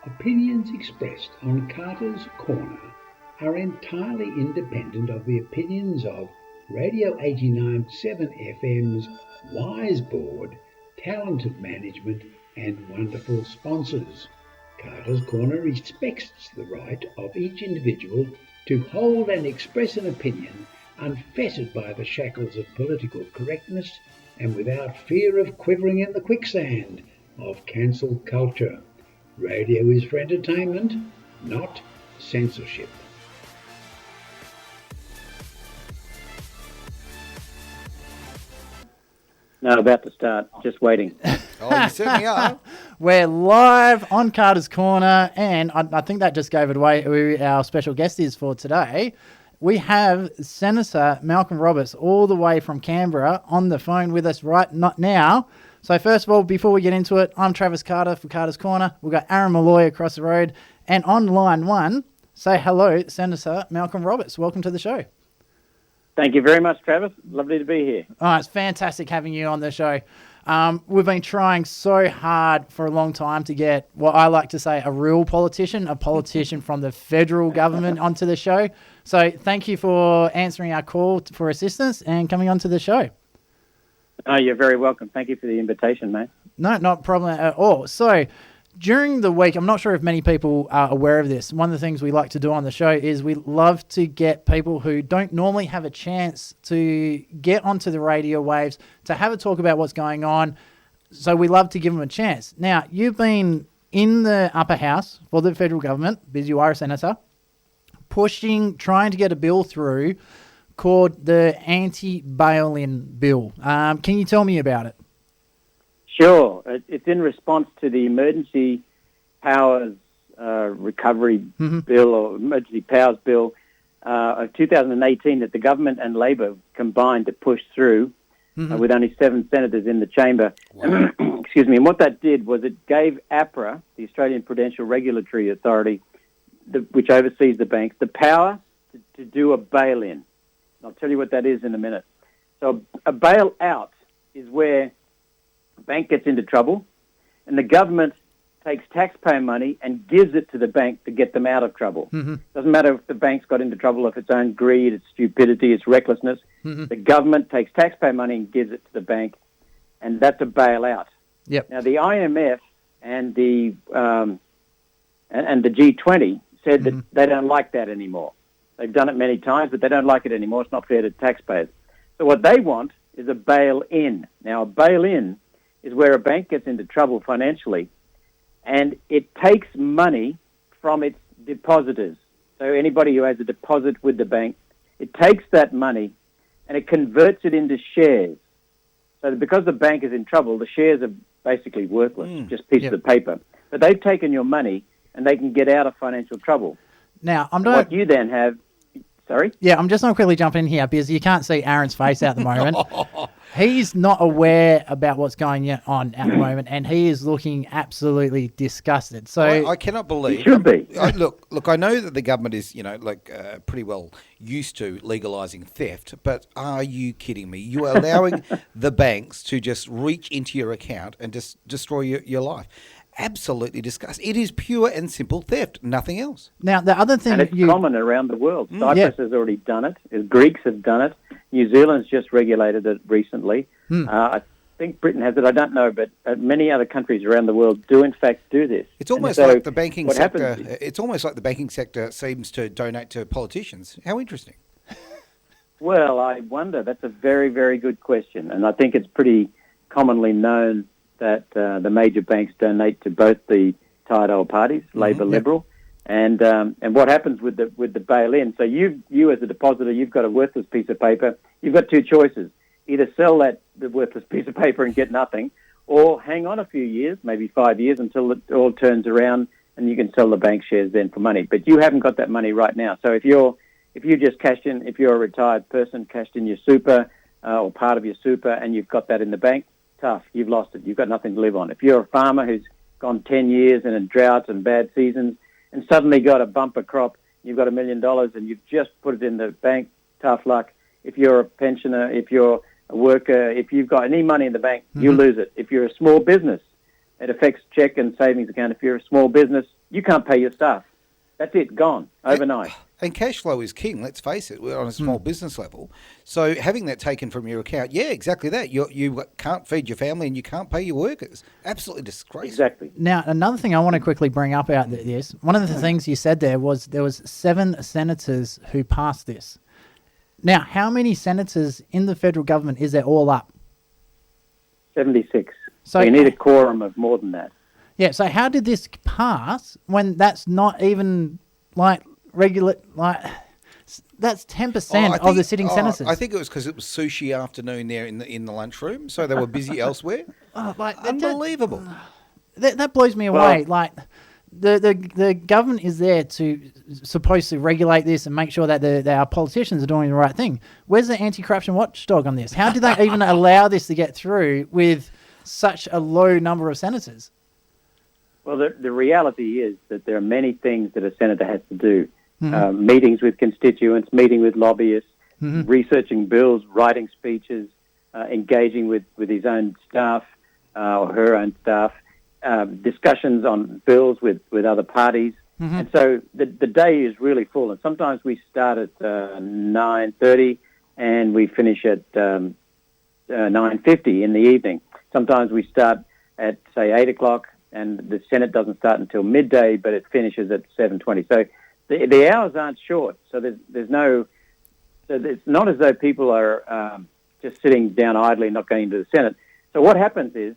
Opinions expressed on Carter's Corner are entirely independent of the opinions of Radio 89.7 FM's Wise Board, talented management and wonderful sponsors. Carter's Corner respects the right of each individual to hold and express an opinion unfettered by the shackles of political correctness and without fear of quivering in the quicksand of cancel culture. Radio is for entertainment, not censorship. No, about to start. Just waiting. Oh, you certainly are. We're live on Carter's Corner, and I think that just gave it away who our special guest is for today. We have Senator Malcolm Roberts all the way from Canberra on the phone with us right now. So first of all, before we get into it, I'm Travis Carter for Carter's Corner. We've got Aaron Malloy across the road. And on line one, say hello, Senator Malcolm Roberts. Welcome to the show. Thank you very much, Travis. Lovely to be here. Oh, it's fantastic having you on the show. We've been trying so hard for a long time to get what I like to say a real politician, a politician from the federal government onto the show. So thank you for answering our call for assistance and coming onto the show. Oh, you're very welcome. Thank you for the invitation, mate. No, not a problem at all. So during the week, I'm not sure if many people are aware of this. One of the things we like to do on the show is we love to get people who don't normally have a chance to get onto the radio waves to have a talk about what's going on. So we love to give them a chance. Now, you've been in the upper house for the federal government, because you are a senator, trying to get a bill through called the anti-bail-in bill. Can you tell me about it? Sure. It's in response to the Emergency Powers Recovery Bill or Emergency Powers Bill of 2018 that the government and Labor combined to push through with only 7 senators in the chamber. Wow. Excuse me. And what that did was it gave APRA, the Australian Prudential Regulatory Authority, which oversees the banks, the power to do a bail-in. I'll tell you what that is in a minute. So a bail-out is where a bank gets into trouble and the government takes taxpayer money and gives it to the bank to get them out of trouble. Doesn't matter if the bank's got into trouble of its own greed, its stupidity, its recklessness. The government takes taxpayer money and gives it to the bank, and that's a bail-out. Yep. Now, the IMF and the G20 said that they don't like that anymore. They've done it many times, but they don't like it anymore. It's not fair to taxpayers. So what they want is a bail-in. Now, a bail-in is where a bank gets into trouble financially, and it takes money from its depositors. So anybody who has a deposit with the bank, it takes that money and it converts it into shares. So because the bank is in trouble, the shares are basically worthless, just pieces of paper. But they've taken your money and they can get out of financial trouble. Now, what you then have... Sorry? Yeah, I'm just not quickly jumping in here because you can't see Aaron's face at the moment. He's not aware about what's going on at the moment, and he is looking absolutely disgusted. So I cannot believe. It should be. Look. I know that the government is, pretty well used to legalising theft, but are you kidding me? You are allowing the banks to just reach into your account and just destroy your life. Absolutely disgusting. It is pure and simple theft, nothing else. Now, the other thing... And it's common around the world. Cyprus has already done it. The Greeks have done it. New Zealand's just regulated it recently. I think Britain has it. I don't know, but many other countries around the world do, in fact, do this. It's almost like the banking sector... It's almost like the banking sector seems to donate to politicians. How interesting. Well, I wonder. That's a very, very good question. And I think it's pretty commonly known that the major banks donate to both the tired old parties, Labor, Liberal, and what happens with the bail-in. So you as a depositor, you've got a worthless piece of paper. You've got two choices: either sell the worthless piece of paper and get nothing, or hang on a few years, maybe 5 years, until it all turns around and you can sell the bank shares then for money. But you haven't got that money right now. So if you just cashed in, if you're a retired person, cashed in your super or part of your super, and you've got that in the bank, tough. You've lost it. You've got nothing to live on. If you're a farmer who's gone 10 years in a drought and bad seasons and suddenly got a bumper crop, you've got $1 million and you've just put it in the bank, tough luck. If you're a pensioner, if you're a worker, if you've got any money in the bank, you lose it. If you're a small business It affects check and savings account. If you're a small business, you can't pay your staff. That's it, gone overnight. And cash flow is king, let's face it, we're on a small business level. So having that taken from your account, yeah, exactly that. You can't feed your family and you can't pay your workers. Absolutely disgraceful. Exactly. Now, another thing I want to quickly bring up out this, one of the things you said there was 7 senators who passed this. Now, how many senators in the federal government is there all up? 76. So you need a quorum of more than that. Yeah, so how did this pass when that's not even like regular, like that's 10% of the sitting senators? I think it was because it was sushi afternoon there in the lunchroom, so they were busy elsewhere. Unbelievable. That blows me away. Like the government is there supposed to regulate this and make sure that our politicians are doing the right thing. Where's the anti-corruption watchdog on this? How did they even allow this to get through with such a low number of senators? Well, the reality is that there are many things that a senator has to do. Meetings with constituents, meeting with lobbyists, researching bills, writing speeches, engaging with his own staff or her own staff, discussions on bills with other parties. And so the day is really full. And sometimes we start at 9:30 and we finish at 9:50 in the evening. Sometimes we start at, say, 8 o'clock, and the Senate doesn't start until midday, but it finishes at 7:20. So the hours aren't short. So there's no. So it's not as though people are just sitting down idly, not going to the Senate. So what happens is,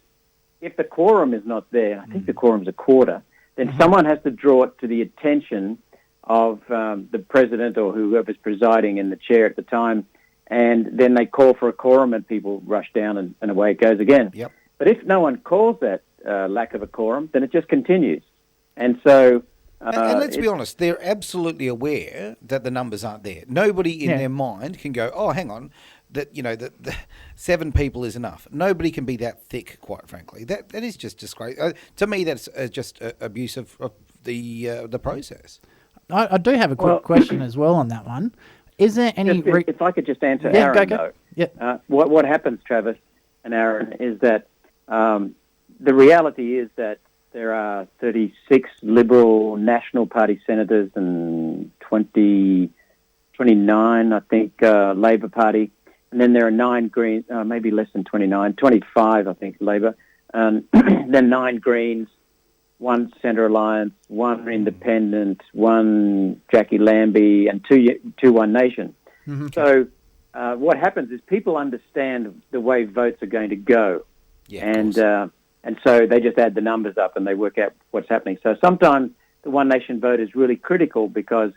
if the quorum is not there, I think the quorum's a quarter, then someone has to draw it to the attention of the president or whoever's presiding in the chair at the time, and then they call for a quorum, and people rush down, and away it goes again. Yep. But if no one calls that lack of a quorum, then it just continues. And so... and let's be honest, they're absolutely aware that the numbers aren't there. Nobody in their mind can go, oh, hang on, that the 7 people is enough. Nobody can be that thick, quite frankly. That is just disgraceful. To me, that's just abuse of the process. I do have a quick question as well on that one. Is there any... if I could just answer Aaron, go. though. Yeah. What happens, Travis and Aaron, is that the reality is that there are 36 Liberal National Party senators and 29, I think, Labor Party. And then there are 9 Greens, maybe less than 29, 25, I think, Labor. And then 9 Greens, 1 Centre Alliance, 1 Independent, 1 Jackie Lambie, and 2 One Nation. So what happens is people understand the way votes are going to go. Yeah, and so they just add the numbers up and they work out what's happening. So sometimes the One Nation vote is really critical because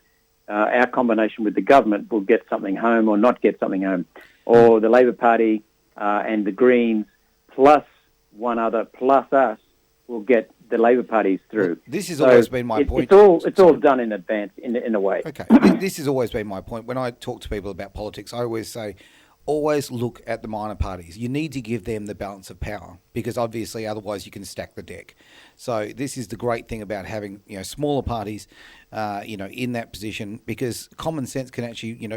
our combination with the government will get something home or not get something home. Or the Labor Party and the Greens plus one other plus us will get the Labor parties through. Well, this has always been my point. It's all done in advance in a way. Okay, this has always been my point. When I talk to people about politics, I always say, always look at the minor parties. You need to give them the balance of power because obviously otherwise you can stack the deck. So this is the great thing about having smaller parties, in that position because common sense can actually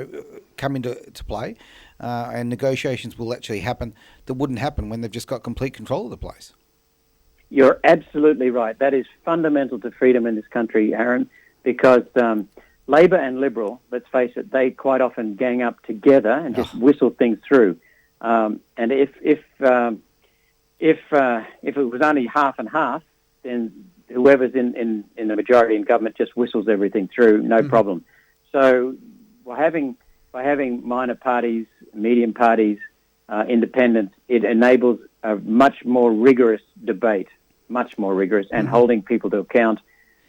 come into play, and negotiations will actually happen that wouldn't happen when they've just got complete control of the place. You're absolutely right. That is fundamental to freedom in this country, Aaron, because Labor and Liberal, let's face it, they quite often gang up together and just whistle things through. And if it was only half and half, then whoever's in the majority in government just whistles everything through, no problem. So by having minor parties, medium parties, independents, it enables a much more rigorous debate, and holding people to account.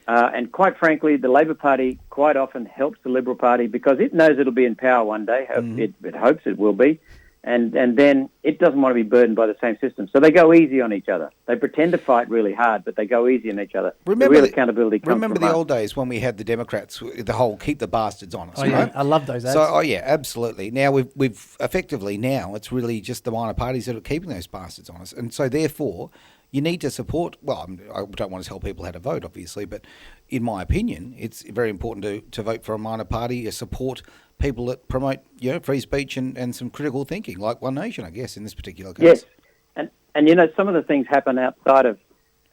And quite frankly, the Labor Party quite often helps the Liberal Party because it knows it'll be in power one day. It hopes it will be. And then it doesn't want to be burdened by the same system. So they go easy on each other. They pretend to fight really hard, but they go easy on each other. Remember the real accountability comes Remember from the us. old days when we had the Democrats, the whole keep the bastards honest. Oh, yeah. Right? I love those ads. So, absolutely. Now we've effectively it's really just the minor parties that are keeping those bastards honest. And so therefore, you need to support, I don't want to tell people how to vote, obviously, but in my opinion, it's very important to vote for a minor party, to support people that promote free speech and some critical thinking, like One Nation, I guess, in this particular case. Yes, and some of the things happen outside of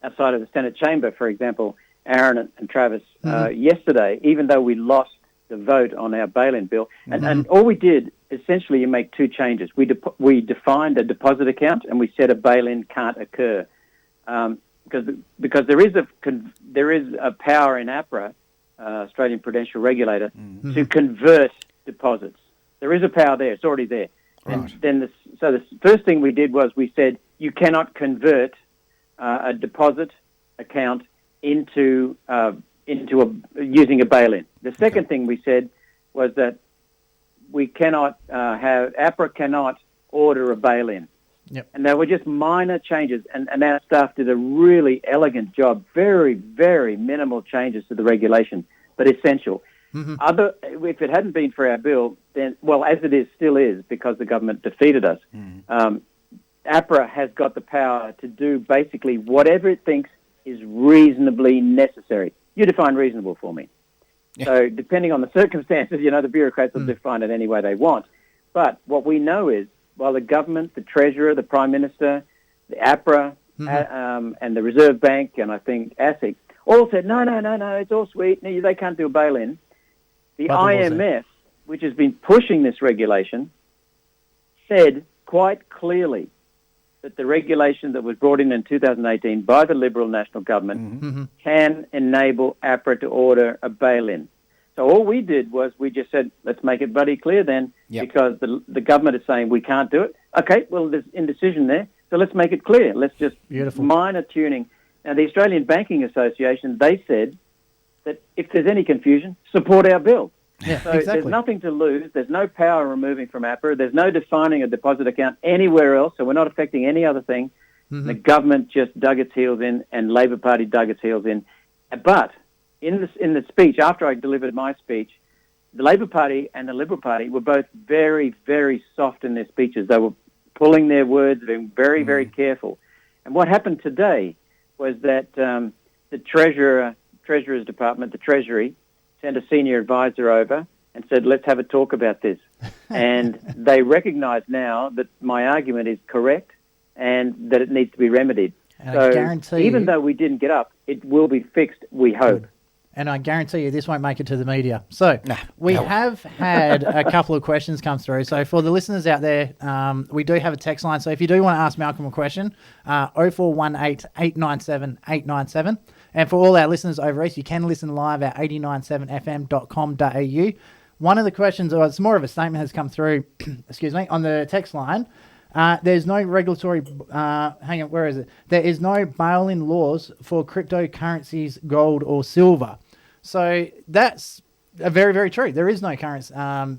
outside of the Senate chamber, for example, Aaron and Travis, yesterday, even though we lost the vote on our bail-in bill, and all we did, essentially, you make two changes. We defined a deposit account, and we said a bail-in can't occur. Because there is a power in APRA, Australian Prudential Regulator, to convert deposits. There is a power there; it's already there. Right. And then, the first thing we did was we said you cannot convert a deposit account into using a bail-in. The second thing we said was that we cannot APRA cannot order a bail-in. Yep. And they were just minor changes, and our staff did a really elegant job, very, very minimal changes to the regulation, but essential. If it hadn't been for our bill, then, well, as it is, still is, because the government defeated us, APRA has got the power to do basically whatever it thinks is reasonably necessary. You define reasonable for me. Yeah. So depending on the circumstances, the bureaucrats will define it any way they want. But what we know is, while the government, the Treasurer, the Prime Minister, the APRA, and the Reserve Bank, and I think ASIC, all said, no, it's all sweet, no, they can't do a bail-in. The IMF, which has been pushing this regulation, said quite clearly that the regulation that was brought in 2018 by the Liberal National Government can enable APRA to order a bail-in. So all we did was we just said, let's make it bloody clear then, because the government is saying we can't do it. Okay, well, there's indecision there, so let's make it clear. Let's just minor tuning. Now, the Australian Banking Association, they said that if there's any confusion, support our bill. Yeah, so there's nothing to lose. There's no power removing from APRA. There's no defining a deposit account anywhere else, so we're not affecting any other thing. The government just dug its heels in, and Labor Party dug its heels in. But in the speech, after I delivered my speech, the Labor Party and the Liberal Party were both very, very soft in their speeches. They were pulling their words, being very, very careful. And what happened today was that the Treasurer's Department, the Treasury, sent a senior advisor over and said, let's have a talk about this. And they recognise now that my argument is correct and that it needs to be remedied. And so I guarantee even though we didn't get up, it will be fixed, we hope. And I guarantee you this won't make it to the media. So we have had a couple of questions come through. So for the listeners out there, we do have a text line. So if you do want to ask Malcolm a question, 0418 897 897. And for all our listeners over east, you can listen live at 897fm.com.au. One of the questions, or it's more of a statement, has come through, on the text line. There's no regulatory, hang on, where is it? There is no bail-in laws for cryptocurrencies, gold or silver. So that's very, very true. There is no current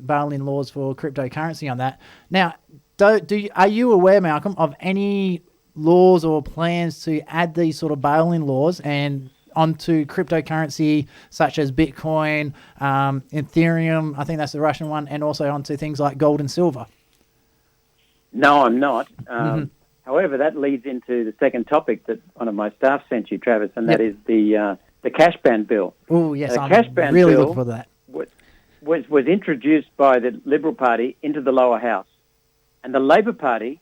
bail-in laws for cryptocurrency on that. Now, are you aware, Malcolm, of any laws or plans to add these sort of bail-in laws and onto cryptocurrency such as Bitcoin, Ethereum, I think that's the Russian one, and also onto things like gold and silver? No, I'm not. However, that leads into the second topic that one of my staff sent you, Travis, and that is the cash ban bill. Oh, yes, the I'm cash ban really bill looking for that. Was introduced by the Liberal Party into the lower house. And the Labor Party,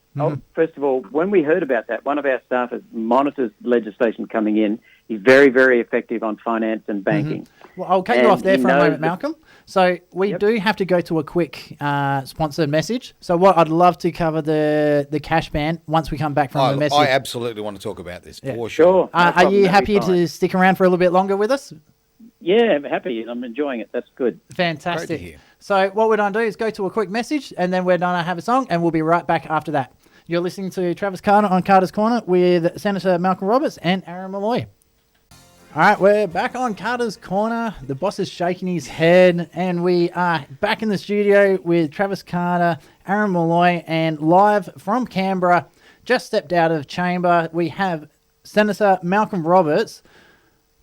first of all, when we heard about that, one of our staff monitors legislation coming in. He's very, very effective on finance and banking. Well, I'll cut you off there for a moment, Malcolm. So we do have to go to a quick sponsored message. So what I'd love to cover the cash ban once we come back from the message. I absolutely want to talk about this, for sure. Are you happy to stick around for a little bit longer with us? Yeah, I'm happy. I'm enjoying it. That's good. Fantastic. Great to hear. So what we're going to do is go to a quick message, and then we're going to have a song, and we'll be right back after that. You're listening to Travis Carter on Carter's Corner with Senator Malcolm Roberts and Aaron Malloy. All right, we're back on Carter's Corner. The boss is shaking his head, and we are back in the studio with Travis Carter, Aaron Malloy, and live from Canberra, just stepped out of chamber, we have Senator Malcolm Roberts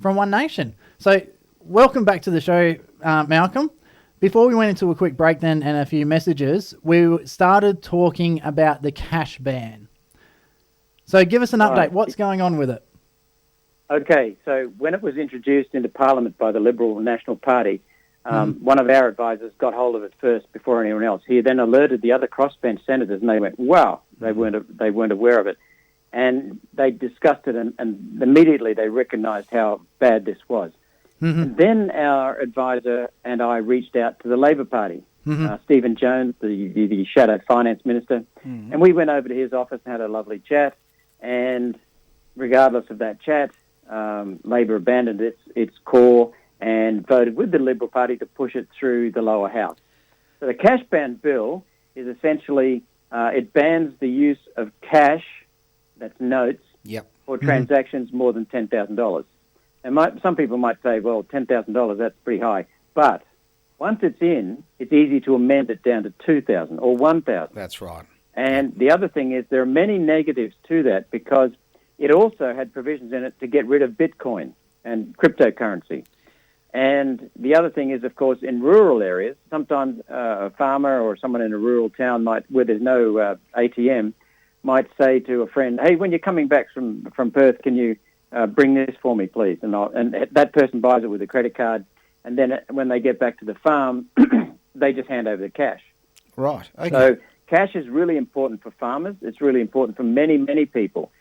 from One Nation. So welcome back to the show, Malcolm. Before we went into a quick break then and a few messages, we started talking about the cash ban. So give us an update. What's going on with it? Okay, so when it was introduced into Parliament by the Liberal National Party, one of our advisors got hold of it first before anyone else. He then alerted the other crossbench senators, and they went, wow, they weren't aware of it. and they discussed it, and immediately they recognised how bad this was. Mm-hmm. And then our advisor and I reached out to the Labor Party, Stephen Jones, the shadow finance minister, and we went over to his office and had a lovely chat. And regardless of that chat, Labor abandoned its core and voted with the Liberal Party to push it through the lower house. So the cash ban bill is essentially, it bans the use of cash, that's notes, for transactions more than $10,000. And some people might say, well, $10,000, that's pretty high. But once it's in, it's easy to amend it down to $2,000 or $1,000. That's right. And the other thing is there are many negatives to that because it also had provisions in it to get rid of Bitcoin and cryptocurrency. And the other thing is, of course, in rural areas, sometimes a farmer or someone in a rural town where there's no ATM, might say to a friend, hey, when you're coming back from Perth, can you bring this for me, please? And that person buys it with a credit card. And then when they get back to the farm, they just hand over the cash. Right. Okay. So cash is really important for farmers. It's really important for many, many people.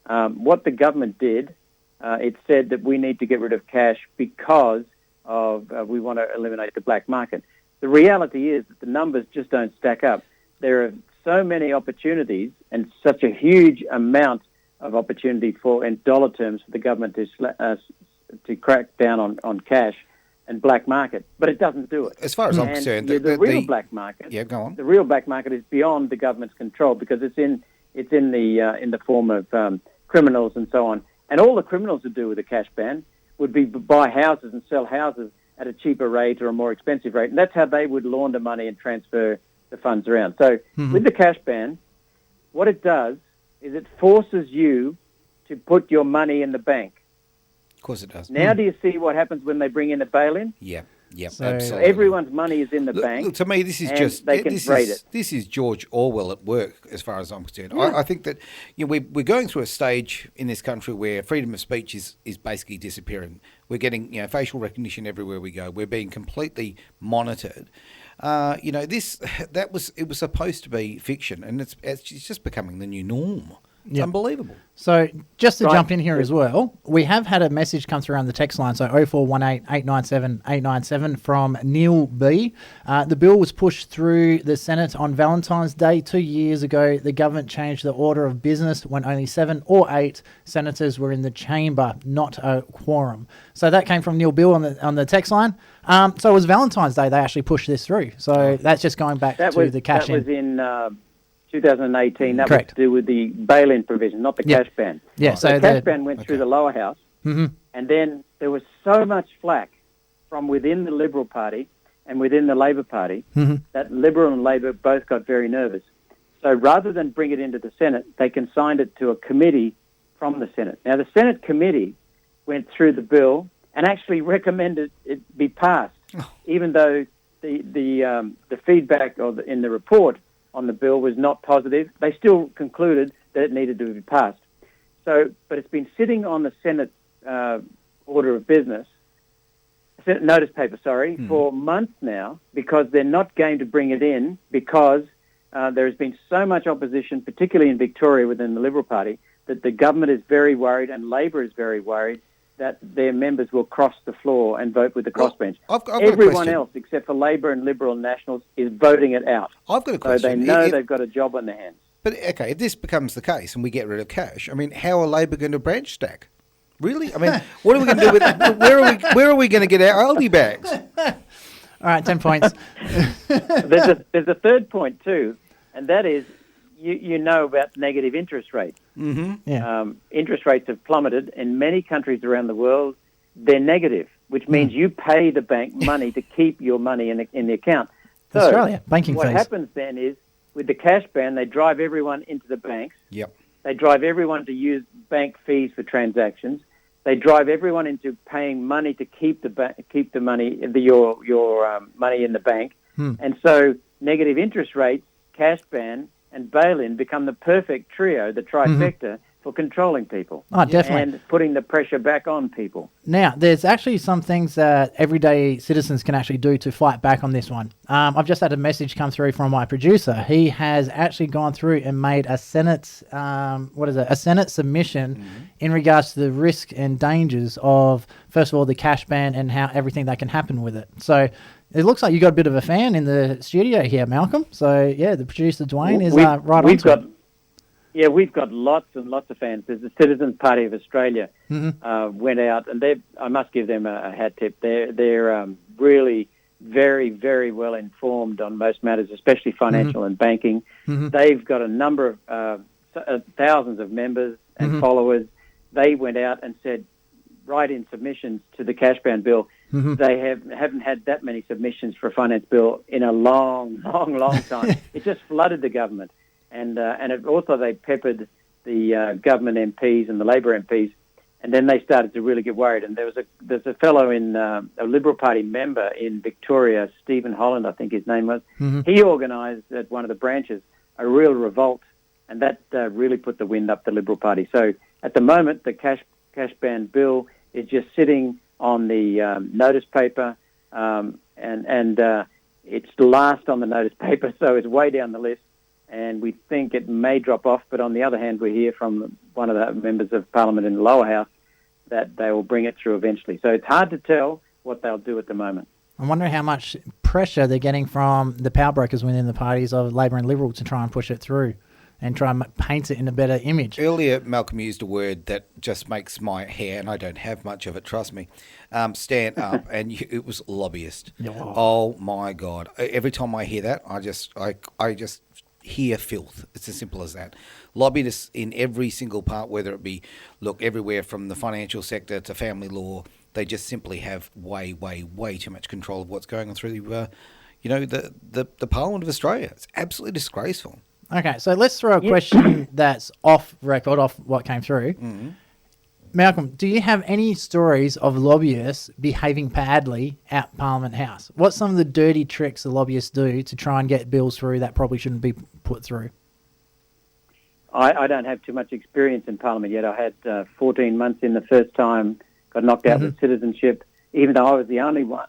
What the government did, it said that we need to get rid of cash because we want to eliminate the black market. The reality is that the numbers just don't stack up. There are so many opportunities and such a huge amount of opportunity in dollar terms for the government to crack down on cash and black market, but it doesn't do it. As far as I'm concerned, the real black market. Yeah, go on. The real black market is beyond the government's control because it's in the form of criminals and so on. And all the criminals would do with a cash ban would be buy houses and sell houses at a cheaper rate or a more expensive rate, and that's how they would launder money and transfer the funds around. So with the cash ban, what it does is it forces you to put your money in the bank. Of course it does. Now do you see what happens when they bring in a bail-in? Yeah, So absolutely. Everyone's money is in the bank. Look, to me, this is and just they can trade it. This is George Orwell at work, as far as I'm concerned. I think that we're going through a stage in this country where freedom of speech is basically disappearing. We're getting facial recognition everywhere we go. We're being completely monitored. It was supposed to be fiction, and it's just becoming the new norm. It's unbelievable. So just to jump in here as well, we have had a message come through on the text line, so 0418 897 897 from Neil B. The bill was pushed through the Senate on Valentine's Day 2 years ago. The government changed the order of business when only 7 or 8 senators were in the chamber, not a quorum. So that came from Neil Bill on the text line. So it was Valentine's Day they actually pushed this through. So that's just going back to the cash in. That was in 2018. That Correct. was to do with the bail-in provision, not the cash ban. Yeah, so the cash ban went through the lower house, and then there was so much flack from within the Liberal Party and within the Labor Party that Liberal and Labor both got very nervous. So rather than bring it into the Senate, they consigned it to a committee from the Senate. Now, the Senate committee went through the bill and actually recommended it be passed, even though the feedback in the report on the bill was not positive. They still concluded that it needed to be passed. So, but it's been sitting on the Senate order of business, Senate notice paper, for months now because they're not going to bring it in because there has been so much opposition, particularly in Victoria within the Liberal Party, that the government is very worried and Labor is very worried that their members will cross the floor and vote with the crossbench. Everyone else, except for Labor and Liberal and Nationals, is voting it out. I've got a question. So they know they've got a job on their hands. But, okay, if this becomes the case and we get rid of cash, I mean, how are Labor going to branch stack? Really? I mean, what are we going to do with it? Where are we going to get our Aldi bags? All right, 10 points. There's a third point too, and that is you know about negative interest rates. Interest rates have plummeted in many countries around the world. They're negative, which means you pay the bank money to keep your money in the account. So Australia, banking what fees. happens then is with the cash ban, they drive everyone into the banks. Yep. They drive everyone to use bank fees for transactions. They drive everyone into paying money to keep the money, your money in the bank. And so negative interest rates, cash ban, and bail-in become the perfect trio, the trifecta, for controlling people. Oh, definitely. And putting the pressure back on people. Now, there's actually some things that everyday citizens can actually do to fight back on this one. I've just had a message come through from my producer. He has actually gone through and made a Senate, a Senate submission in regards to the risk and dangers of, first of all, the cash ban and how everything that can happen with it. So it looks like you got a bit of a fan in the studio here, Malcolm. So yeah, the producer Dwayne is right on to it. Yeah, we've got lots and lots of fans. There's the Citizens Party of Australia went out, and I must give them a hat tip. They're really very, very well informed on most matters, especially financial and banking. They've got a number of thousands of members and followers. They went out and said, write in submissions to the cash ban bill. They haven't had that many submissions for a finance bill in a long, long, long time. It just flooded the government. And also they peppered the government MPs and the Labor MPs, and then they started to really get worried. And there's a fellow a Liberal Party member in Victoria, Stephen Holland, I think his name was. He organised at one of the branches a real revolt, and that really put the wind up the Liberal Party. So at the moment, the cash ban bill is just sitting on the notice paper, and it's last on the notice paper, so it's way down the list. And we think it may drop off, but on the other hand, we hear from one of the members of Parliament in the lower house that they will bring it through eventually. So it's hard to tell what they'll do at the moment. I wonder how much pressure they're getting from the power brokers within the parties of Labor and Liberal to try and push it through and try and paint it in a better image. Earlier, Malcolm used a word that just makes my hair, and I don't have much of it, trust me, stand up, and it was lobbyist. Oh, my God. Every time I hear that, I just hear filth. It's as simple as that. Lobbyists in every single part, whether it be, everywhere from the financial sector to family law, they just simply have way, way, way too much control of what's going on through the Parliament of Australia. It's absolutely disgraceful. Okay, so let's throw a question that's off record, off what came through. Malcolm, do you have any stories of lobbyists behaving badly at Parliament House? What's some of the dirty tricks the lobbyists do to try and get bills through that probably shouldn't be put through? I don't have too much experience in Parliament yet. I had 14 months in the first time, got knocked out with citizenship, even though I was the only one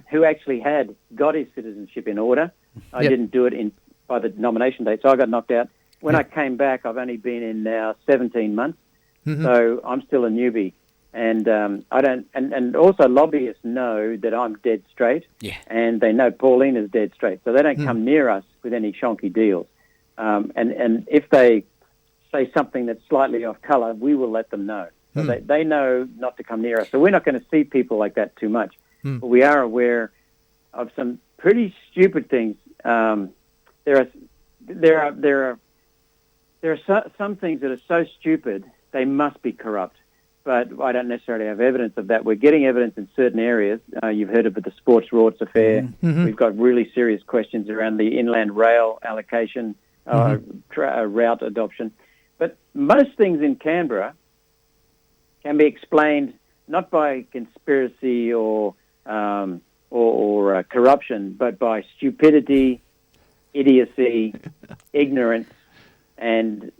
who actually had got his citizenship in order. I didn't do it by the nomination date, so I got knocked out. When I came back, I've only been in now 17 months. So I'm still a newbie, and I don't. And also lobbyists know that I'm dead straight, and they know Pauline is dead straight, so they don't come near us with any shonky deals. And if they say something that's slightly off colour, we will let them know. So they know not to come near us. So we're not going to see people like that too much, but we are aware of some pretty stupid things. There are some things that are so stupid. They must be corrupt, but I don't necessarily have evidence of that. We're getting evidence in certain areas. You've heard of the sports rorts affair. We've got really serious questions around the inland rail allocation, route adoption. But most things in Canberra can be explained not by conspiracy or corruption, but by stupidity, idiocy, ignorance, and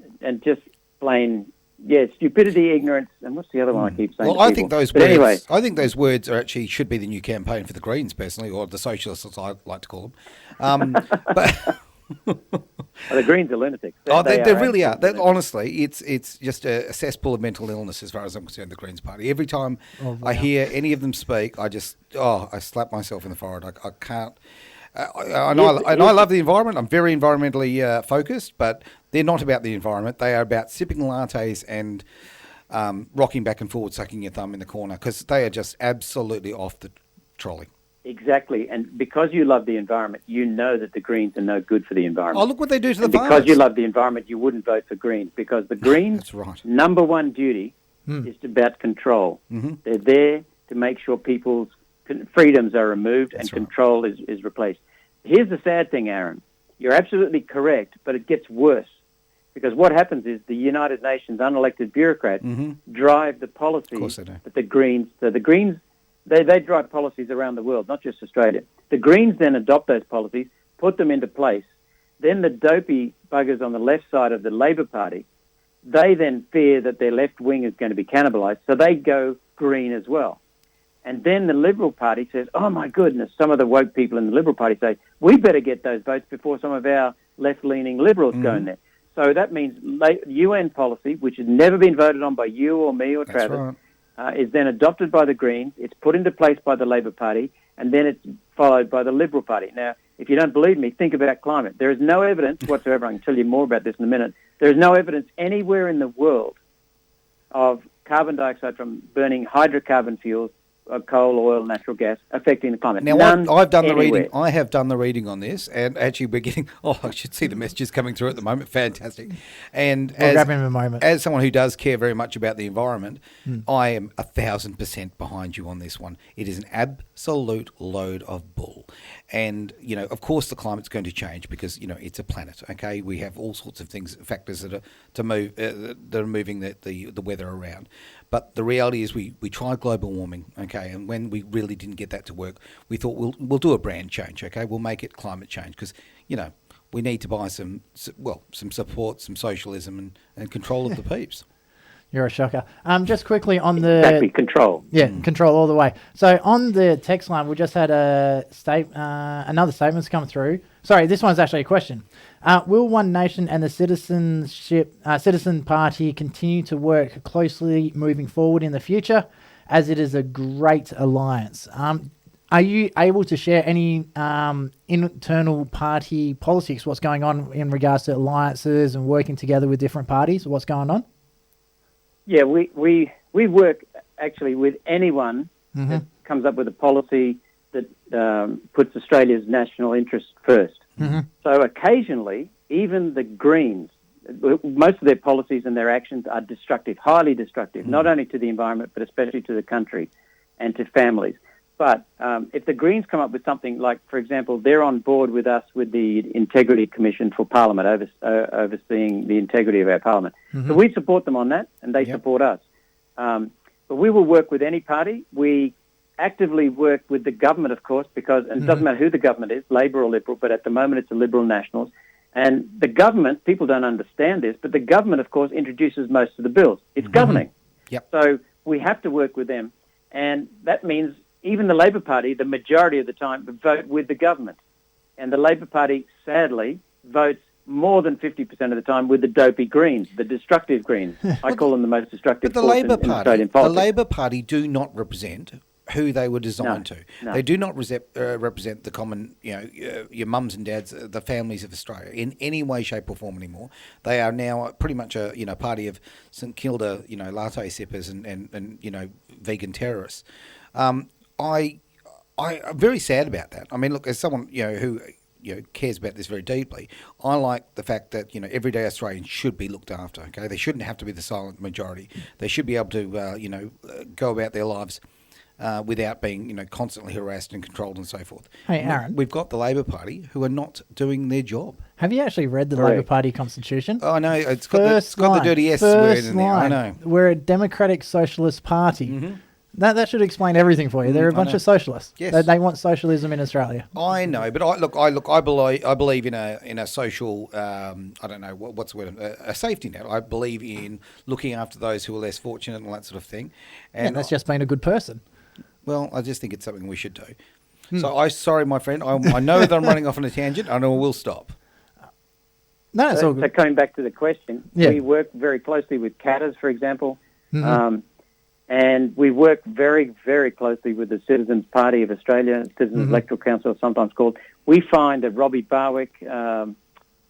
just plain. Yeah, stupidity, ignorance, and what's the other one I keep saying? Well, I think those words are actually should be the new campaign for the Greens, personally, or the Socialists, as I like to call them. But the Greens are lunatics. They really are. Honestly, it's just a cesspool of mental illness as far as I'm concerned. The Greens Party. Every time I hear any of them speak, I slap myself in the forehead. I can't. I love the environment. I'm very environmentally focused, but they're not about the environment. They are about sipping lattes and rocking back and forward, sucking your thumb in the corner, because they are just absolutely off the trolley. Exactly, and because you love the environment, you know that the Greens are no good for the environment. Oh, look what they do to the farmers. Because you love the environment, you wouldn't vote for Greens, because the Greens' number one duty is about control. They're there to make sure people's freedoms are removed and control is replaced. Here's the sad thing, Aaron. You're absolutely correct, but it gets worse. Because what happens is the United Nations unelected bureaucrats drive the policies that the Greens... So the Greens, they drive policies around the world, not just Australia. The Greens then adopt those policies, put them into place. Then the dopey buggers on the left side of the Labor Party they then fear that their left wing is going to be cannibalised, so they go green as well. And then the Liberal Party says, oh, my goodness, some of the woke people in the Liberal Party say, we better get those votes before some of our left-leaning Liberals go in there. So that means UN policy, which has never been voted on by you or me or Travis, is then adopted by the Greens, it's put into place by the Labor Party, and then it's followed by the Liberal Party. Now, if you don't believe me, think about climate. There is no evidence whatsoever, I can tell you more about this in a minute, there is no evidence anywhere in the world of carbon dioxide from burning hydrocarbon fuels, coal, oil, natural gas, affecting the climate. Now, I've done the anywhere. reading. I have done the reading on this, and actually we're getting, I should see the messages coming through at the moment. Fantastic. And We'll grab him in a moment. As someone who does care very much about the environment, I am 1,000% behind you on this one. It is an absolute load of bull. And, of course the climate's going to change because, it's a planet, okay? We have all sorts of factors that are moving the weather around. But the reality is we tried global warming, okay, and when we really didn't get that to work, we thought we'll do a brand change, okay? We'll make it climate change because, we need to buy some support, some socialism and control of the peeps. You're a shocker. Just quickly on the... Exactly, control. Yeah, control all the way. So on the text line, we just had another statement's come through. Sorry, this one's actually a question. Will One Nation and the Citizen Party continue to work closely moving forward in the future, as it is a great alliance? Are you able to share any internal party politics, what's going on in regards to alliances and working together with different parties? What's going on? Yeah, we work actually with anyone that comes up with a policy that puts Australia's national interest first. So occasionally, even the Greens, most of their policies and their actions are destructive, highly destructive, not only to the environment, but especially to the country and to families. But if the Greens come up with something like, for example, they're on board with us with the Integrity Commission for Parliament, overseeing the integrity of our Parliament. So we support them on that, and they support us. But we will work with any party. We actively work with the government, of course, because and it doesn't matter who the government is, Labor or Liberal, but at the moment it's the Liberal Nationals. And the government, people don't understand this, but the government, of course, introduces most of the bills. It's governing. So we have to work with them. And that means even the Labor Party, the majority of the time, vote with the government. And the Labor Party, sadly, votes more than 50% of the time with the dopey Greens, the destructive Greens. I call them the most destructive force in Australian politics. The Labor Party do not represent who they were designed to. No. They do not represent the common, your mums and dads, the families of Australia in any way, shape or form anymore. They are now pretty much a, party of St Kilda, latte sippers and vegan terrorists. I'm very sad about that. I mean, look, as someone, who cares about this very deeply, I like the fact that, everyday Australians should be looked after, okay? They shouldn't have to be the silent majority. They should be able to, go about their lives without being, constantly harassed and controlled and so forth. Hey, Aaron. We've got the Labor Party who are not doing their job. Have you actually read the Labor Party constitution? Oh, no, it's got the dirty S word in there. I know. We're a democratic socialist party. That should explain everything for you. They're a bunch of socialists. Yes. They want socialism in Australia. I know, but I believe in a social, I don't know what's the word, a safety net. I believe in looking after those who are less fortunate and all that sort of thing. And that's just being a good person. Well, I just think it's something we should do. So sorry, my friend. I know that I'm running off on a tangent. I know we'll stop. No, it's all good. So coming back to the question, we work very closely with Qantas, for example. And we work very, very closely with the Citizens Party of Australia, Citizens Electoral Council, sometimes called. We find that Robbie Barwick and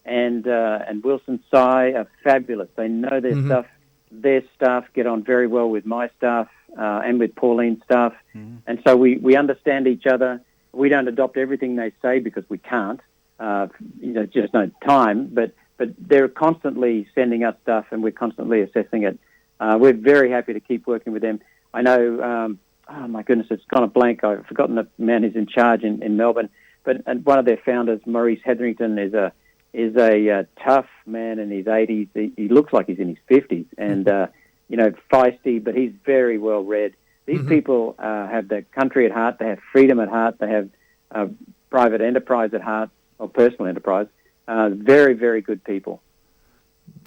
Wilson Tsai are fabulous. They know their stuff. Their staff get on very well with my staff and with Pauline's staff. And so we understand each other. We don't adopt everything they say because we can't. Just no time. But they're constantly sending us stuff and we're constantly assessing it. We're very happy to keep working with them. I know, oh my goodness, it's gone a blank. I've forgotten the man who's in charge in Melbourne. But one of their founders, Maurice Hetherington, is a tough man in his 80s. He looks like he's in his 50s and, feisty, but he's very well read. These people have the country at heart. They have freedom at heart. They have private enterprise at heart, or personal enterprise. Very, very good people.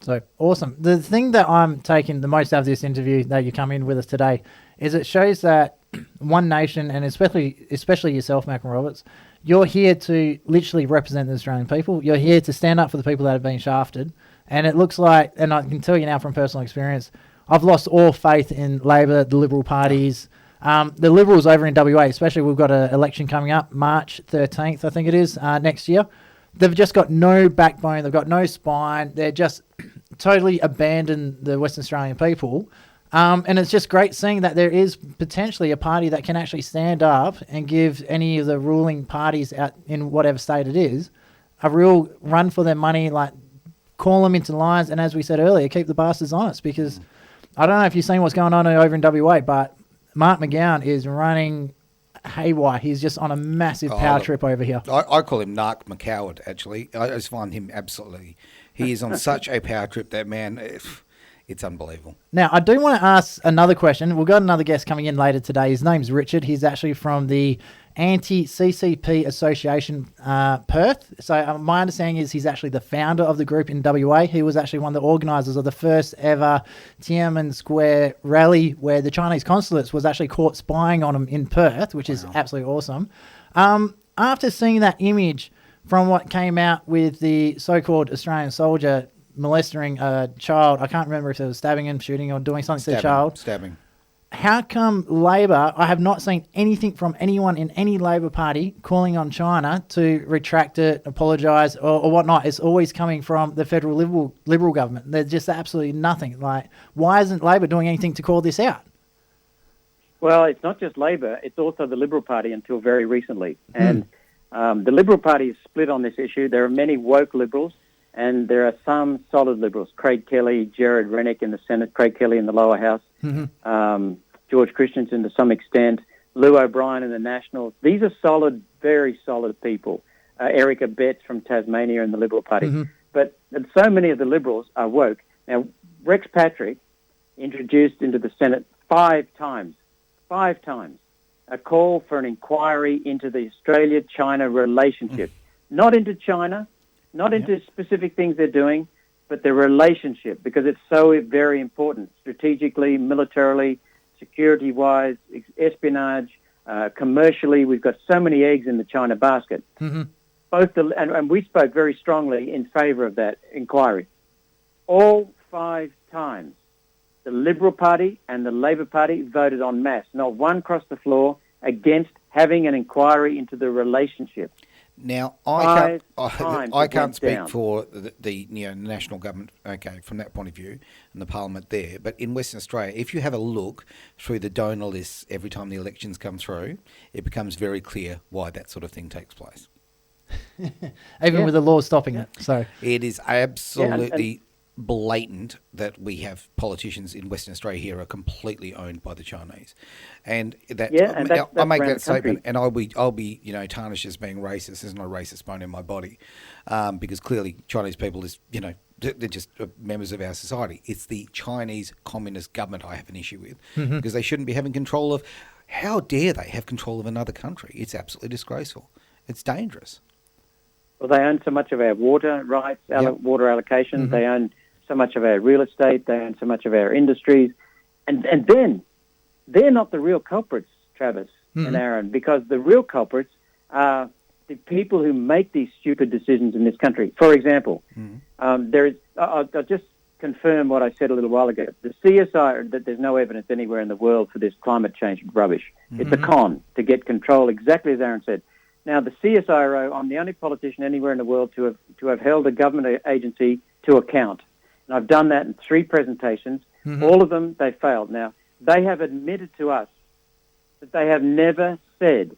So awesome. The thing that I'm taking the most out of this interview that you come in with us today is it shows that One Nation, and especially yourself, Malcolm Roberts, you're here to literally represent the Australian people. You're here to stand up for the people that have been shafted. And it looks like, and I can tell you now from personal experience, I've lost all faith in Labor, the Liberal parties. The Liberals over in WA, especially, we've got an election coming up, March 13th, I think it is, next year. They've just got no backbone. They've got no spine. They're just totally abandoned the Western Australian people. And it's just great seeing that there is potentially a party that can actually stand up and give any of the ruling parties out in whatever state it is a real run for their money, like call them into lines. And as we said earlier, keep the bastards honest, because I don't know if you've seen what's going on over in WA, but Mark McGowan is running haywire. He's just on a massive power trip over here. I call him Narc McCoward, actually. I just find him absolutely... He is on such a power trip, that man... It's unbelievable. Now, I do want to ask another question. We've got another guest coming in later today. His name's Richard. He's actually from the Anti-CCP Association, Perth. So my understanding is he's actually the founder of the group in WA. He was actually one of the organisers of the first ever Tiananmen Square rally where the Chinese consulates was actually caught spying on him in Perth, which is absolutely awesome. After seeing that image from what came out with the so-called Australian soldier molesting a child, I can't remember if it was stabbing him, shooting, or doing something to the child. Stabbing. How come Labor, I have not seen anything from anyone in any Labor Party calling on China to retract it, apologise, or whatnot? It's always coming from the federal Liberal government. There's just absolutely nothing. Like, why isn't Labor doing anything to call this out? Well, it's not just Labor, it's also the Liberal Party until very recently. And the Liberal Party is split on this issue. There are many woke Liberals, and there are some solid Liberals. Craig Kelly, Jared Rennick in the Senate, Craig Kelly in the lower house, George Christensen to some extent, Lou O'Brien in the Nationals. These are solid, very solid people. Erica Betts from Tasmania in the Liberal Party. But so many of the Liberals are woke. Now, Rex Patrick introduced into the Senate 5 times, a call for an inquiry into the Australia-China relationship. Not into China, not into specific things they're doing, but the relationship, because it's so very important, strategically, militarily, security-wise, espionage, commercially. We've got so many eggs in the China basket. And we spoke very strongly in favour of that inquiry. All 5 times, the Liberal Party and the Labor Party voted en masse. Not one crossed the floor against having an inquiry into the relationship. Now, I can't speak for the national government, okay, from that point of view, and the parliament there. But in Western Australia, if you have a look through the donor lists every time the elections come through, it becomes very clear why that sort of thing takes place. Even with the law stopping it. So it is absolutely blatant that we have politicians in Western Australia here are completely owned by the Chinese, and that I make that statement, and I'll be tarnished as being racist. There's no racist bone in my body, because clearly Chinese people is they're just members of our society. It's the Chinese Communist government I have an issue with, because they shouldn't be having control of. How dare they have control of another country? It's absolutely disgraceful. It's dangerous. Well, they own so much of our water rights, water allocations. They own so much of our real estate, they own so much of our industries, and then they're not the real culprits, Travis and Aaron, because the real culprits are the people who make these stupid decisions in this country. For example, I'll just confirm what I said a little while ago. The CSI, that there's no evidence anywhere in the world for this climate change rubbish. It's a con to get control, exactly as Aaron said. Now, the CSIRO, I'm the only politician anywhere in the world to have held a government agency to account. And I've done that in 3 presentations. All of them, they failed. Now, they have admitted to us that they have never said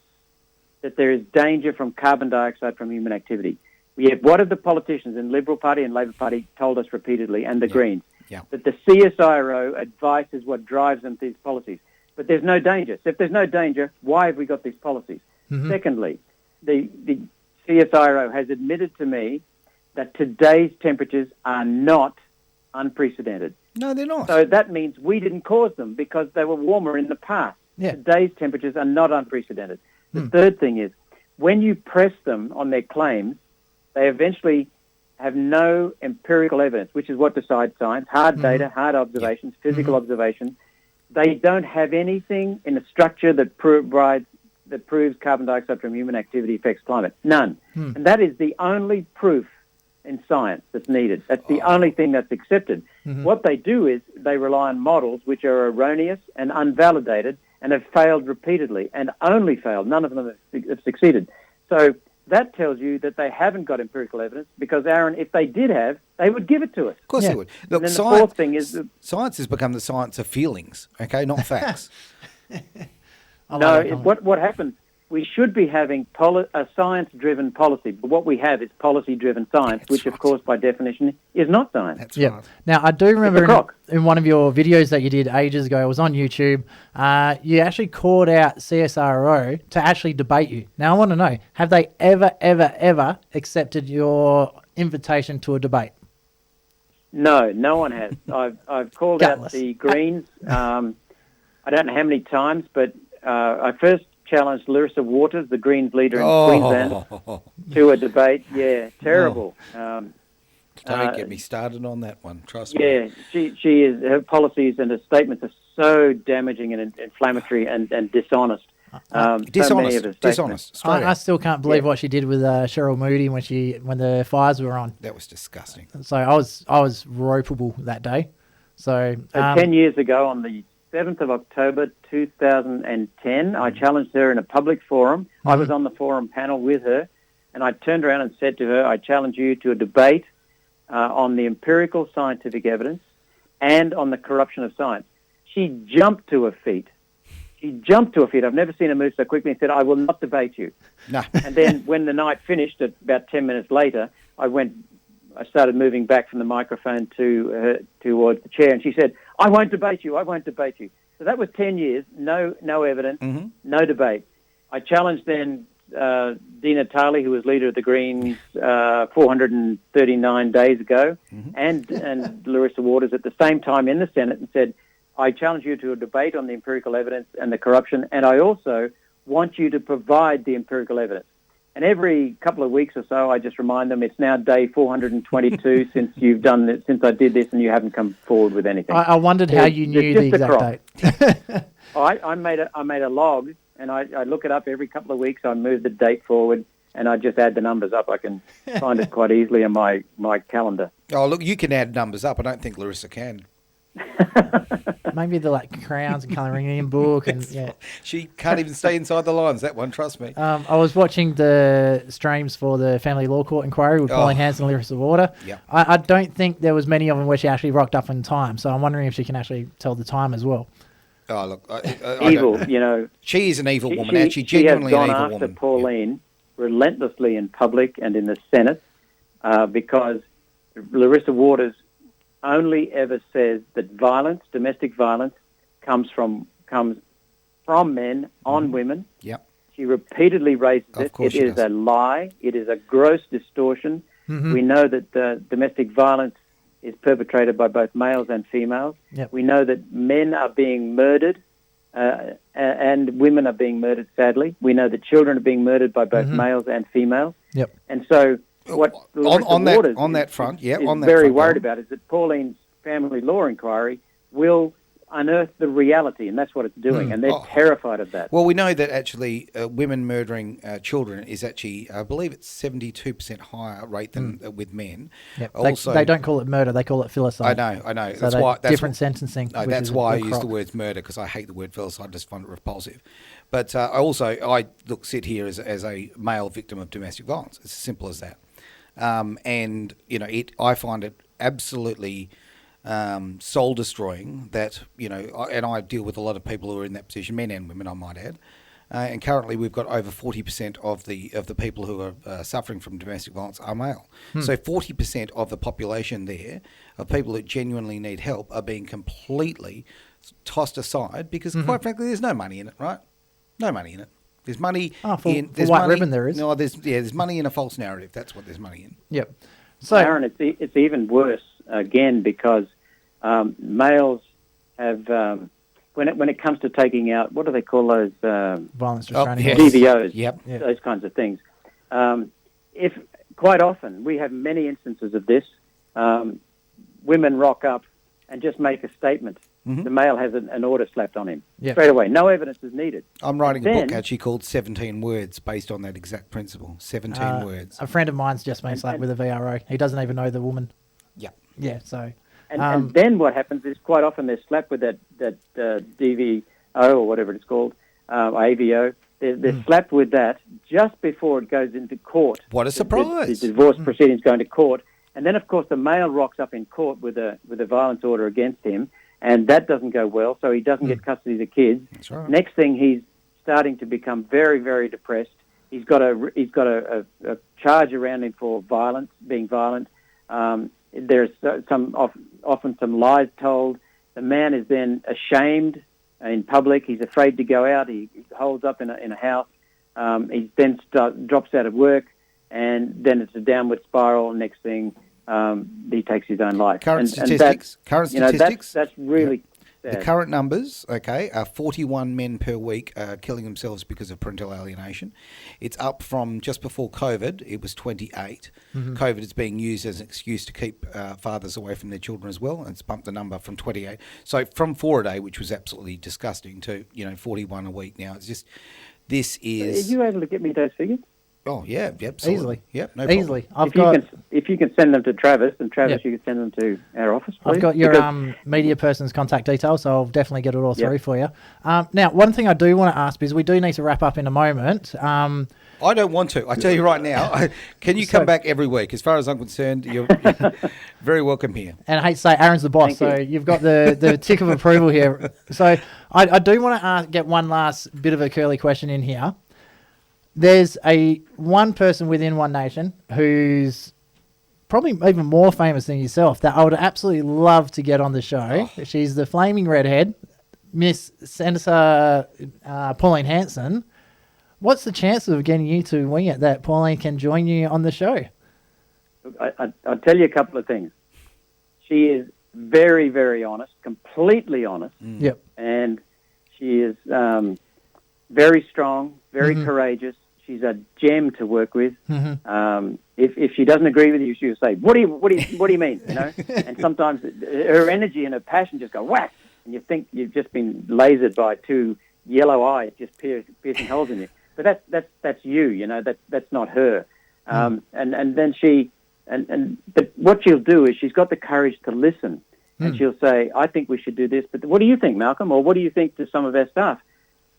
that there is danger from carbon dioxide from human activity. Yet what have the politicians in Liberal Party and Labor Party told us repeatedly, and the Greens? That the CSIRO advice is what drives them to these policies. But there's no danger. So if there's no danger, why have we got these policies? Secondly, the CSIRO has admitted to me that today's temperatures are not unprecedented. No, they're not. So that means we didn't cause them because they were warmer in the past. Today's temperatures are not unprecedented. The third thing is, when you press them on their claims, they eventually have no empirical evidence, which is what decides science, hard data, hard observations, physical observation. They don't have anything in the structure that proves carbon dioxide from human activity affects climate. None. And that is the only proof in science that's needed. That's the only thing that's accepted. What they do is they rely on models which are erroneous and unvalidated and have failed repeatedly and only failed. None of them have succeeded. So that tells you that they haven't got empirical evidence because, Aaron, if they did have, they would give it to us. Of course they would. Look, and then the fourth thing is... science has become the science of feelings, okay, not facts. What happens, we should be having a science-driven policy, but what we have is policy-driven science, which, of course, by definition, is not science. That's right. Now, I do remember in one of your videos that you did ages ago, it was on YouTube, you actually called out CSIRO to actually debate you. Now, I want to know, have they ever accepted your invitation to a debate? No, no one has. I've called out the Greens, I don't know how many times, but I first challenged Larissa Waters, the Greens leader in Queensland, to a debate. Yeah, terrible. Don't get me started on that one. Trust me. Yeah, she is. Her policies and her statements are so damaging and inflammatory and dishonest. Dishonest. I still can't believe what she did with Cheryl Moody when the fires were on. That was disgusting. So I was ropeable that day. So 10 years ago on the 7th of October 2010, I challenged her in a public forum. I was on the forum panel with her, and I turned around and said to her, I challenge you to a debate on the empirical scientific evidence and on the corruption of science. She jumped to her feet. I've never seen her move so quickly and said, I will not debate you. No. And then when the night finished, about 10 minutes later, I started moving back from the microphone towards the chair, and she said, I won't debate you. So that was 10 years, no evidence, no debate. I challenged then Dina Talley, who was leader of the Greens 439 days ago, and Larissa Waters at the same time in the Senate, and said, I challenge you to a debate on the empirical evidence and the corruption, and I also want you to provide the empirical evidence. And every couple of weeks or so, I just remind them it's now day 422 since you've done this, since I did this, and you haven't come forward with anything. I wondered how you knew the exact date. I made a log, and I look it up every couple of weeks. I move the date forward, and I just add the numbers up. I can find it quite easily on my calendar. Oh, look, you can add numbers up. I don't think Larissa can. Maybe the crowns and colouring in book, and she can't even stay inside the lines. That one, trust me. I was watching the streams for the Family Law Court inquiry with Pauline Hanson and Larissa Waters. Yeah. I don't think there was many of them where she actually rocked up in time. So I'm wondering if she can actually tell the time as well. Oh look, evil. She is an evil woman. Actually, genuinely an evil woman. She has gone after Pauline relentlessly in public and in the Senate because Larissa Waters only ever says that domestic violence, comes from men on women. Yep. She repeatedly raises it. It is a lie. It is a gross distortion. We know that domestic violence is perpetrated by both males and females. Yep. We know that men are being murdered and women are being murdered, sadly. We know that children are being murdered by both males and females. Yep. And so what on that front, very worried about is that Pauline's family law inquiry will unearth the reality, and that's what it's doing, and they're terrified of that. Well, we know that actually women murdering children is actually, I believe it's 72% higher rate than with men. Yep. Also, they don't call it murder, they call it filicide. I know. So that's different sentencing. No, that's why I use the word murder, because I hate the word filicide, I just find it repulsive. But I sit here as a male victim of domestic violence. It's as simple as that. And, I find it absolutely soul destroying that, and I deal with a lot of people who are in that position, men and women, I might add. And currently we've got over 40% of the people who are suffering from domestic violence are male. So 40% of the population there, of people that genuinely need help, are being completely tossed aside because, quite frankly, there's no money in it, right? No money in it. There's money in... For White Ribbon there is. No, there's money in a false narrative. That's what there's money in. Yep. So, Aaron, it's even worse, again, because males have... When it comes to taking out, what do they call those? Violence restraining DVOs, Yep. those kinds of things. If quite often, we have many instances of this. Women rock up and just make a statement. Mm-hmm. The male has an order slapped on him Yep. straight away. No evidence is needed. I'm writing a Then- book actually called 17 Words based on that exact principle. 17 words. A friend of mine's just been slapped with a VRO. He doesn't even know the woman. Yeah. Yeah, so... And then what happens is quite often they're slapped with that DVO or whatever it's called, AVO. They're slapped with that just before it goes into court. What a surprise. The divorce proceedings go into court. And then, of course, the male rocks up in court with a violence order against him, and that doesn't go well, so he doesn't get custody of the kids. That's right. Next thing, he's starting to become very, very depressed. He's got a charge around him for violence, being violent. There's often some lies told. The man is then ashamed in public. He's afraid to go out. He holds up in a house. He then drops out of work, and then it's a downward spiral. Next thing, he takes his own life. Current statistics. That's really sad. The current numbers, are 41 men per week killing themselves because of parental alienation. It's up from just before COVID, it was 28. Mm-hmm. COVID is being used as an excuse to keep fathers away from their children as well, and it's bumped the number from 28. So from 4 a day, which was absolutely disgusting, to 41 a week now. It's just, this is... Are you able to get me those figures? Oh, yeah, absolutely. Easily. Yep, no problem. Easily. If you can send them to Travis, and Travis, you can send them to our office, please. I've got your media person's contact details, so I'll definitely get it all through for you. Now, one thing I do want to ask, because we do need to wrap up in a moment. I don't want to. I tell you right now, can you come back every week? As far as I'm concerned, you're very welcome here. And I hate to say, Aaron's the boss, so you've got the tick of approval here. So I do want to get one last bit of a curly question in here. There's one person within One Nation who's probably even more famous than yourself that I would absolutely love to get on the show. Oh. She's the flaming redhead, Miss Senator Pauline Hanson. What's the chances of getting you to wing it that Pauline can join you on the show? I'll tell you a couple of things. She is very, very honest, completely honest. Mm. Yep. And she is very strong, very courageous. She's a gem to work with. Mm-hmm. If she doesn't agree with you, she'll say, "What do you mean?" And sometimes her energy and her passion just go whack, and you think you've just been lasered by two yellow eyes just piercing holes in you. But that's you. That's not her. And then but what she'll do is she's got the courage to listen, and she'll say, "I think we should do this." But what do you think, Malcolm? Or what do you think to some of our staff?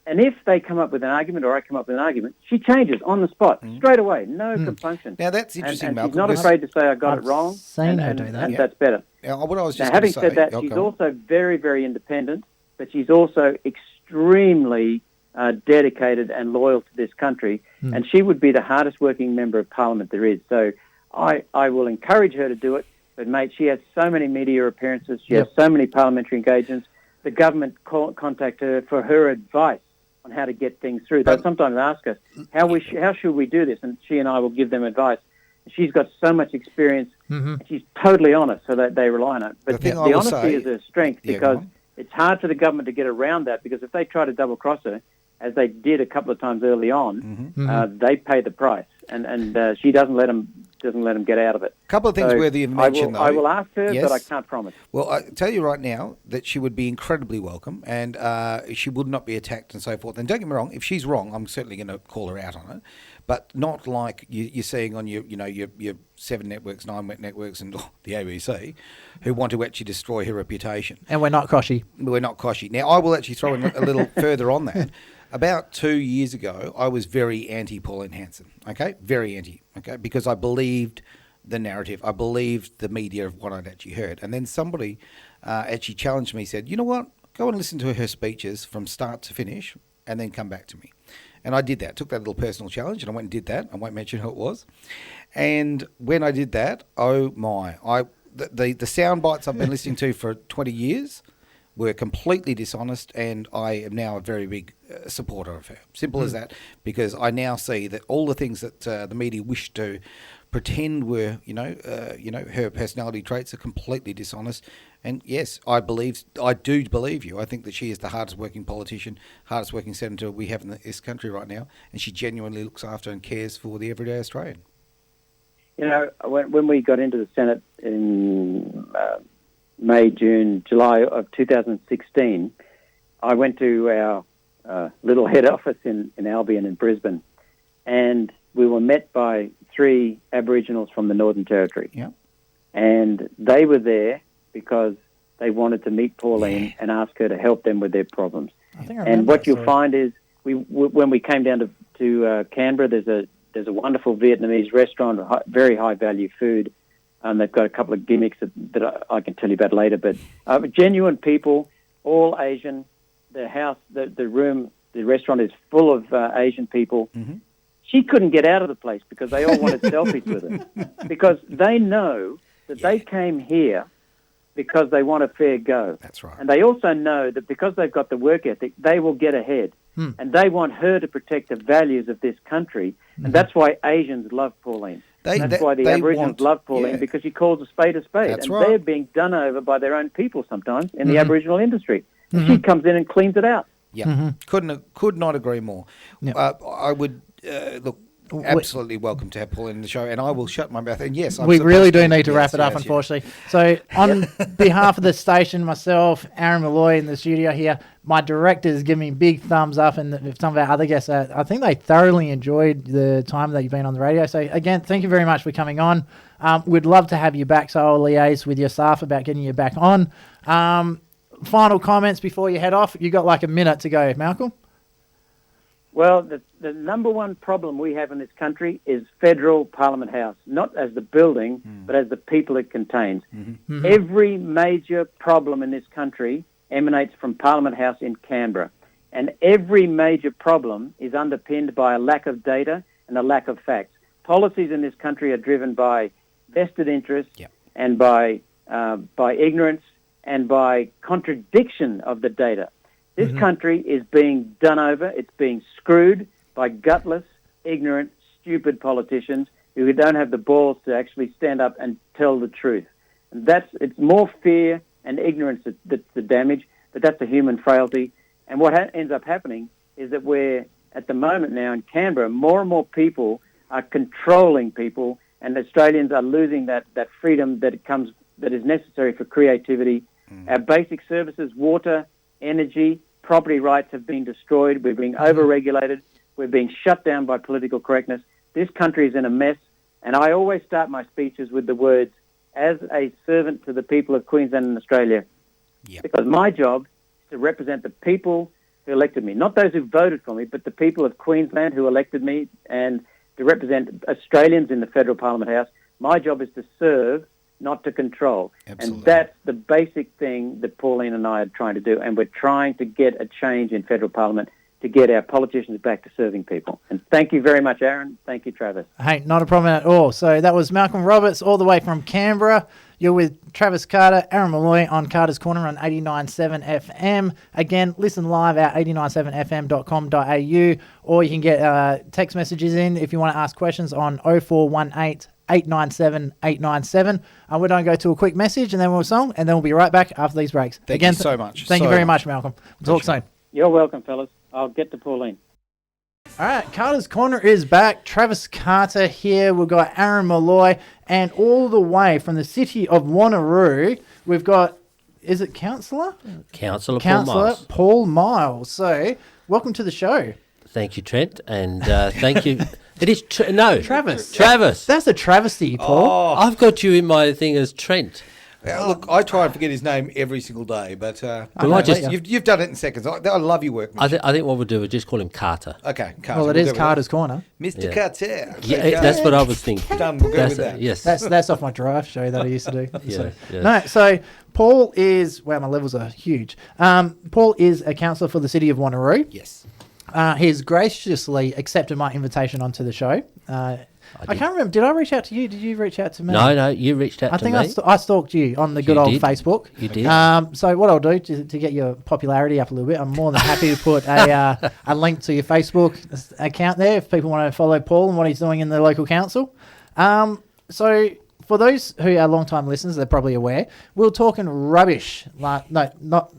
And if they come up with an argument, or I come up with an argument, she changes on the spot, straight away, no compunction. Now, that's interesting, and Malcolm. She's not afraid to say, I got it wrong, seen her and do that. and that's better. Now, what I was just Now, having gonna said say, that, she's also very, very independent, but she's also extremely dedicated and loyal to this country, and she would be the hardest working member of Parliament there is. So I will encourage her to do it, but, mate, she has so many media appearances, she has so many parliamentary engagements, the government contact her for her advice on how to get things through. They sometimes ask us, how should we do this? And she and I will give them advice. She's got so much experience, and she's totally honest, so that they rely on it. But the honesty is her strength, because it's hard for the government to get around that, because if they try to double-cross her, as they did a couple of times early on, they pay the price, and she doesn't let them get out of it. A couple of things worthy of mention, though. I will ask her, but I can't promise. Well, I tell you right now that she would be incredibly welcome, and she would not be attacked and so forth. And don't get me wrong, if she's wrong, I'm certainly going to call her out on it, but not like you're seeing on your 7 networks, 9 networks, and the ABC, who want to actually destroy her reputation. And we're not Koshy. We're not Koshy. Now, I will actually throw in a little further on that. About 2 years ago, I was very anti-Pauline Hanson, okay? Very anti, okay? Because I believed the narrative. I believed the media of what I'd actually heard. And then somebody actually challenged me, said, you know what? Go and listen to her speeches from start to finish and then come back to me. And I did that, took that little personal challenge, and I went and did that. I won't mention who it was. And when I did that, oh my, the sound bites I've been listening to for 20 years were completely dishonest, and I am now a very big supporter of her. Simple as that, because I now see that all the things that the media wish to pretend were, her personality traits are completely dishonest. And yes, I do believe you. I think that she is the hardest working politician, hardest working senator we have in this country right now, and she genuinely looks after and cares for the everyday Australian. when we got into the Senate in May, June, July of 2016, I went to our little head office in Albion in Brisbane, and we were met by 3 Aboriginals from the Northern Territory. Yeah. And they were there because they wanted to meet Pauline and ask her to help them with their problems. And what you'll find is, when we came down to Canberra, there's a wonderful Vietnamese restaurant, very high value food. They've got a couple of gimmicks that I can tell you about later. But genuine people, all Asian. The restaurant is full of Asian people. Mm-hmm. She couldn't get out of the place because they all wanted selfies with her, because they know that they came here because they want a fair go. That's right. And they also know that because they've got the work ethic, they will get ahead. And they want her to protect the values of this country. And that's why Asians love Pauline. That's why the Aboriginals love Pauline, because she calls a spade a spade. That's and right. they're being done over by their own people sometimes in the Aboriginal industry. And she comes in and cleans it out. Yeah, could not agree more. Yep. I would look. Absolutely welcome to have Pauline in the show, and I will shut my mouth. And yes, we really do need to wrap it up, unfortunately. So, on behalf of the station, myself, Aaron Malloy in the studio here, my directors give me big thumbs up, and some of our other guests, I think they thoroughly enjoyed the time that you've been on the radio. So, again, thank you very much for coming on. We'd love to have you back, so I'll liaise with your staff about getting you back on. Final comments before you head off. You got like a minute to go, Malcolm. Well, the number one problem we have in this country is Federal Parliament House, not as the building, but as the people it contains. Mm-hmm. Every major problem in this country emanates from Parliament House in Canberra, and every major problem is underpinned by a lack of data and a lack of facts. Policies in this country are driven by vested interests and by ignorance and by contradiction of the data. This country is being done over. It's being screwed by gutless, ignorant, stupid politicians who don't have the balls to actually stand up and tell the truth. And it's more fear and ignorance that's the damage, but that's a human frailty. And what ends up happening is that we're, at the moment now in Canberra, more and more people are controlling people, and Australians are losing that freedom that is necessary for creativity. Our basic services, water, energy, property rights have been destroyed. We're being over-regulated. We're being shut down by political correctness. This country is in a mess. And I always start my speeches with the words, as a servant to the people of Queensland and Australia. Yep. Because my job is to represent the people who elected me. Not those who voted for me, but the people of Queensland who elected me, and to represent Australians in the Federal Parliament House. My job is to serve, not to control. Absolutely. And that's the basic thing that Pauline and I are trying to do. And we're trying to get a change in Federal Parliament to get our politicians back to serving people. And thank you very much, Aaron. Thank you, Travis. Hey, not a problem at all. So that was Malcolm Roberts all the way from Canberra. You're with Travis Carter, Aaron Malloy on Carter's Corner on 89.7 FM. Again, listen live at 897fm.com.au, or you can get text messages in if you want to ask questions on 0418 897 897. We're going to go to a quick message and then we'll song, and then we'll be right back after these breaks. Thank you so much. Thank you very much, Malcolm. Talk soon. You're welcome, fellas. I'll get to Pauline. All right, Carter's Corner is back. Travis Carter here. We've got Aaron Malloy, and all the way from the city of Wanneroo, we've got, is it Councillor Paul Miles. So, welcome to the show. Thank you, Trent, and thank you. It is Travis. That's a travesty, Paul. Oh, I've got you in my thing as Trent. Look, I try and forget his name every single day, but you've done it in seconds. I love your work. I think what we'll do is just call him Carter. Okay, Carter. Well, it is Carter's Corner. Mr. Carter. Yeah, that's what I was thinking. Done, we'll go with that. Yes. That's off my drive show that I used to do. Yes. No, so Paul is, wow, my levels are huge. Paul is a councillor for the City of Wanneroo. Yes. He's graciously accepted my invitation onto the show. I can't remember. Did I reach out to you? Did you reach out to me? No, you reached out to me. I think I stalked you on the good old Facebook. You did. So what I'll do to get your popularity up a little bit, I'm more than happy to put a link to your Facebook account there if people want to follow Paul and what he's doing in the local council. So for those who are long-time listeners, they're probably aware, we're talking rubbish. Like, no, not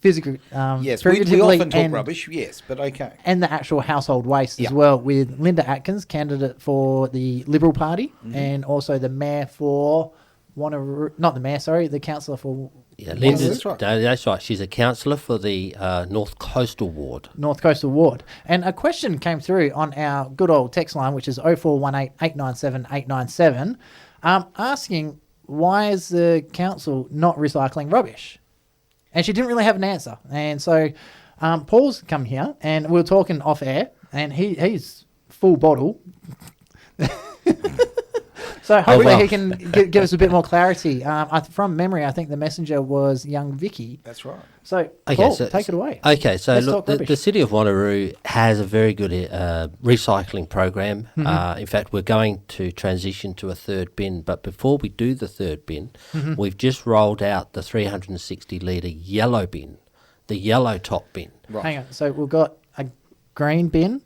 physical. Yes, we figuratively often talk and- rubbish, yes, but okay. and the actual household waste Yeah. as well, with Linda Aitkens, candidate for the Liberal Party, Mm-hmm. and also the mayor for Wanneroo, not the mayor, sorry, the councillor for Yeah, Linda's, that's right. that's right. She's a councillor for the North Coastal Ward. North Coastal Ward. And a question came through on our good old text line, which is 0418 897 897, asking why is the council not recycling rubbish? And she didn't really have an answer. And so Paul's come here, and we were talking off air, and he's full bottle. So hopefully well. he can give us a bit more clarity. From memory, I think the messenger was young Vicky. That's right. So, Paul, take it away. Okay, so Let's look, talk the rubbish. City of Wanneroo has a very good recycling program. Mm-hmm. In fact, we're going to transition to a third bin, but before we do the third bin, Mm-hmm. we've just rolled out the 360 litre yellow bin, the yellow top bin. Right. Hang on. So we've got a green bin.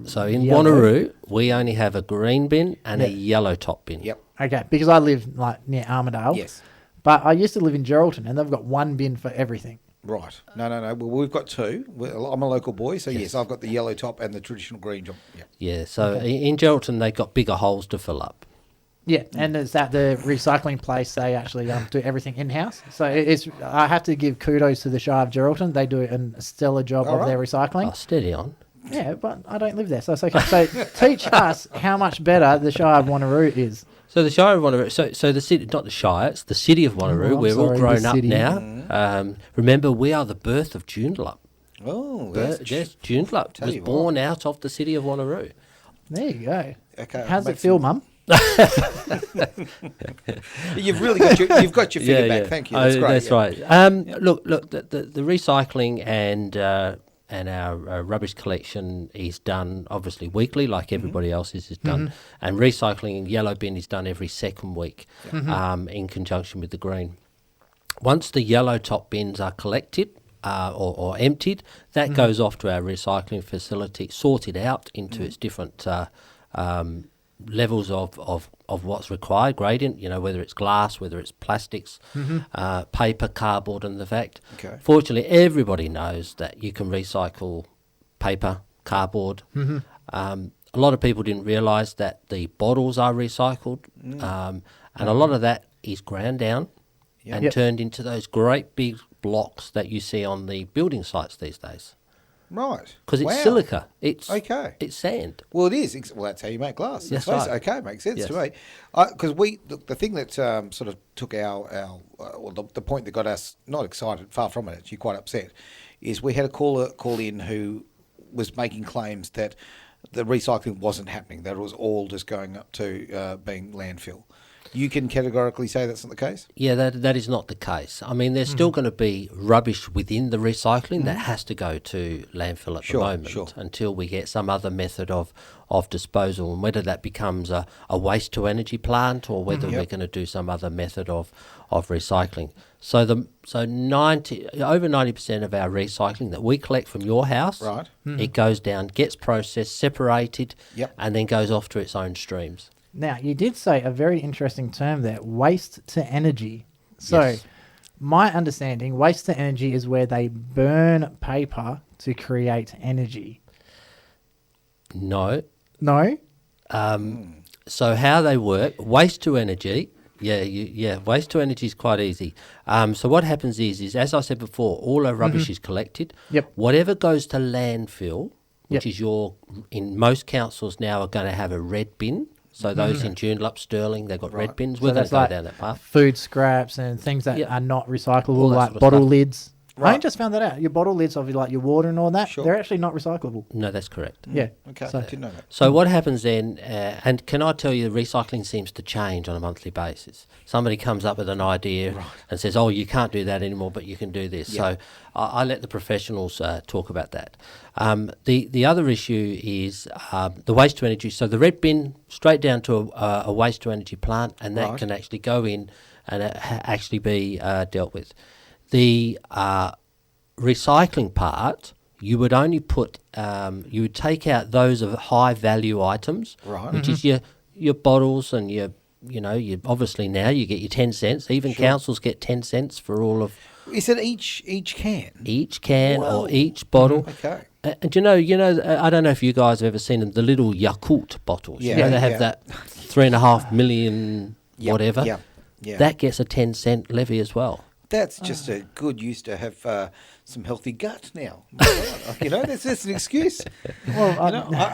So in Yellow. Wanneroo, we only have a green bin and a Yeah. yellow top bin. Yep. Okay, because I live like near Armidale. Yes. But I used to live in Geraldton, and they've got one bin for everything. Right. No. Well, we've got two. I'm a local boy, so yes, I've got the yellow top and the traditional green top. Yeah. Yeah, so in Geraldton, they've got bigger holes to fill up. Yeah, and it's at the recycling place. They actually do everything in house. So it's I have to give kudos to the Shire of Geraldton. They do a stellar job All of their right. recycling. Oh, steady on. Yeah, but I don't live there, so it's okay. So teach us how much better the Shire of Wanneroo is. So the Shire of Wanneroo, so the city, not the Shire, it's the City of Wanneroo. Oh, I'm We're all sorry, grown the up city. now. Remember, we are the birth of Joondalup. Oh, Yes, Joondalup Tell was you what. born out of the City of Wanneroo. There you go. Okay. How's it makes feel, sense. Mum? You've really got your figure back. Thank you. That's great. That's yeah. right. Look, the recycling and our rubbish collection is done obviously weekly, like everybody else's is done, and recycling and yellow bin is done every second week, in conjunction with the green. Once the yellow top bins are collected or emptied, that goes off to our recycling facility, sorted out into its different levels of what's required, gradient, whether it's glass, whether it's plastics, paper, cardboard, and the fact. Okay. Fortunately, everybody knows that you can recycle paper, cardboard. A lot of people didn't realise that the bottles are recycled, and a lot of that is ground down and Yep. turned into those great big blocks that you see on the building sites these days. Right. Because it's Wow. silica. It's Okay. It's sand. Well, it is. Well, that's how you make glass. That's I suppose. right. Okay, makes sense Yes. to me. Because the thing that sort of took the point that got us not excited, far from it, actually quite upset, is we had a caller call in who was making claims that the recycling wasn't happening, that it was all just going up to being landfill. You can categorically say that's not the case? Yeah, that is not the case. I mean, there's still going to be rubbish within the recycling that has to go to landfill at the moment until we get some other method of disposal, and whether that becomes a waste to energy plant or whether we're going to do some other method of recycling. So over 90% of our recycling that we collect from your house, Right. it goes down, gets processed, separated, Yep. and then goes off to its own streams. Now, you did say a very interesting term there, waste to energy. So, Yes. my understanding, waste to energy is where they burn paper to create energy. No. No? So how they work, waste to energy, waste to energy is quite easy. So what happens is as I said before, all our rubbish is collected. Yep. Whatever goes to landfill, which Yep. is in most councils now are going to have a red bin. So those in Joondalup, Stirling, they've got red bins. We're going to go down that path. food scraps and things that Yep. are not recyclable, All that like sort of bottle stuff. lids. I Right. just found that out. Your bottle lids of like your water and all that, Sure. they're actually not recyclable. No, that's correct. Yeah. Okay, So- didn't know that. So what happens then, and can I tell you, the recycling seems to change on a monthly basis. Somebody comes up with an idea and says, oh, you can't do that anymore, but you can do this. Yeah. So I let the professionals talk about that. The other issue is the waste to energy. So the red bin, straight down to a waste to energy plant, and that Right. can actually go in and actually be dealt with. The recycling part, you would only put, you would take out those of high value items, Right. which is your bottles and your you obviously now you get your 10 cents. Even councils get 10 cents for all of Is it each can? each can Whoa. or each bottle. Okay. And I don't know if you guys have ever seen them, the little Yakult bottles. Yeah. They have that 3.5 million whatever. Yeah. Yeah. That gets a 10 cent levy as well. That's just a good use to have some healthy gut now. That's an excuse. Well,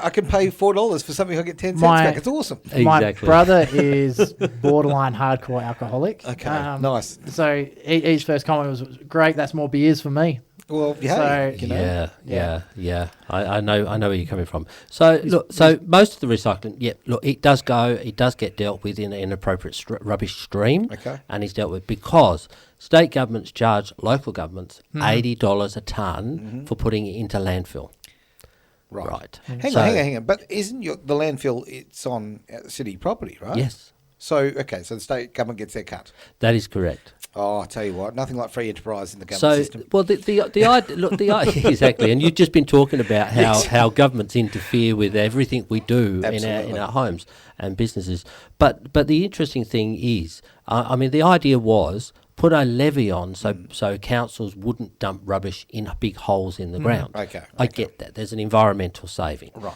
I can pay $4 for something I get 10 cents My- back. It's awesome. my Exactly. brother is borderline hardcore alcoholic. Okay, nice. So his first comment was, great, that's more beers for me. Well, So- Yeah. I know where you're coming from. So look, most of the recycling, it does get dealt with in an appropriate rubbish stream. Okay. And is dealt with because state governments charge local governments $80 a tonne for putting it into landfill. Right. Right. Hang on. But isn't the landfill, it's on city property, right? Yes, So the state government gets their cut. that is correct. Oh, I tell you what, nothing like free enterprise in the government So, system. well, the idea, exactly, and you've just been talking about how governments interfere with everything we do in Absolutely. our homes and businesses. But the interesting thing is, the idea was put a levy on so councils wouldn't dump rubbish in big holes in the ground. Okay, I okay. get that. There's an environmental saving. Right.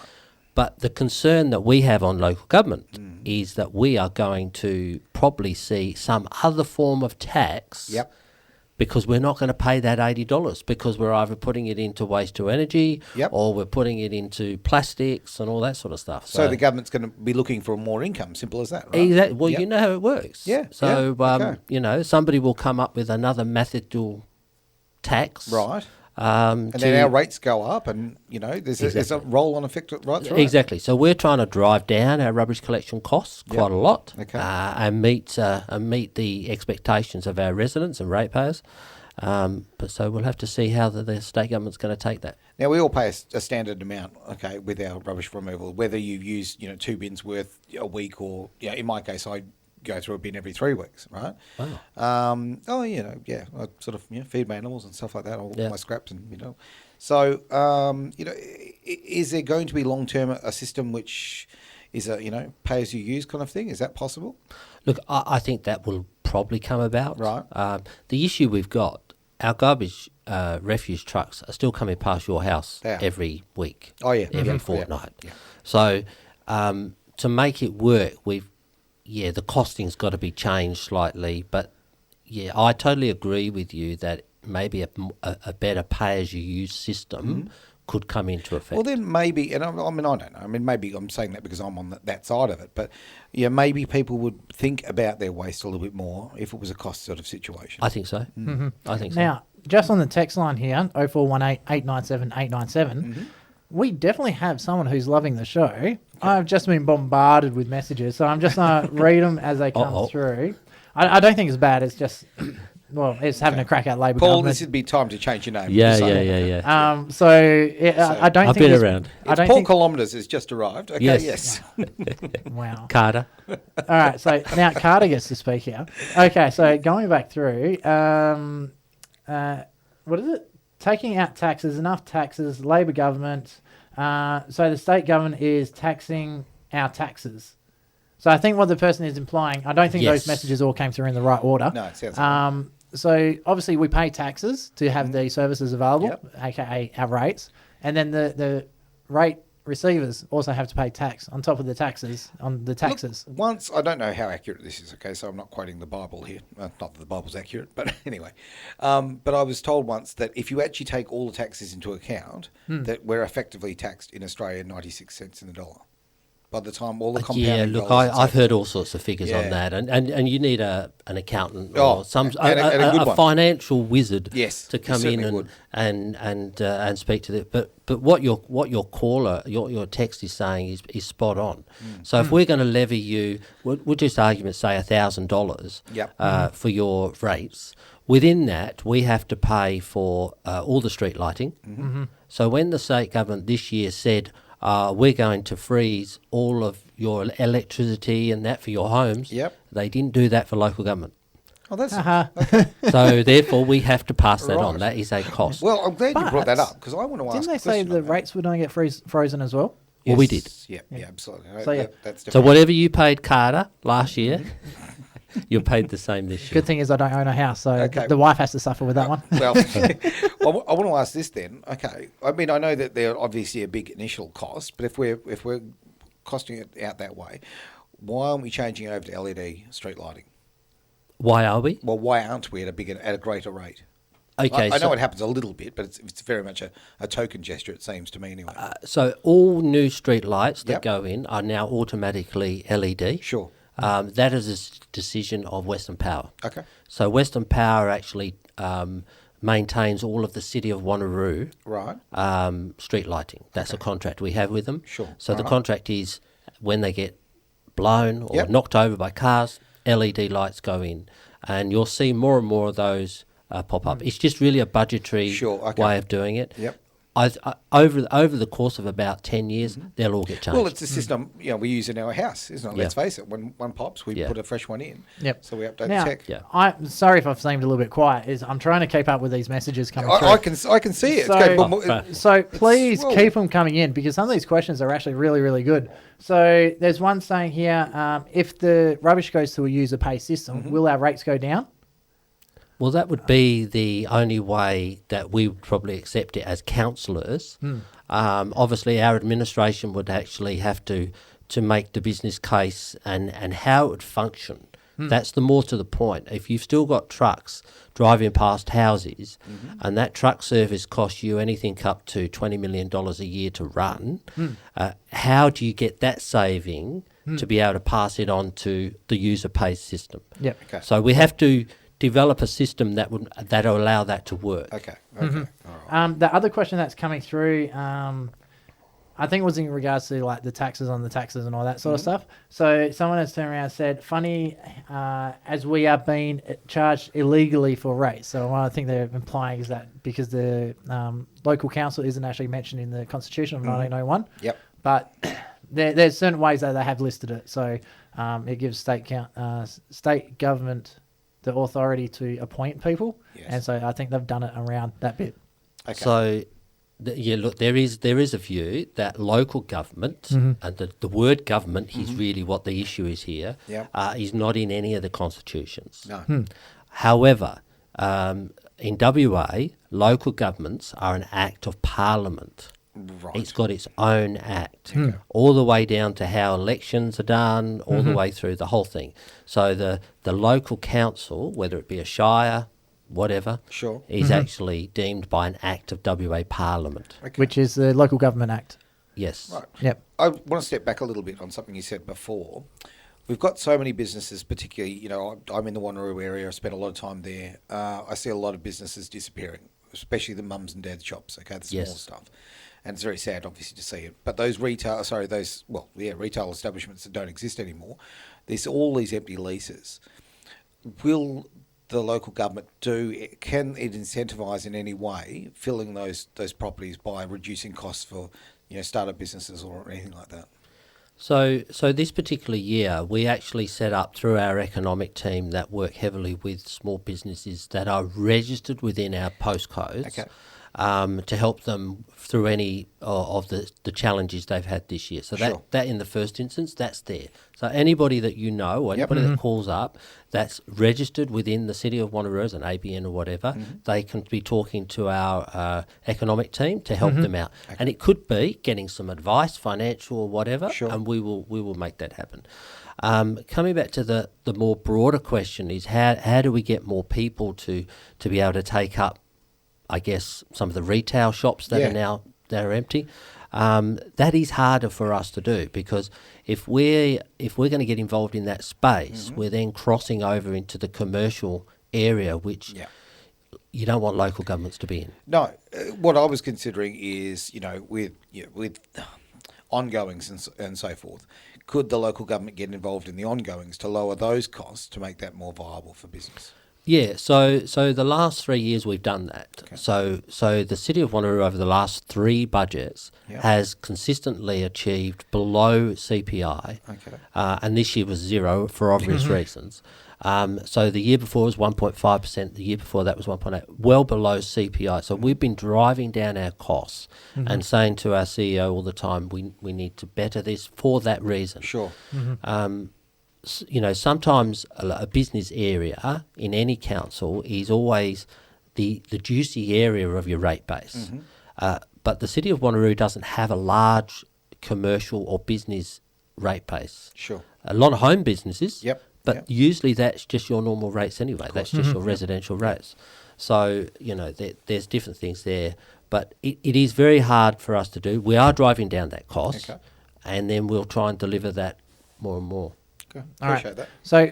But the concern that we have on local government is that we are going to probably see some other form of tax Yep. because we're not going to pay that $80 because we're either putting it into waste to energy Yep. or we're putting it into plastics and all that sort of stuff. So the government's going to be looking for more income. Simple as that, right? Exactly. Well, Yep. you know how it works. Yeah, So, yeah, okay. somebody will come up with another methodal tax. Right. And And then our rates go up, and there's a Exactly. roll-on effect right through. Exactly. So we're trying to drive down our rubbish collection costs quite a lot, Okay. and meet the expectations of our residents and ratepayers. But so we'll have to see how the state government's going to take that. Now we all pay a standard amount, with our rubbish removal. Whether you've used 2 bins worth a week, or in my case, I go through a bin every 3 weeks, right? Wow. I sort of feed my animals and stuff like that, all Yeah. my scraps, and So is there going to be long term a system which is a pay as you use kind of thing? Is that possible? Look, I think that will probably come about. Right. The issue we've got, our garbage refuse trucks are still coming past your house They are. every week. Oh, yeah. Every Yeah. fortnight. Yeah. So to make it work, the costing's got to be changed slightly. But I totally agree with you that maybe a better pay-as-you-use system could come into effect. Well, then maybe, and I don't know. Maybe I'm saying that because I'm on that side of it. But maybe people would think about their waste a little bit more if it was a cost sort of situation. I think so. I think so. Now, just on the text line here, 0418 897 897, we definitely have someone who's loving the show. I've just been bombarded with messages, so I'm just going to read them as they come through. I don't think it's bad. It's just, it's having a crack at Labor Paul, government. this would be time to change your name. Yeah. I don't I've think been it's- around. I don't Paul think. Kilometres has just arrived. Okay, yes. Wow. Carter. All right, so now Carter gets to speak here. Okay, so going back through, what is it? Taking out taxes, enough taxes, Labor government. So the state government is taxing our taxes. So I think what the person is implying, I don't think Yes. those messages all came through in the right order. No, it sounds like So obviously we pay taxes to have the services available, aka our rates, and then the rate receivers also have to pay tax on top of the taxes on the taxes. Look, once, I don't know how accurate this is, so I'm not quoting the Bible here. Not that the Bible's accurate, but anyway. But I was told once that if you actually take all the taxes into account, that we're effectively taxed in Australia 96 cents in the dollar. By the time all the compounding look, dollars and I've so heard all sorts of figures Yeah. on that, and you need an accountant Oh, or some and a good one. financial wizard Yes, to you come in certainly would. and speak to it. But what your caller your text is saying is spot on. So if we're going to levy you, we'll just argument say $1,000 Yep. for your rates. Within that, we have to pay for all the street lighting. So when the state government this year said, we're going to freeze all of your electricity and that for your homes, Yep. they didn't do that for local government. Oh, that's So therefore, we have to pass that on. Right. That is a cost. well. I'm glad you brought that But up because I want to ask. Didn't they a say question the on that. rates were going to get frozen as well? Well, we did. Yeah, absolutely. So, yeah. That's So whatever you paid Carter last year, you paid the same this year. Good thing is I don't own a house, so Okay. the wife has to suffer with that one. Well, I want to ask this then. Okay, I mean, I know that they're obviously a big initial cost, but if we're costing it out that way, why aren't we changing over to LED street lighting? Why are we? Well, why aren't we at a greater rate? Okay, I know it happens a little bit, but it's very much a token gesture, it seems to me anyway. So all new street lights that Yep. go in are now automatically LED. Sure. That is a decision of Western Power. Okay. So Western Power actually maintains all of the City of Wanneroo Right. street lighting. That's a contract we have with them. Sure. So the Alright. contract is when they get blown or Yep. knocked over by cars, LED lights go in. And you'll see more and more of those pop up. It's just really a budgetary Sure, okay. way of doing it. Yep. Over the course of about 10 years, they'll all get changed. Well, it's a system we use in our house, isn't it? Yeah. Let's face it. When one pops, we Yeah. put a fresh one in. Yep. So we update Now, the tech. Yeah. I'm sorry if I've seemed a little bit quiet. I'm trying to keep up with these messages coming through. I can see it. So- It's going, So please well- keep them coming in because some of these questions are actually really, really good. So there's one saying here, if the rubbish goes to a user pay system, will our rates go down? Well, that would be the only way that we would probably accept it as councillors. Obviously, our administration would actually have to make the business case and how it would function. That's the more to the point. If you've still got trucks driving past houses and that truck service costs you anything up to $20 million a year to run, how do you get that saving to be able to pass it on to the user pay system? Yep. Okay. So we have to develop a system that'll allow that to work. Okay. All right. The other question that's coming through, I think it was in regards to like the taxes on the taxes and all that sort of stuff. So someone has turned around and said, funny, as we are being charged illegally for rates. So what I think they're implying is that because the local council isn't actually mentioned in the Constitution of 1901, Yep. but there's certain ways that they have listed it. So it gives state government the authority to appoint people. Yes. And so I think they've done it around that bit. Okay. So, look, there is a view that local government, and the word government is really what the issue is here, Yep. is not in any of the constitutions. No. However, in WA, local governments are an act of parliament. Right. It's got its own act, all the way down to how elections are done, all the way through the whole thing. So the local council, whether it be a shire, whatever, Sure. is actually deemed by an act of WA Parliament. Okay. Which is the Local Government Act. Yes. Right. Yep. I want to step back a little bit on something you said before. We've got so many businesses, particularly, I'm in the Wanneroo area. I spent a lot of time there. I see a lot of businesses disappearing, especially the mums and dads shops, okay, the small Yes. stuff. And it's very sad, obviously, to see it. But those retail establishments that don't exist anymore, there's all these empty leases. Will the local government can it incentivise in any way filling those properties by reducing costs for, startup businesses or anything like that? So this particular year, we actually set up through our economic team that work heavily with small businesses that are registered within our postcodes. Okay. To help them through any of the challenges they've had this year. So Sure. that in the first instance, that's there. So anybody that you know or anybody that calls up that's registered within the City of Wanneroo as an ABN or whatever, they can be talking to our economic team to help them out. Okay. And it could be getting some advice, financial or whatever, Sure. and we will make that happen. Coming back to the more broader question is how do we get more people to be able to take up, I guess, some of the retail shops that are empty. That is harder for us to do because if we're going to get involved in that space, we're then crossing over into the commercial area, which you don't want local governments to be in. No, what I was considering is, with ongoings and so forth, could the local government get involved in the ongoings to lower those costs to make that more viable for business? Yeah, so the last 3 years we've done that. Okay. So the City of Wanneroo over the last 3 budgets Yep. has consistently achieved below CPI, Okay. and this year was 0 for obvious reasons. So the year before was 1.5%, the year before that was 1.8, well below CPI. So we've been driving down our costs and saying to our CEO all the time, we need to better this for that reason. Sure. Sometimes a business area in any council is always the juicy area of your rate base. But the City of Wanneroo doesn't have a large commercial or business rate base. Sure. A lot of home businesses, Yep. but Yep. usually that's just your normal rates anyway. That's just your residential rates. So, there's different things there. But it is very hard for us to do. We are driving down that cost, Okay. and then we'll try and deliver that more and more. Okay. All right. Appreciate that. So,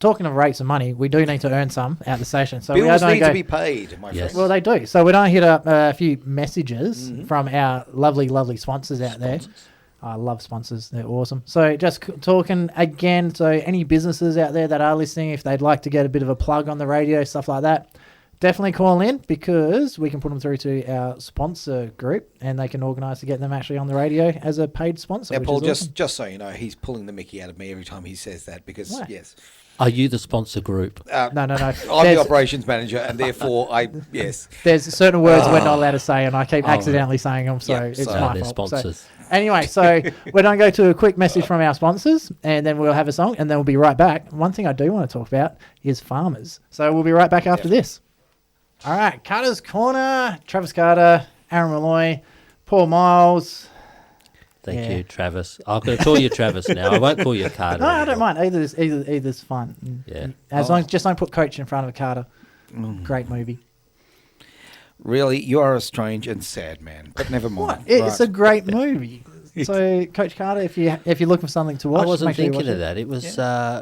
talking of rates of money, we do need to earn some out the station. So we Bills don't need go, to be paid, my Yes. friend. Well, they do. So we're going to hit up a few messages from our lovely, lovely sponsors out there. I love sponsors. They're awesome. So just talking again, so any businesses out there that are listening, if they'd like to get a bit of a plug on the radio, stuff like that, definitely call in because we can put them through to our sponsor group and they can organise to get them actually on the radio as a paid sponsor. Now, which Paul, is awesome. just so you know, he's pulling the mickey out of me every time he says that because, Why? yes. Are you the sponsor group? No. I'm the There's- operations manager and therefore yes. There's certain words we're not allowed to say, and I keep accidentally saying them, so Yeah, it's so my they're fault. sponsors. So, anyway, so we're going to go to a quick message from our sponsors, and then we'll have a song, and then we'll be right back. One thing I do want to talk about is farmers. So we'll be right back after this. All right, Carter's Corner, Travis Carter, Aaron Malloy, Paul Miles. Thank Yeah. you, Travis. I'm going to call you Travis now. I won't call you Carter. No, I don't anymore. mind. Either's fun. Yeah. As long as just don't put Coach in front of Carter. Great movie. Really, you are a strange and sad man, but never mind. It's Right. a great movie. So, Coach Carter, if you're looking for something to watch, I wasn't make sure you thinking watch of it. that. It was,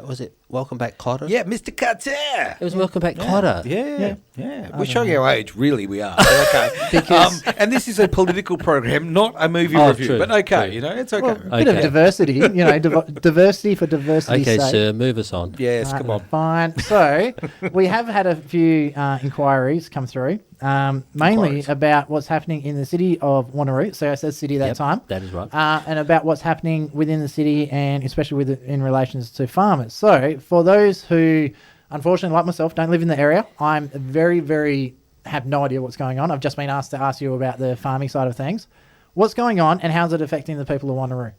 was it Welcome Back Cotter? Yeah, Mr. Carter. It was Welcome Back Cotter. Yeah. We're showing our age, really, we are. But okay. Because- and this is a political program, not a movie Oh, review. true, But okay, true. it's okay. Well, a bit of Okay. diversity, diversity for diversity's Okay, sake. sir, move us on. Yes, Right, come on. Fine. So, we have had a few inquiries come through, mainly Inquiries. about what's happening in the city of Wanneroo. So, I said city that Yep, time. that is right. And about what's happening within the city and especially in relations to farmers. So, for those who, unfortunately, like myself, don't live in the area, I'm very, very have no idea what's going on. I've just been asked to ask you about the farming side of things. What's going on and how's it affecting the people of Wanneroo?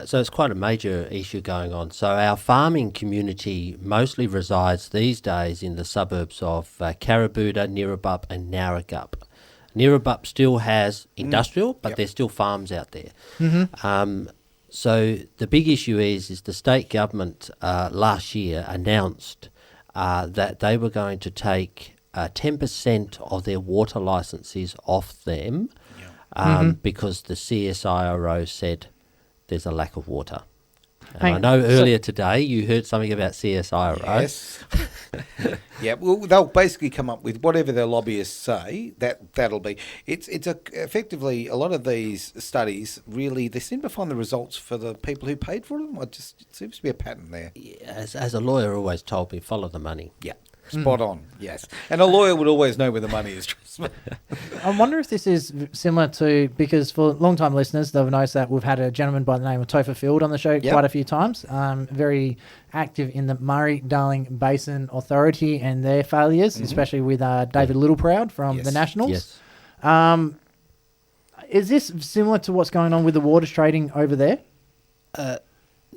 So it's quite a major issue going on. So our farming community mostly resides these days in the suburbs of Carabooda, Neerabup and Narragapp. Neerabup still has industrial, but there's still farms out there. So the big issue is the state government last year announced that they were going to take 10% of their water licenses off them because the CSIRO said there's a lack of water. And Hang I on, know so- earlier today you heard something about CSIRO. Yes. Yeah, well, they'll basically come up with whatever their lobbyists say. That'll be. It's effectively a lot of these studies. Really, they seem to find the results for the people who paid for them. It seems to be a pattern there. As a lawyer always told me, follow the money. Yeah, spot on. Yes, and a lawyer would always know where the money is. Trust me. I wonder if this is similar to, because for long-time listeners, they'll notice that we've had a gentleman by the name of Topher Field on the show quite a few times. Very active in the Murray-Darling Basin Authority and their failures, especially with David Littleproud from the Yes. Nationals. Yes. Is this similar to what's going on with the waters trading over there?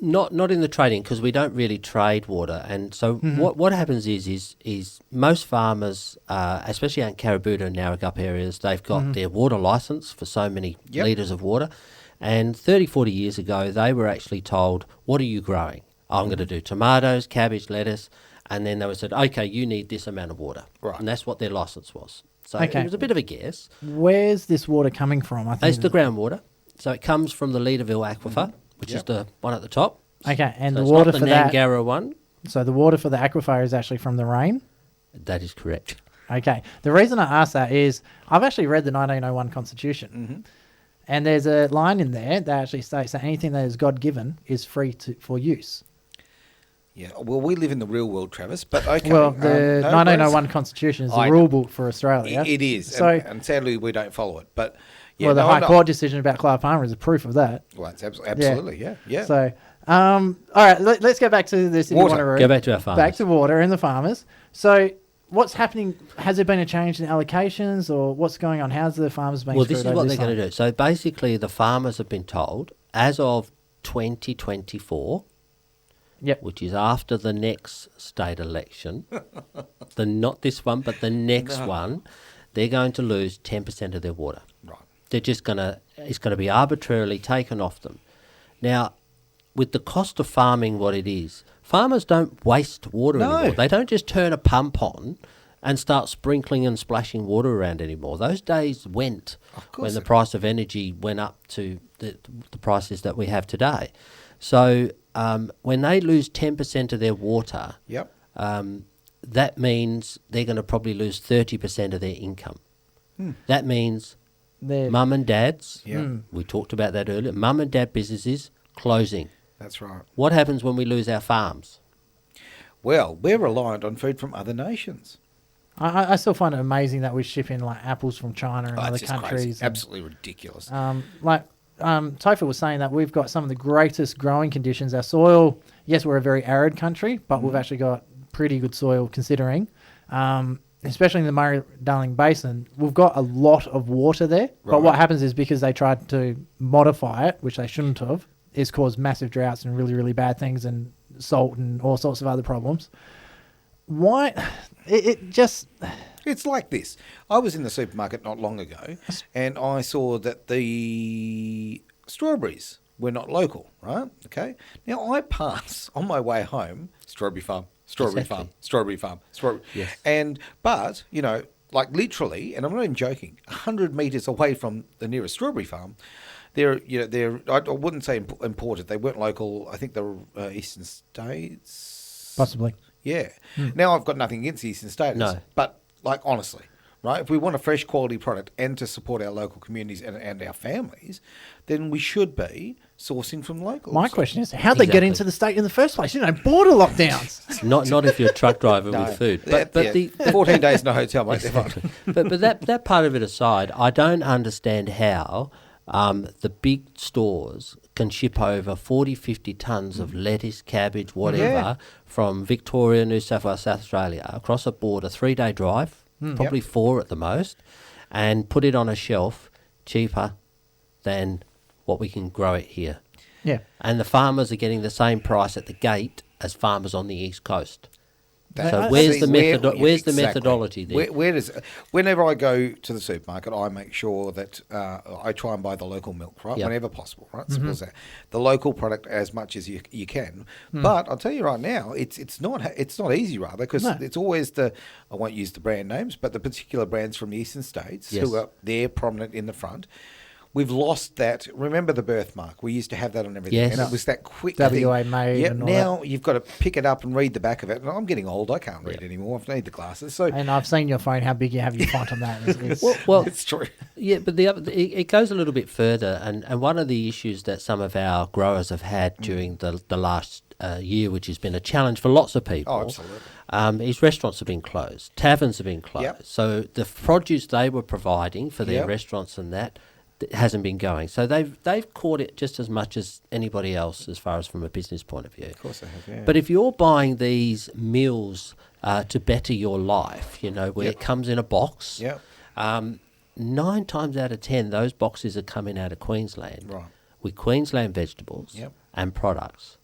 Not in the trading, because we don't really trade water, and so what happens is most farmers, especially out in Carabooda and Narragapp areas, they've got their water license for so many litres of water, and 30, 40 years ago they were actually told, what are you growing? I'm going to do tomatoes, cabbage, lettuce, and then they were said, okay, you need this amount of water, Right. and that's what their licence was. So Okay. it was a bit of a guess. Where's this water coming from? I think It's the groundwater, so it comes from the Leaderville Aquifer, which is the one at the top. Okay, and So the it's water not for the that. Nangara one. So the water for the aquifer is actually from the rain. That is correct. Okay. The reason I ask that is I've actually read the 1901 Constitution, and there's a line in there that actually states that anything that is God given is free for use. Yeah. Well, we live in the real world, Travis. But okay. Well, the no, 1901 Constitution is the I rule know. book for Australia. It is. So, And sadly, we don't follow it. But yeah, well, the no, High I'm not- Court decision about Clive Palmer is a proof of that. Well, it's absolutely, yeah. So, all right, let's go back to the City of Water. Wanneroo. Go back to our farmers. Back to water and the farmers. So, what's happening? Has there been a change in allocations, or what's going on? How's the farmers being Well, screwed this is over what this they're going time? to do. So basically, the farmers have been told, as of 2024, Yep. which is after the next state election, not this one, but the next one, they're going to lose 10% of their water. Right. They're just going to, it's going to be arbitrarily taken off them. Now, with the cost of farming what it is, farmers don't waste water No. anymore. They don't just turn a pump on and start sprinkling and splashing water around anymore. Those days went when the price of energy went up to the prices that we have today. So when they lose 10% of their water, Yep. that means they're going to probably lose 30% of their income. That means They're- mum and dads, Yeah. we talked about that earlier, mum and dad businesses closing. That's right. What happens when we lose our farms? Well, we're reliant on food from other nations. I still find it amazing that we ship in like apples from China and Oh, other it's just countries. crazy. and, Absolutely ridiculous. Topher was saying that we've got some of the greatest growing conditions. Our soil, yes, we're a very arid country, but we've actually got pretty good soil considering, especially in the Murray-Darling Basin. We've got a lot of water there, but what Right. happens is because they tried to modify it, which they shouldn't have, it's caused massive droughts and really, really bad things and salt and all sorts of other problems. Why? It just... It's like this. I was in the supermarket not long ago, and I saw that the strawberries were not local, right? Okay. Now, I pass on my way home, strawberry farm, strawberry Exactly. farm, strawberry farm, strawberry. Yes. But, you know, like literally, and I'm not even joking, 100 metres away from the nearest strawberry farm, they're I wouldn't say imported. They weren't local. I think they were eastern states. Possibly. Yeah. Now, I've got nothing against the eastern states. No. But, like, honestly, right, if we want a fresh quality product and to support our local communities and our families, then we should be sourcing from locals. My question is, how'd they get Exactly. into the state in the first place? Border lockdowns. Not if you're a truck driver No. with food. Yeah, But yeah. the 14 days in a hotel, mate. They're fine. but that part of it aside, I don't understand how the big stores can ship over 40, 50 tonnes of lettuce, cabbage, whatever, from Victoria, New South Wales, South Australia, across a border, 3-day drive, probably 4 at the most, and put it on a shelf cheaper than what we can grow it here. Yeah. And the farmers are getting the same price at the gate as farmers on the East Coast. That- So where's See, the where's the methodology there? Where does, whenever I go to the supermarket, I make sure that I try and buy the local milk, right? Yep. Whenever possible, right? Simple as that. The local product as much as you can. But I'll tell you right now, it's not easy, rather, because No. it's always I won't use the brand names, but the particular brands from the eastern states Yes. who are there prominent in the front. We've lost that. Remember the birthmark? We used to have that on everything. Yes. And it was that quick WA thing. made Yeah, and all now you've got to pick it up and read the back of it. And I'm getting old. I can't read anymore. I need the glasses. So And I've seen your phone, how big you have your font on that. It's- Well, it's true. yeah, but it goes a little bit further, and one of the issues that some of our growers have had during the last year, which has been a challenge for lots of people, Oh, absolutely. is restaurants have been closed, taverns have been closed. Yep. So the produce they were providing for their Yep. restaurants and that hasn't been going. So they've caught it just as much as anybody else, as far as from a business point of view. Of course I have, yeah. But if you're buying these meals to better your life, where Yep. it comes in a box. Yep. 9 times out of 10, those boxes are coming out of Queensland Right. with Queensland vegetables Yep. and products.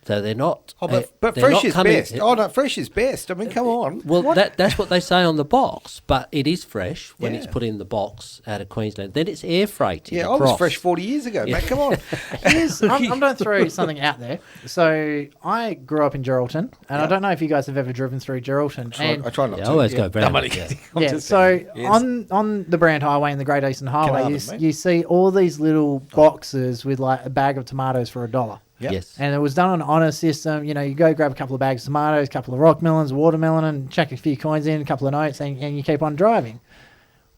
So they're not. Oh, but they're fresh not is coming- best. Oh, no, fresh is best. I mean, come on. Well, that's what they say on the box, but it is fresh when it's Yeah. put in the box out of Queensland. Then it's air freighted. Yeah, I was across. fresh 40 years ago, mate. Come on. I'm going to throw something out there. So I grew up in Geraldton, and I don't know if you guys have ever driven through Geraldton. And I try not Yeah, to. I always go brown. I'm only Yeah. kidding. I'm yeah, just so kidding. Yes. on the Brand Highway and the Great Eastern Highway, Carnarvon, mate. you see all these little boxes with like a bag of tomatoes for $1. Yep. Yes. And it was done on an honour system. You go grab a couple of bags of tomatoes, a couple of rock melons, watermelon, and chuck a few coins in, a couple of notes, and you keep on driving.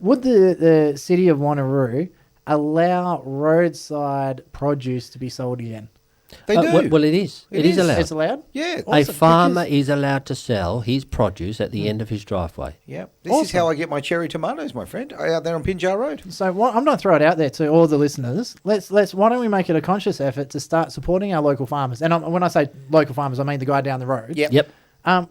Would the City of Wanneroo allow roadside produce to be sold again? They do. Well, it is. It is allowed. It's allowed? Yeah. A farmer is allowed to sell his produce at the end of his driveway. Yeah. This is how I get my cherry tomatoes, my friend, out there on Pinjar Road. So I'm going to throw it out there to all the listeners. Let's. Why don't we make it a conscious effort to start supporting our local farmers? And when I say local farmers, I mean the guy down the road. Yep.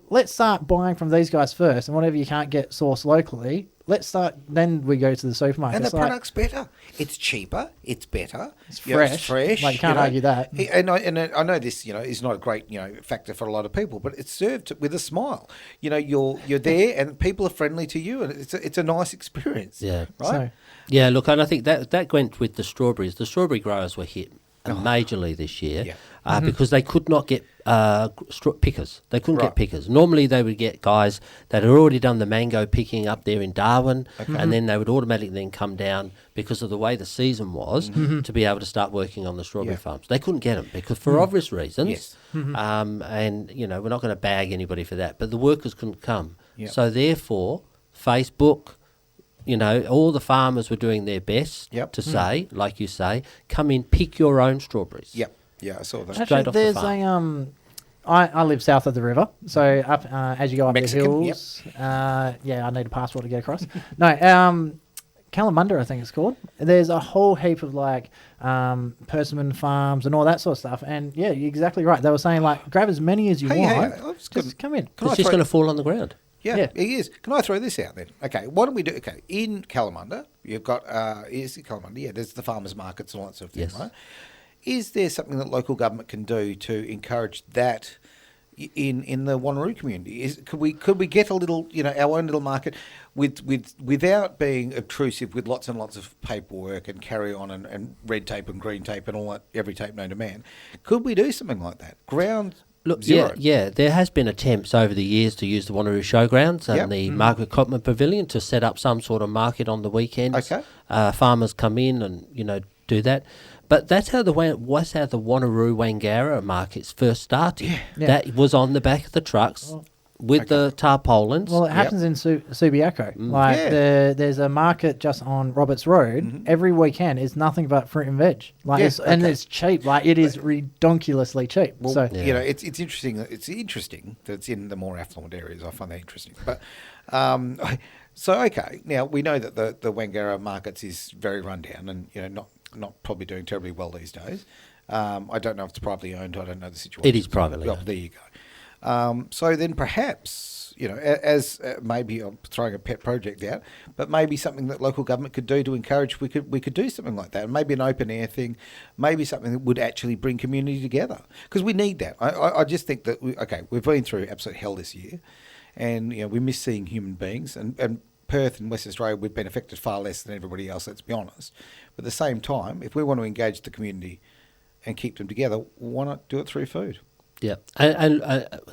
Let's start buying from these guys first, and whatever you can't get sourced locally, let's start. Then we go to the supermarket. And the product's better. It's cheaper. It's better. It's You know, fresh. it's fresh. Like, you can't argue that. And I know this, is not a great, factor for a lot of people, but it's served with a smile. You're there, and people are friendly to you, and it's a nice experience. Yeah. Right. Yeah, look, and I think that went with the strawberries. The strawberry growers were hit majorly this year because they could not get pickers. They couldn't get pickers. Normally they would get guys that had already done the mango picking up there in Darwin, and then they would automatically then come down because of the way the season was to be able to start working on the strawberry farms. They couldn't get them because for obvious reasons. Yes. And, we're not going to bag anybody for that, but the workers couldn't come. Yep. So therefore, Facebook, all the farmers were doing their best to say, like you say, come in, pick your own strawberries. Yep. Yeah, I saw that. Straight off the farm. I live south of the river, so up as you go up Mexican, the hills, I need a passport to get across. No, Kalamunda, I think it's called. There's a whole heap of persimmon farms and all that sort of stuff. And yeah, you're exactly right. They were saying grab as many as you want. Just come in. It's just going to fall on the ground. Yeah, it is. Can I throw this out then? Okay, what do we do? Okay, in Kalamunda, you've got, is it Kalamunda? Yeah, there's the farmers markets and all that sort of thing, right? Is there something that local government can do to encourage that in the Wanneroo community? Could we get a little, our own little market without being obtrusive with lots and lots of paperwork and carry on and red tape and green tape and all that, every tape known to man? Could we do something like that? Look, zero. yeah, there has been attempts over the years to use the Wanneroo Showgrounds and the Margaret Cotman Pavilion to set up some sort of market on the weekends. Okay. Farmers come in and, do that. But that's how the Wanneroo Wangara markets first started. Yeah. That was on the back of the trucks with the tarpaulins. Well, it happens in Subiaco. There's a market just on Roberts Road. Every weekend is nothing but fruit and veg. And it's cheap. It is redonkulously cheap. Well, so it's interesting. It's interesting that it's in the more affluent areas. I find that interesting. But now we know that the Wangara markets is very rundown and not probably doing terribly well these days. I don't know if it's privately owned. I don't know the situation. It is privately owned. There you go. So then perhaps, as maybe I'm throwing a pet project out, but maybe something that local government could do to encourage, we could do something like that. Maybe an open air thing, maybe something that would actually bring community together. Because we need that. I just think that, we've been through absolute hell this year, and we miss seeing human beings, and Perth and West Australia, we've been affected far less than everybody else, let's be honest. But at the same time, if we want to engage the community and keep them together, why not do it through food? Yeah, and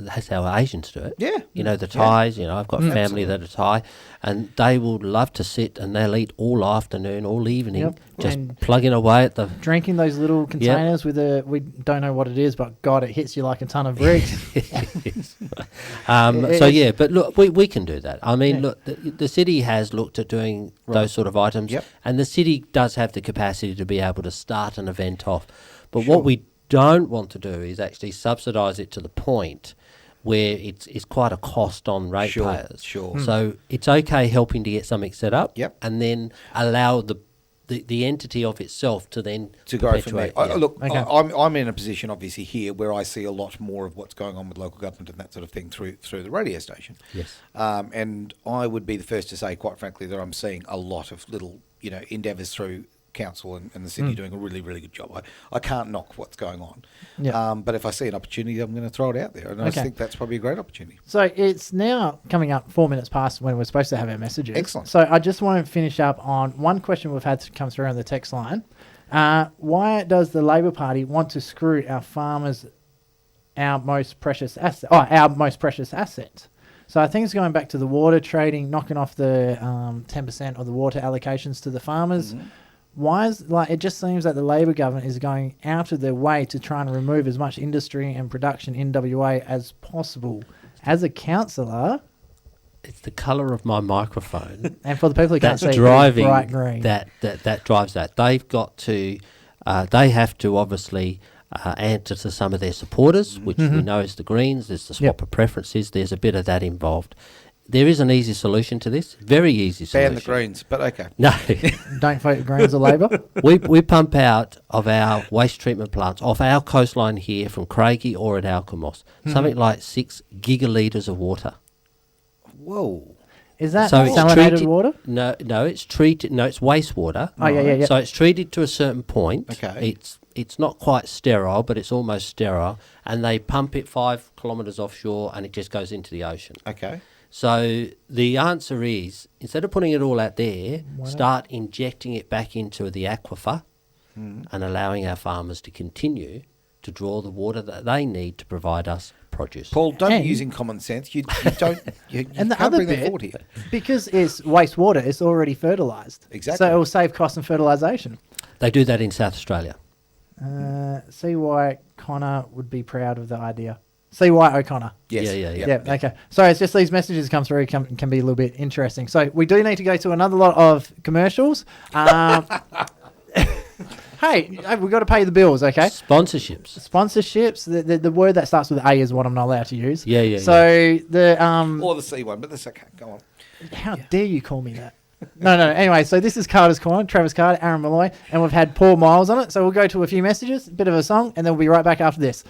that's how Asians do it. Yeah. The Thais, I've got family that are Thai, and they will love to sit and they'll eat all afternoon, all evening, just and plugging away at the... Drinking those little containers with we don't know what it is, but God, it hits you like a ton of bricks. But look, we can do that. I mean, look, the city has looked at doing those sort of items, and the city does have the capacity to be able to start an event off. But what we don't want to do is actually subsidise it to the point where it's quite a cost on ratepayers. Sure. So it's okay helping to get something set up, and then allow the entity of itself to then to go from there. I'm in a position obviously here where I see a lot more of what's going on with local government and that sort of thing through the radio station. Yes. And I would be the first to say, quite frankly, that I'm seeing a lot of little endeavours through council and the city doing a really, really good job. I can't knock what's going on. But if I see an opportunity, I'm going to throw it out there. And I think that's probably a great opportunity. So it's now coming up 4 minutes past when we're supposed to have our messages. Excellent. So I just want to finish up on one question we've had to come through on the text line. Why does the Labor Party want to screw our farmers our most precious asset? So I think it's going back to the water trading, knocking off the 10% of the water allocations to the farmers. Why is it just seems that the Labor government is going out of their way to try and remove as much industry and production in WA as possible. As a councillor, it's the colour of my microphone, and for the people who can't see, driving bright green. That drives that. They've got to, they have to obviously answer to some of their supporters, which we know is the Greens. There's the swap of preferences. There's a bit of that involved. There is an easy solution to this, very easy solution. Ban the Greens, but okay. No. Don't vote Greens or Labor. we pump out of our waste treatment plants, off our coastline here from Craigie or at Alkimos, something like 6 gigalitres of water. Whoa. Is that So it's salinated treated- water? No, it's treated. No, it's wastewater. Oh, yeah. So it's treated to a certain point. Okay. It's not quite sterile, but it's almost sterile, and they pump it 5 kilometres offshore, and it just goes into the ocean. Okay. So the answer is, instead of putting it all out there, start injecting it back into the aquifer and allowing our farmers to continue to draw the water that they need to provide us produce. Paul, don't And- be using common sense. You don't. You And the can't other bring that bit, forward here. because it's wastewater, it's already fertilised. Exactly. So it will save cost and fertilisation. They do that in South Australia. See why Connor would be proud of the idea. See why O'Connor. Yes. Yeah. Yeah, okay. So it's just these messages come through can be a little bit interesting. So we do need to go to another lot of commercials. Hey, we've got to pay the bills, okay? Sponsorships. Sponsorships. The word that starts with A is what I'm not allowed to use. Yeah. So the Or the C one, but that's okay. Go on. how dare you call me that? No. Anyway, so this is Carter's Corner, Travis Carter, Aaron Malloy, and we've had Paul Miles on it. So we'll go to a few messages, a bit of a song, and then we'll be right back after this.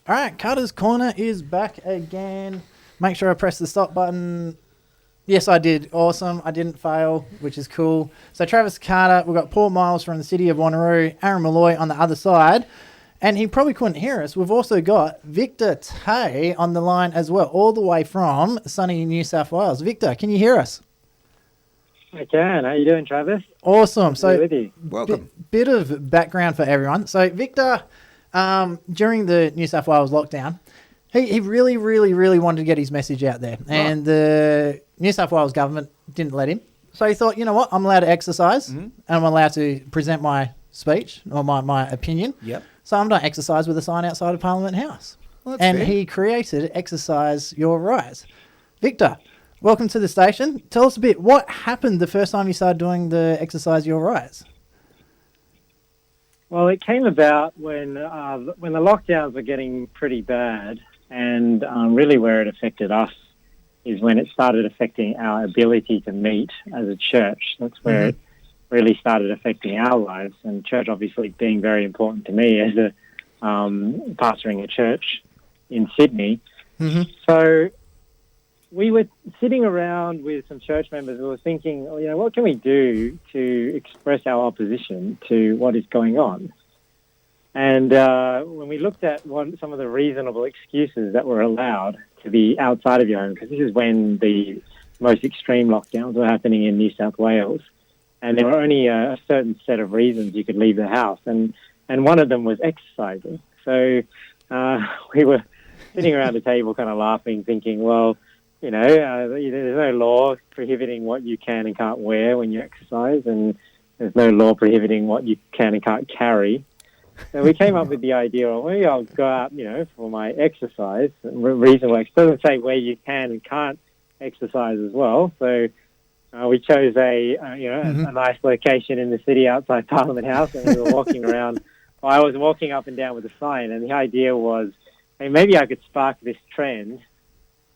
All right, Carter's Corner is back again. Make sure I press the stop button. Yes, I did. Awesome. I didn't fail, which is cool. So Travis Carter, we've got Paul Miles from the City of Wanneroo, Aaron Malloy on the other side. And he probably couldn't hear us. We've also got Victor Tay on the line as well, all the way from sunny New South Wales. Victor, can you hear us? I can. How you doing, Travis? Awesome. Good So with you. Welcome. bit of background for everyone. So Victor, during the New South Wales lockdown, he really, really, really wanted to get his message out there. And the New South Wales government didn't let him. So he thought, you know what, I'm allowed to exercise and I'm allowed to present my speech or my opinion. Yep. So I'm going to exercise with a sign outside of Parliament House. Well, that's And fair. he created Exercise Your Rights. Victor, welcome to the station. Tell us a bit, what happened the first time you started doing the Exercise Your Rights? Well, it came about when the lockdowns were getting pretty bad, and really where it affected us is when it started affecting our ability to meet as a church. That's where it really started affecting our lives, and church obviously being very important to me as a pastoring a church in Sydney. So we were sitting around with some church members who were thinking, what can we do to express our opposition to what is going on? And when we looked at some of the reasonable excuses that were allowed to be outside of your home, because this is when the most extreme lockdowns were happening in New South Wales, and there were only a certain set of reasons you could leave the house, and one of them was exercising. So we were sitting around the table kind of laughing, thinking, well, there's no law prohibiting what you can and can't wear when you exercise, and there's no law prohibiting what you can and can't carry. So we came up with the idea, well, maybe I'll go out, for my exercise, reasonable exercise. It doesn't say where you can and can't exercise as well. So we chose a nice location in the city outside Parliament House, and we were walking around. Well, I was walking up and down with a sign, and the idea was, hey, maybe I could spark this trend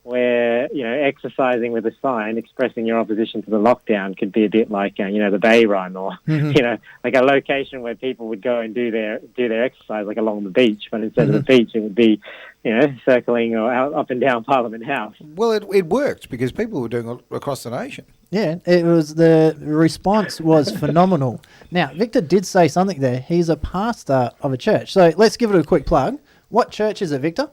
where, exercising with a sign expressing your opposition to the lockdown could be a bit like, the Bay Run or, like a location where people would go and do their exercise, like along the beach. But instead of the beach, it would be, circling or up and down Parliament House. Well, it worked because people were doing it across the nation. Yeah, the response was phenomenal. Now, Victor did say something there. He's a pastor of a church. So let's give it a quick plug. What church is it, Victor?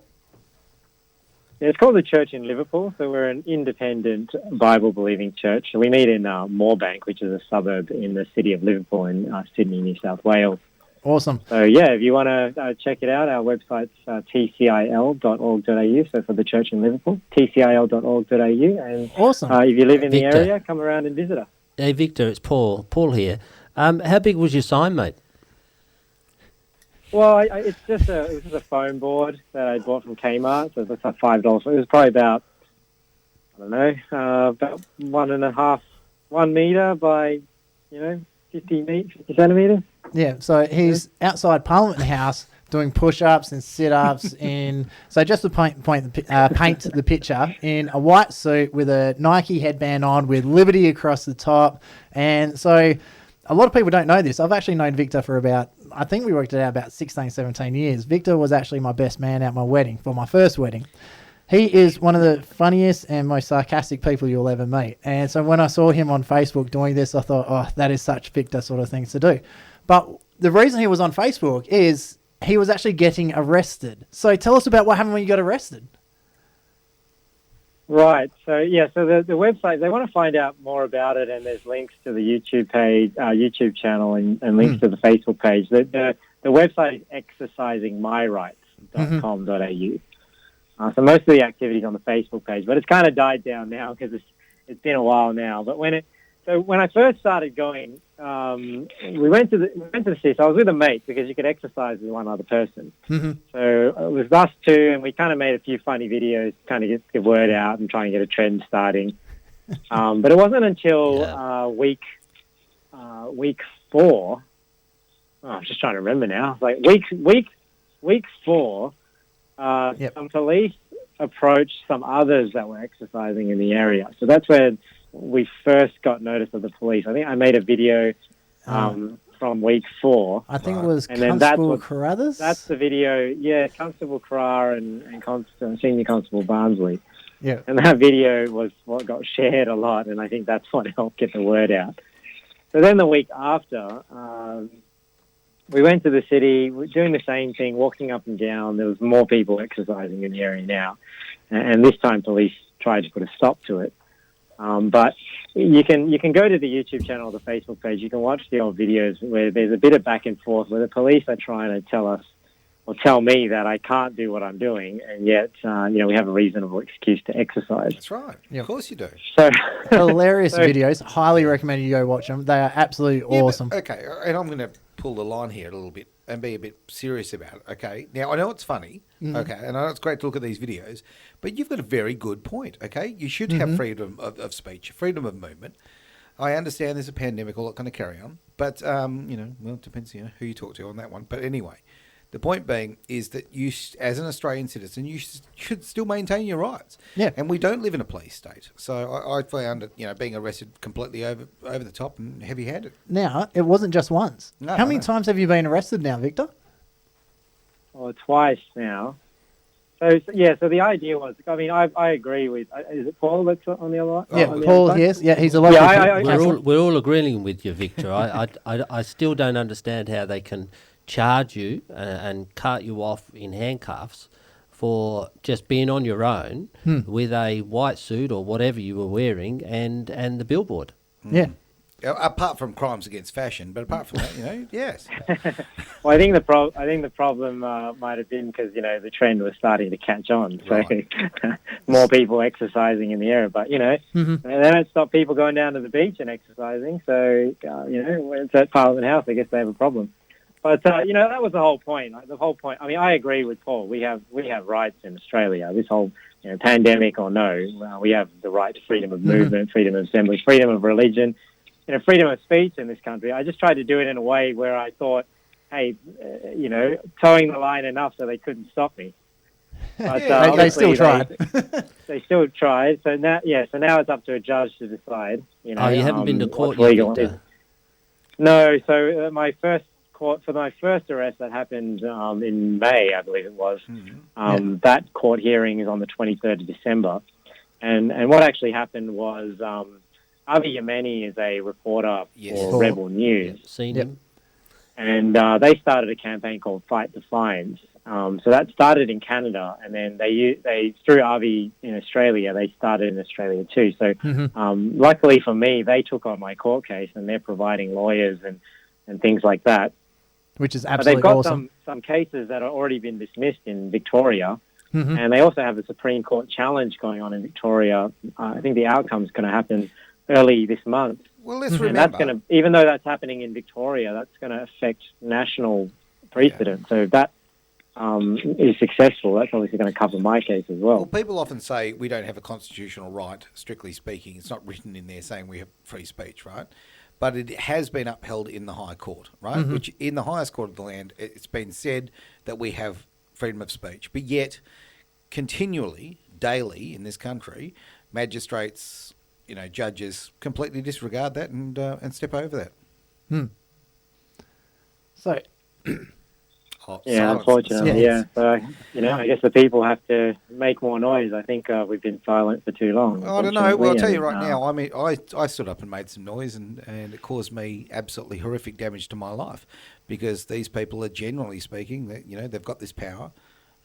Yeah, it's called the Church in Liverpool, so we're an independent Bible-believing church. So we meet in Moorebank, which is a suburb in the city of Liverpool in Sydney, New South Wales. Awesome. So, if you want to check it out, our website's tcil.org.au, so for the Church in Liverpool, tcil.org.au. And awesome. If you live in Victor. the area, come around and visit us. Hey, Victor, it's Paul. Paul here. How big was your sign, mate? Well, it was just a foam board that I bought from Kmart. So it's like $5. It was probably about, about 1 metre by, 50 centimetres. Yeah, so he's outside Parliament House doing push-ups and sit-ups so just to paint the picture, in a white suit with a Nike headband on with Liberty across the top. And so a lot of people don't know this. I've actually known Victor for I think we worked it out about 16, 17 years. Victor was actually my best man at my wedding, for my first wedding. He is one of the funniest and most sarcastic people you'll ever meet. And so when I saw him on Facebook doing this, I thought, oh, that is such Victor sort of things to do. But the reason he was on Facebook is he was actually getting arrested. So tell us about what happened when you got arrested. Right. So the website, they want to find out more about it, and there's links to the YouTube page, YouTube channel, and links to the Facebook page. The website is exercisingmyrights.com.au. So most of the activity's on the Facebook page, but it's kind of died down now because it's been a while now. But when I first started going, we went to the city. So I was with a mate because you could exercise with one other person. Mm-hmm. So it was us two, and we kind of made a few funny videos, kind of get the word out and try and get a trend starting. But it wasn't until week 4. Oh, I'm just trying to remember now. Like week 4. Some police approached some others that were exercising in the area. So that's where we first got notice of the police. I think I made a video from week 4. I think it was and Constable Carruthers. That's the video, Constable Carr and Senior Constable Barnsley. Yeah. And that video was what got shared a lot, and I think that's what helped get the word out. So then the week after, we went to the city, doing the same thing, walking up and down. There was more people exercising in the area now. And this time police tried to put a stop to it. But you can go to the YouTube channel or the Facebook page. You can watch the old videos where there's a bit of back and forth where the police are trying to tell me that I can't do what I'm doing, and yet we have a reasonable excuse to exercise. That's right. Of course you do. So hilarious videos. Highly recommend you go watch them. They are absolutely awesome. Okay, and I'm going to pull the line here a little bit and be a bit serious about it. Okay, now I know it's funny. Okay, and I know it's great to look at these videos, but you've got a very good point. Okay, you should have freedom of speech, freedom of movement. I understand there's a pandemic, all that kind of carry on, but it depends who you talk to on that one. But anyway. The point being is that you, as an Australian citizen, you should still maintain your rights. Yeah. And we don't live in a police state. So I found it, being arrested completely over the top and heavy-handed. Now, it wasn't just once. No, How many times have you been arrested now, Victor? Well, twice now. So the idea was, I agree with, is it Paul that's on the other line? Yeah, Paul, yes. Yeah, he's a local. We're all agreeing with you, Victor. I still don't understand how they can charge you and cart you off in handcuffs for just being on your own with a white suit or whatever you were wearing and the billboard. Yeah. Apart from crimes against fashion, but apart from that, yes. Well, I think the problem might have been because the trend was starting to catch on, so more people exercising in the area. But they don't stop people going down to the beach and exercising. So when it's at Parliament House, I guess they have a problem. But that was the whole point. The whole point. I agree with Paul. We have rights in Australia. This whole pandemic or no, we have the right to freedom of movement, freedom of assembly, freedom of religion, freedom of speech in this country. I just tried to do it in a way where I thought, hey, towing the line enough so they couldn't stop me. But, they still tried. They still tried. So now it's up to a judge to decide. You haven't been to court yet. No. So my first arrest that happened in May, I believe it was. That court hearing is on the 23rd of December. And what actually happened was Avi Yemeni is a reporter for Rebel News. Seen him. And they started a campaign called Fight the Fines. So that started in Canada, and then they through Avi in Australia, they started in Australia too. So luckily for me, they took on my court case, and they're providing lawyers and things like that. Which is absolutely awesome. But they've got some cases that have already been dismissed in Victoria, and they also have a Supreme Court challenge going on in Victoria. I think the outcome's going to happen early this month. Well, let's remember. And that's going to, even though that's happening in Victoria, that's going to affect national precedent. So if that is successful, that's obviously going to cover my case as well. Well, people often say we don't have a constitutional right, strictly speaking. It's not written in there saying we have free speech, right? but it has been upheld in the High Court, right? Which in the highest court of the land, it's been said that we have freedom of speech, but yet continually, daily in this country, magistrates, judges completely disregard that and step over that. So, Yeah, unfortunately, yeah. So, I guess the people have to make more noise. I think we've been silent for too long. I don't know. Well, I'll tell you right now. I mean, I stood up and made some noise, and it caused me absolutely horrific damage to my life, because these people are, generally speaking, that they've got this power,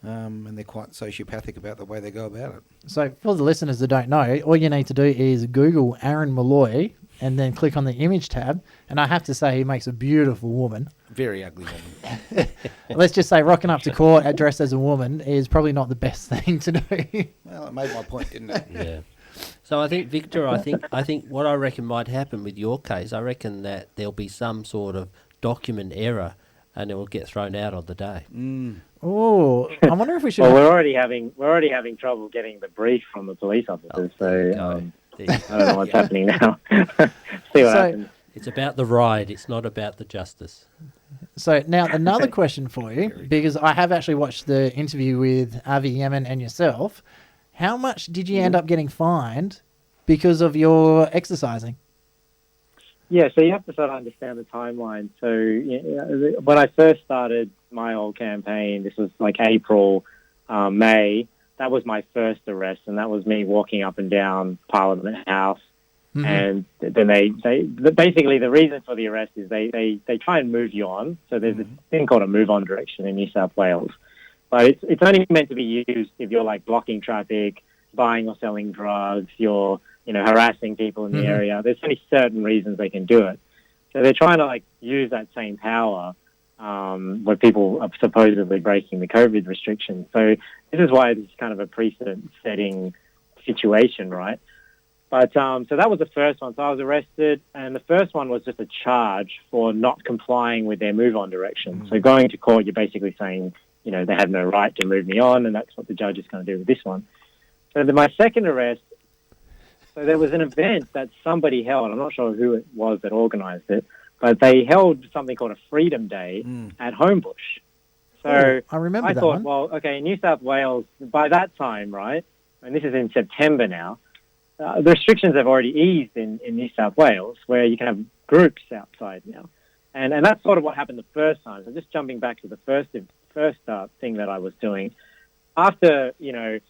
and they're quite sociopathic about the way they go about it. So for the listeners that don't know, all you need to do is Google Aaron Malloy and then click on the image tab. And I have to say, he makes a beautiful woman. Very ugly woman. Let's just say rocking up to court dressed as a woman is probably not the best thing to do. Well, it made my point, didn't it? Yeah. So I think, Victor, I think what I reckon might happen with your case, I reckon that there'll be some sort of document error, and it will get thrown out on the day. Oh, I wonder if we should. Well, we're already having trouble getting the brief from the police officers. So I don't know what's happening now. See what happens. It's about the ride. It's not about the justice. So now another question for you, because I have actually watched the interview with Avi Yemen and yourself. How much did you end up getting fined because of your exercising? Yeah, so you have to sort of understand the timeline. So when I first started my whole campaign, this was like April, May, that was my first arrest, and that was me walking up and down Parliament House. Mm-hmm. And then they basically, the reason for the arrest is they try and move you on. So there's this thing called a move on direction in New South Wales. But it's only meant to be used if you're like blocking traffic, buying or selling drugs, you're harassing people in the area. There's only certain reasons they can do it. So they're trying to use that same power where people are supposedly breaking the COVID restrictions. So this is why this is kind of a precedent-setting situation, right? But so that was the first one. So I was arrested, and the first one was just a charge for not complying with their move-on direction. So going to court, you're basically saying, they have no right to move me on, and that's what the judge is going to do with this one. So my second arrest, so there was an event that somebody held. I'm not sure who it was that organised it, but they held something called a Freedom Day at Homebush. So I remember I thought, well, okay, in New South Wales, by that time, right, and this is in September now, the restrictions have already eased in New South Wales, where you can have groups outside now. And that's sort of what happened the first time. So just jumping back to the first thing that I was doing. After, you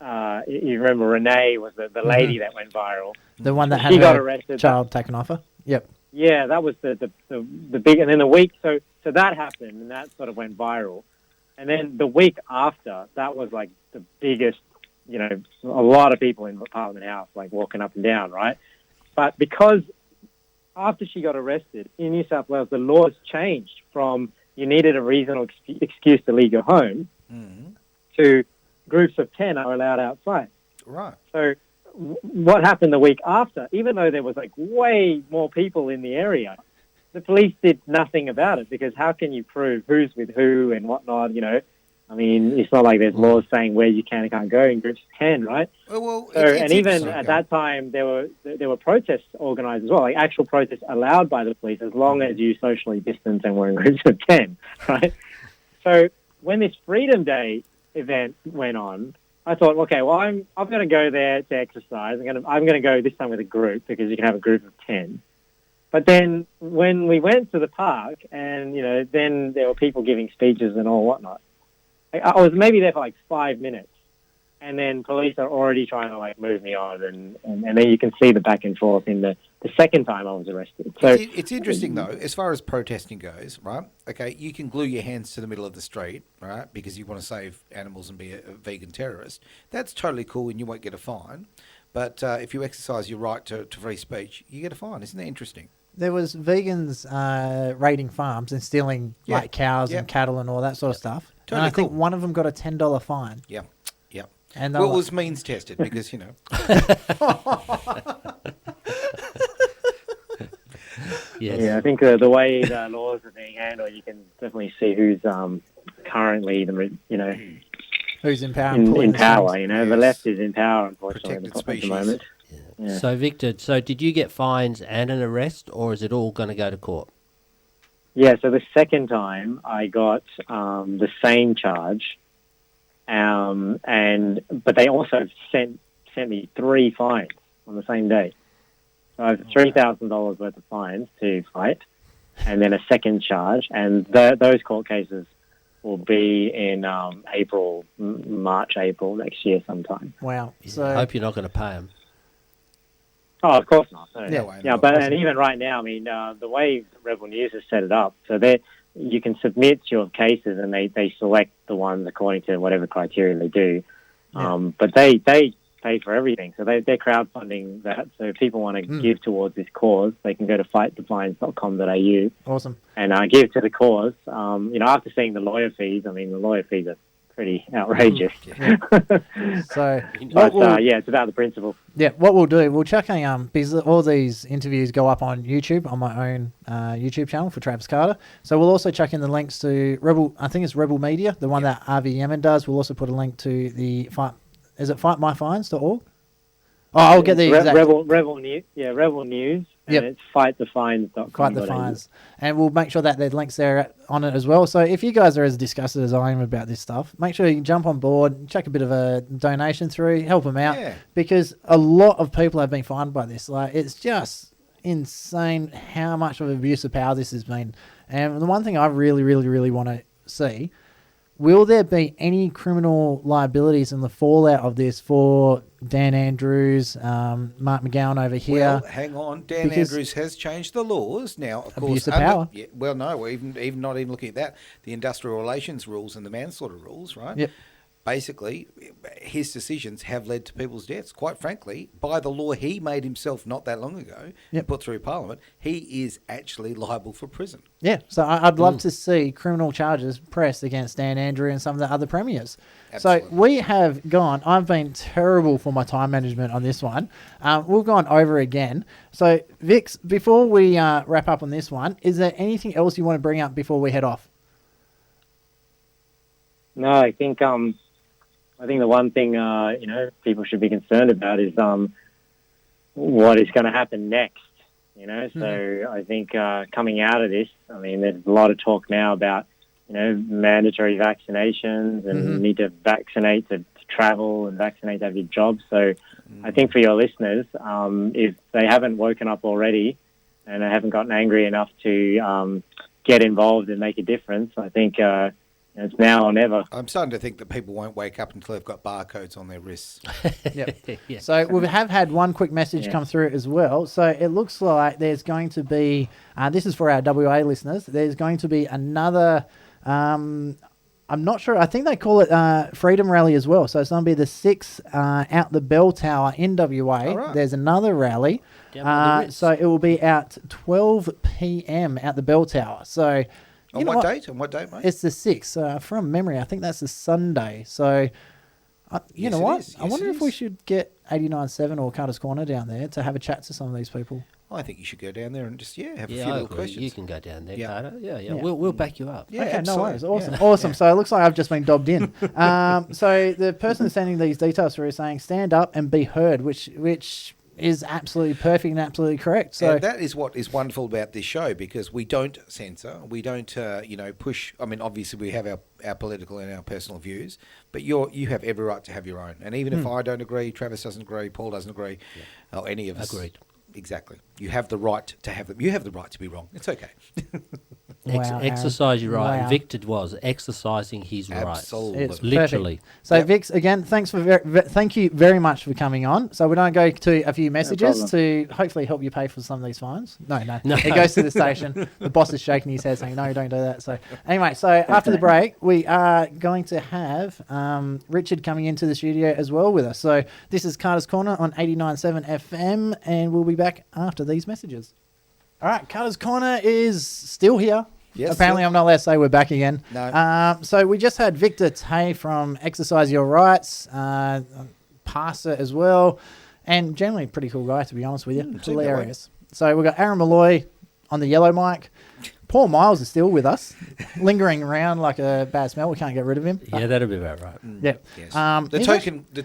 remember Renee was the lady that went viral. The one that had got her arrested, child taken off her? Yep. Yeah, that was the big, and then the week, so that happened, and that sort of went viral. And then the week after, that was like the biggest, a lot of people in Parliament House, walking up and down, right? But because after she got arrested in New South Wales, the laws changed from you needed a reasonable excuse to leave your home to groups of 10 are allowed outside. Right. So what happened the week after, even though there was way more people in the area, the police did nothing about it, because how can you prove who's with who and whatnot, I mean, it's not like there's laws saying where you can and can't go in groups of 10, right? Well, and even at that time, there were protests organised as well, actual protests allowed by the police, as long as you socially distance and were in groups of 10, right? So when this Freedom Day event went on, I thought, okay, well, I'm going to go there to exercise. I'm going to go this time with a group, because you can have a group of 10. But then when we went to the park, and then there were people giving speeches and all whatnot, I was maybe there for 5 minutes, and then police are already trying to move me on, and then you can see the back and forth in the second time I was arrested. So it's interesting though, as far as protesting goes, right? Okay, you can glue your hands to the middle of the street, right, because you want to save animals and be a vegan terrorist. That's totally cool, and you won't get a fine. But if you exercise your right to free speech, you get a fine. Isn't that interesting? There was vegans raiding farms and stealing cows and cattle and all that sort of stuff. Totally and I think one of them got a $10 fine. Yeah. And it was means tested, because Yes. Yeah, I think the way the laws are being handled, you can definitely see who's currently who's in power. In power, the left is in power, unfortunately, Protected at the species. moment. Yeah. So, Victor, did you get fines and an arrest, or is it all going to go to court? Yeah, so the second time I got the same charge, but they also sent me 3 fines on the same day. So I have $3,000 worth of fines to fight, and then a second charge, and those court cases will be in March, April next year sometime. Wow. So I hope you're not going to pay them. Oh, of course not. No. Yeah. And even right now, I mean, the way Rebel News has set it up, so you can submit your cases and they select the ones according to whatever criteria they do. Yeah. But they pay for everything. So they're crowdfunding that. So if people want to give towards this cause, they can go to fightthefines.com.au awesome. and give to the cause. After seeing the lawyer fees, I mean, the lawyer fees are pretty outrageous. So, it's about the principle. Yeah, what we'll do, we'll check because all these interviews go up on YouTube, on my own YouTube channel for Travis Carter. So we'll also check in the links to Rebel Media, the one that RV Yemen does. We'll also put a link to the fightmyfines.org? Oh, I'll get the exact... Rebel News. Yeah, Rebel News. And it's fightthefines.com. Fight the Fines. And we'll make sure that there's links there on it as well. So if you guys are as disgusted as I am about this stuff, make sure you jump on board, check a bit of a donation through, help them out. Yeah. Because a lot of people have been fined by this. Like, it's just insane how much of abuse of power this has been. And the one thing I really, really, really want to see, will there be any criminal liabilities in the fallout of this for Dan Andrews, Mark McGowan over here? Well, hang on. Dan Andrews has changed the laws. Now, of abuse course... of power. Well, no, we're even not even looking at that. The industrial relations rules and the manslaughter rules, right? Yep. Basically, his decisions have led to people's deaths. Quite frankly, by the law he made himself not that long ago and put through Parliament, he is actually liable for prison. Yeah, so I'd love to see criminal charges pressed against Dan Andrews and some of the other premiers. Absolutely. So we have gone, I've been terrible for my time management on this one. We've gone over again. So, Vix, before we wrap up on this one, is there anything else you want to bring up before we head off? No, I think the one thing people should be concerned about is what is going to happen next. So I think coming out of this, I mean, there's a lot of talk now about mandatory vaccinations and you need to vaccinate to travel and vaccinate to have your job. So I think for your listeners, if they haven't woken up already and they haven't gotten angry enough to get involved and make a difference, I think. It's now or never. I'm starting to think that people won't wake up until they've got barcodes on their wrists. Yep. Yeah. So we have had one quick message come through as well. So it looks like there's going to be, this is for our WA listeners, there's going to be another, I'm not sure, I think they call it Freedom Rally as well. So it's going to be the 6th out the Bell Tower in WA. Right. There's another rally. So it will be at 12 p.m. at the Bell Tower. So... On what date? On what date, mate? It's the 6th. From memory, I think that's the Sunday. So, you know what? Yes, I wonder if we should get 89.7 or Carter's Corner down there to have a chat to some of these people. I think you should go down there and just, have a few little questions. You can go down there, Carter. Yeah. We'll back you up. Yeah, okay, absolutely. No worries. Awesome. Yeah. Awesome. So it looks like I've just been dobbed in. So the person sending these details through is saying, stand up and be heard, which is absolutely perfect and absolutely correct. So and that is what is wonderful about this show, because we don't censor, we don't push. I mean, obviously we have our political and our personal views, but you have every right to have your own. And even if I don't agree, Travis doesn't agree, Paul doesn't agree, or any of us. Agreed. Exactly. You have the right to have them. You have the right to be wrong. It's okay. Exercise your right. Wow. Victor was exercising his right. Absolutely. It's literally. Perfect. So, Vix, again, thank you very much for coming on. So, we're going to go to a few messages to hopefully help you pay for some of these fines. No. It goes to the station. The boss is shaking his head saying, no, don't do that. So, anyway, after the break, we are going to have Richard coming into the studio as well with us. So, this is Carter's Corner on 89.7 FM, and we'll be back after these messages. All right, Carter's Corner is still here. Yes. Apparently, I'm not allowed to say we're back again. No. So we just had Victor Tay from Exercise Your Rights, pastor as well, and generally a pretty cool guy, to be honest with you. Hilarious. So we've got Aaron Malloy on the yellow mic. Paul Miles is still with us, lingering around like a bad smell. We can't get rid of him. Yeah, that'd be about right. Yeah. Yes. The he's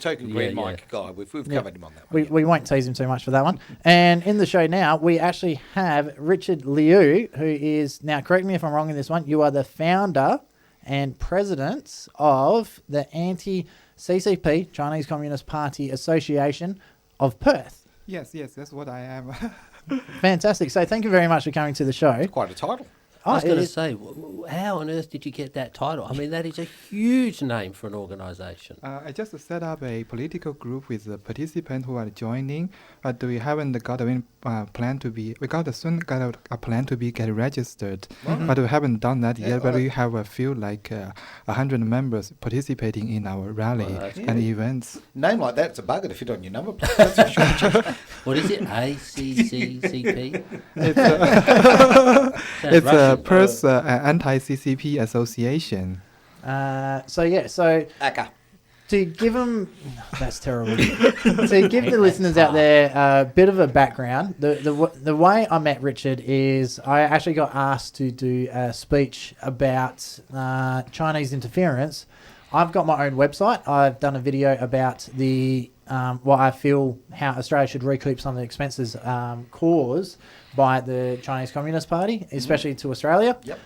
token green Yeah, mic guy. We've covered him on that one. We won't tease him too much for that one. And in the show now, we actually have Richard Liu, who is, now correct me if I'm wrong in this one, you are the founder and president of the anti-CCP, Chinese Communist Party Association of Perth. Yes, that's what I am. Fantastic. So thank you very much for coming to the show. Quite a title. I was Oh, going to it- say, how on earth did you get that title? I mean, that is a huge name for an organisation. I just set up a political group with the participants who are joining, but we haven't got a plan to be. We soon got a plan to be get registered, but we haven't done that yet. But we have a few 100 members participating in our rally and events. Name like that's a bugger to fit on your number plate. That's for sure. What is it? ACCCP? It's a Perth Anti-CCP Association. So Aka. to give them, that's terrible. To give the listeners out there a bit of a background, the way I met Richard is I actually got asked to do a speech about Chinese interference. I've got my own website. I've done a video about the what I feel how Australia should recoup some of the expenses caused by the Chinese Communist Party, especially to Australia. Yep.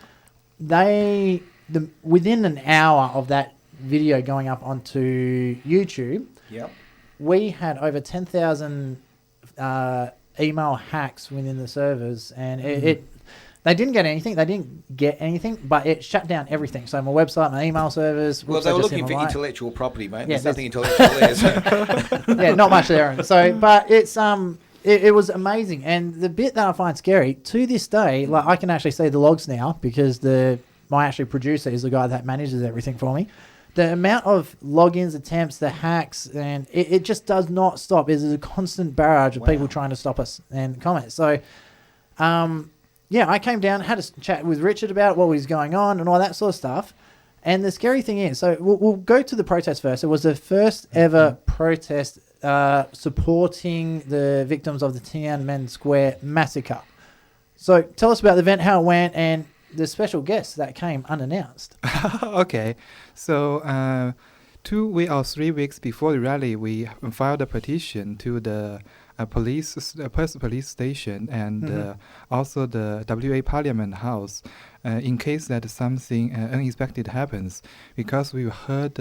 Within an hour of that video going up onto YouTube, Yep. we had over 10,000 email hacks within the servers, and they didn't get anything. They didn't get anything, but it shut down everything. So my website, my email servers. Well, whoops, they I were just looking hit for my mic. intellectual property, mate. Yeah, There's nothing intellectual there. So. Yeah, not much there. So, but it's it was amazing, and the bit that I find scary to this day, like I can actually see the logs now because my actual producer is the guy that manages everything for me. The amount of logins, attempts, the hacks, and it just does not stop. There's a constant barrage of people trying to stop us and comment. So, yeah, I came down, had a chat with Richard about what was going on and all that sort of stuff. And the scary thing is, so we'll go to the protest first. It was the first ever protest supporting the victims of the Tiananmen Square massacre. So tell us about the event, how it went, and the special guests that came unannounced. Okay, so 2 or 3 weeks before the rally, we filed a petition to the Perth police station and also the WA Parliament House in case that something unexpected happens, because we heard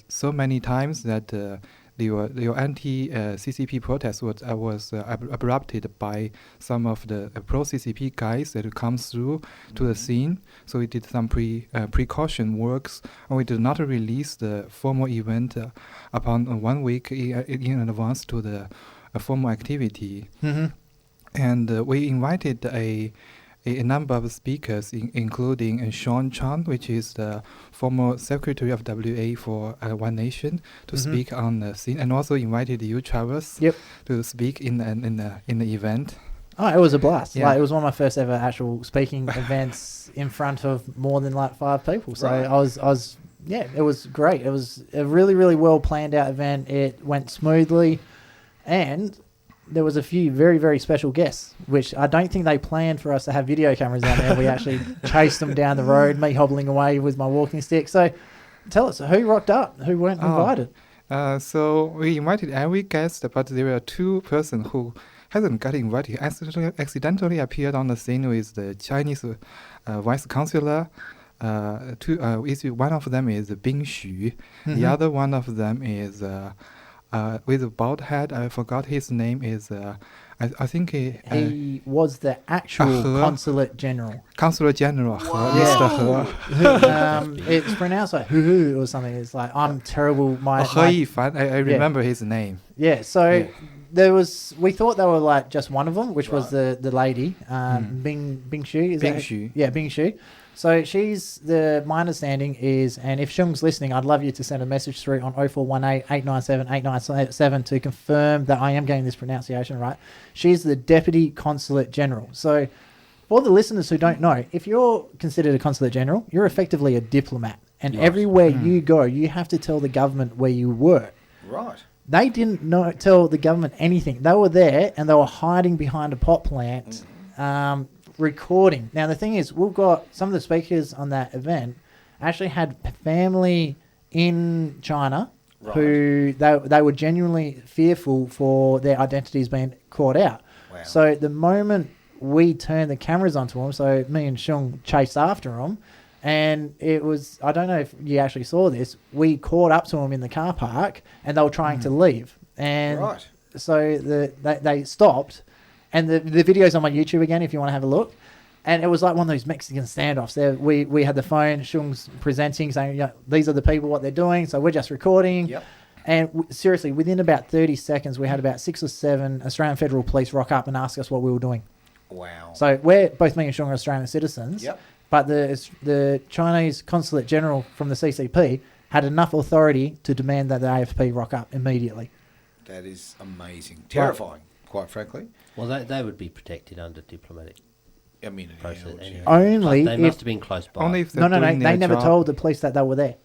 so many times that the anti-CCP protest was abrupted by some of the pro-CCP guys that come through to the scene. So we did some precaution works, and we did not release the formal event upon 1 week in advance to the formal activity. And we invited a number of speakers, including Sean Chan, which is the former secretary of WA for One Nation, to speak on the scene, and also invited you, Travis, to speak in the event. Oh, it was a blast. Yeah. Like, it was one of my first ever actual speaking events in front of more than 5 people. So Right. I was, yeah, it was great. It was a really, really well planned out event. It went smoothly, and there was a few very, very special guests, which I don't think they planned for us to have video cameras out there. We actually chased them down the road, me hobbling away with my walking stick. So tell us, who rocked up? Who weren't invited? So we invited every guest, but there were 2 persons who hasn't got invited, accidentally appeared on the scene with the Chinese vice consular. One of them is Bing Xu. The other one of them is with a bald head. I forgot his name. Is I think He was the actual consulate general. Consular General Mr. He. It's pronounced like hoo or something. It's like, I'm terrible. He Yifan. I remember his name. Yeah, so there was. We thought they were like just one of them, which was the lady, Bing Xu. Bing Xu. Yeah, Bing Xu. So my understanding is, and if Shung's listening, I'd love you to send a message through on 0418 897 897 to confirm that I am getting this pronunciation right. She's the Deputy Consulate General. So for the listeners who don't know, if you're considered a Consulate General, you're effectively a diplomat. And everywhere you go, you have to tell the government where you work. Right. They didn't tell the government anything. They were there and they were hiding behind a pot plant, recording. Now, the thing is, we've got some of the speakers on that event actually had family in China who they were genuinely fearful for their identities being caught out. Wow. So the moment we turned the cameras onto them, so me and Shung chased after them, and it was, I don't know if you actually saw this, we caught up to them in the car park and they were trying to leave. And so they stopped, and the video's on my YouTube again if you want to have a look. And it was like one of those Mexican standoffs. There, we had the phone, Shung's presenting, saying, these are the people, what they're doing, so we're just recording. Yep. And seriously, within about 30 seconds, we had about 6 or 7 Australian Federal Police rock up and ask us what we were doing. Wow. So both me and Shung are Australian citizens. Yep. But the Chinese Consulate General from the CCP had enough authority to demand that the AFP rock up immediately. That is amazing. Terrifying, quite frankly. Well, they would be protected under diplomatic process. Anyway. Only they must have been close by. Only if No, they're doing they their never job. told the police that they were there.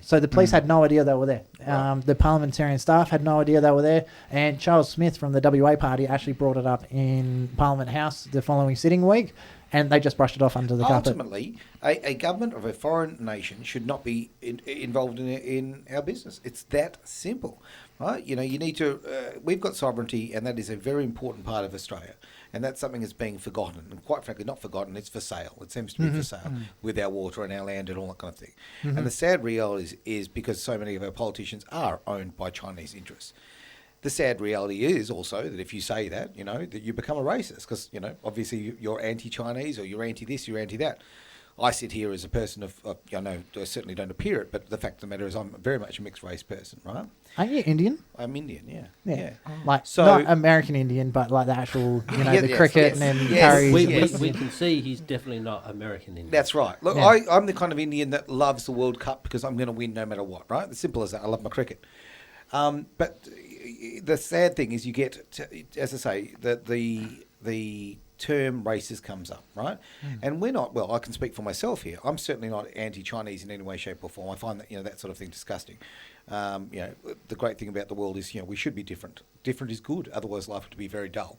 So the police had no idea they were there. Right. The parliamentarian staff had no idea they were there. And Charles Smith from the WA party actually brought it up in Parliament House the following sitting week, and they just brushed it off under the carpet. Ultimately, a government of a foreign nation should not be involved in our business. It's that simple, right? You need to. We've got sovereignty, and that is a very important part of Australia. And that's something that's being forgotten. And quite frankly, not forgotten, it's for sale. It seems to be for sale with our water and our land and all that kind of thing. And the sad reality is because so many of our politicians are owned by Chinese interests. The sad reality is also that if you say that, that you become a racist because, obviously you're anti-Chinese or you're anti-this, you're anti-that. I sit here as a person of I certainly don't appear it, but the fact of the matter is I'm very much a mixed race person, right? Aren't you Indian? I'm Indian, Yeah. Like, So- not American Indian, but like the actual, Yeah, the yes, cricket yes, and yes. curries. We can see he's definitely not American Indian. That's right. Look, Yeah. I'm the kind of Indian that loves the World Cup because I'm going to win no matter what, right? It's simple as that. I love my cricket. But the sad thing is you get, as I say, the term racist comes up, right? And we're not, well, I can speak for myself here. I'm certainly not anti-Chinese in any way, shape or form. I find that, that sort of thing disgusting. The great thing about the world is, we should be different. Different is good. Otherwise life would be very dull.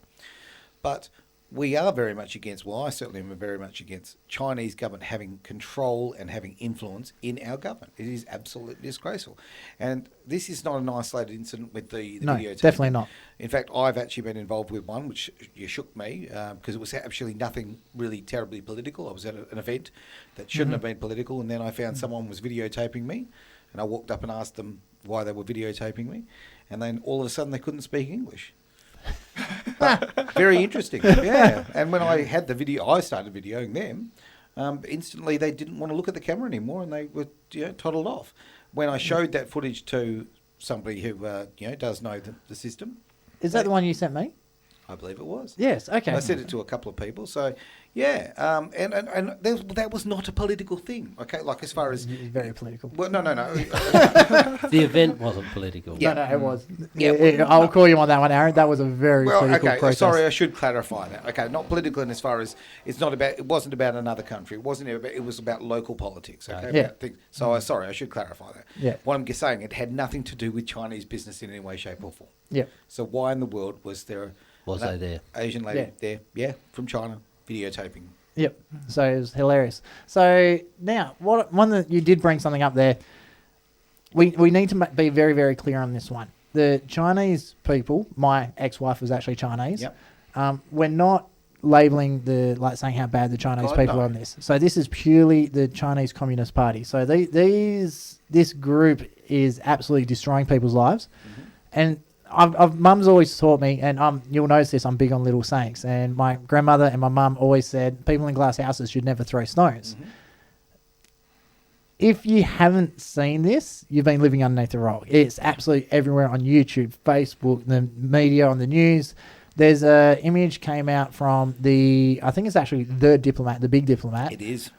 But we are very much against, well, I certainly am very much against Chinese government having control and having influence in our government. It is absolutely disgraceful. And this is not an isolated incident with the No, videotape. definitely not. In fact, I've actually been involved with one which shook me because it was actually nothing really terribly political. I was at an event that shouldn't have been political, and then I found someone was videotaping me, and I walked up and asked them why they were videotaping me, and then all of a sudden they couldn't speak English. But very interesting, yeah. And when I had the video, I started videoing them. Instantly, they didn't want to look at the camera anymore, and they were toddled off. When I showed that footage to somebody who does know the system, Is that the one you sent me? I believe it was. Yes, okay. I sent it to a couple of people. So, yeah, and that was not a political thing. Okay, like as far as Very political. well, no. The event wasn't political. Yeah. No, it was. Yeah. I'll call you on that one, Aaron. That was a very Well, political okay. protest. Sorry, I should clarify that. Okay, not political in as far as it's not about. It wasn't about another country. It wasn't. It was about local politics. Okay. Yeah. About things. So, sorry, I should clarify that. Yeah. What I'm just saying, it had nothing to do with Chinese business in any way, shape, or form. Yeah. So, why in the world was there? Was they there? Asian lady there? Yeah, from China, videotaping. Yep. So it was hilarious. So now, one that you did bring something up there. We need to be very, very clear on this one. The Chinese people, my ex-wife was actually Chinese. Yep. We're not labelling saying how bad the Chinese God, people no. are on this. So this is purely the Chinese Communist Party. So this group is absolutely destroying people's lives. And Mum's always taught me, and you'll notice this, I'm big on little sayings. And my grandmother and my mum always said, people in glass houses should never throw stones. If you haven't seen this, you've been living underneath a rock. It's absolutely everywhere on YouTube, Facebook, the media, on the news. There's a image came out from I think it's actually the diplomat, the big diplomat. It is.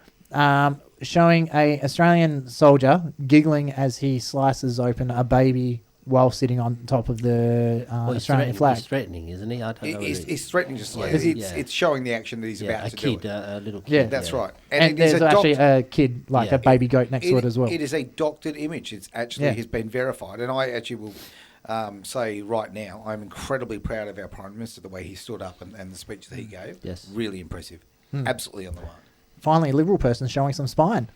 Showing a Australian soldier giggling as he slices open a baby while sitting on top of the Australian flag. He's threatening, isn't he? I don't know. He's threatening just like Yeah. it's showing the action that he's Yeah, about a to kid, do. a little kid. Yeah. That's right. And it is there's a actually a kid, Yeah. a baby goat next to it as well. It is a doctored image. It's actually has been verified, and I actually will say right now, I'm incredibly proud of our Prime Minister, the way he stood up and the speech that he gave. Yes. Really impressive. Absolutely on the mark. Finally, a Liberal person showing some spine.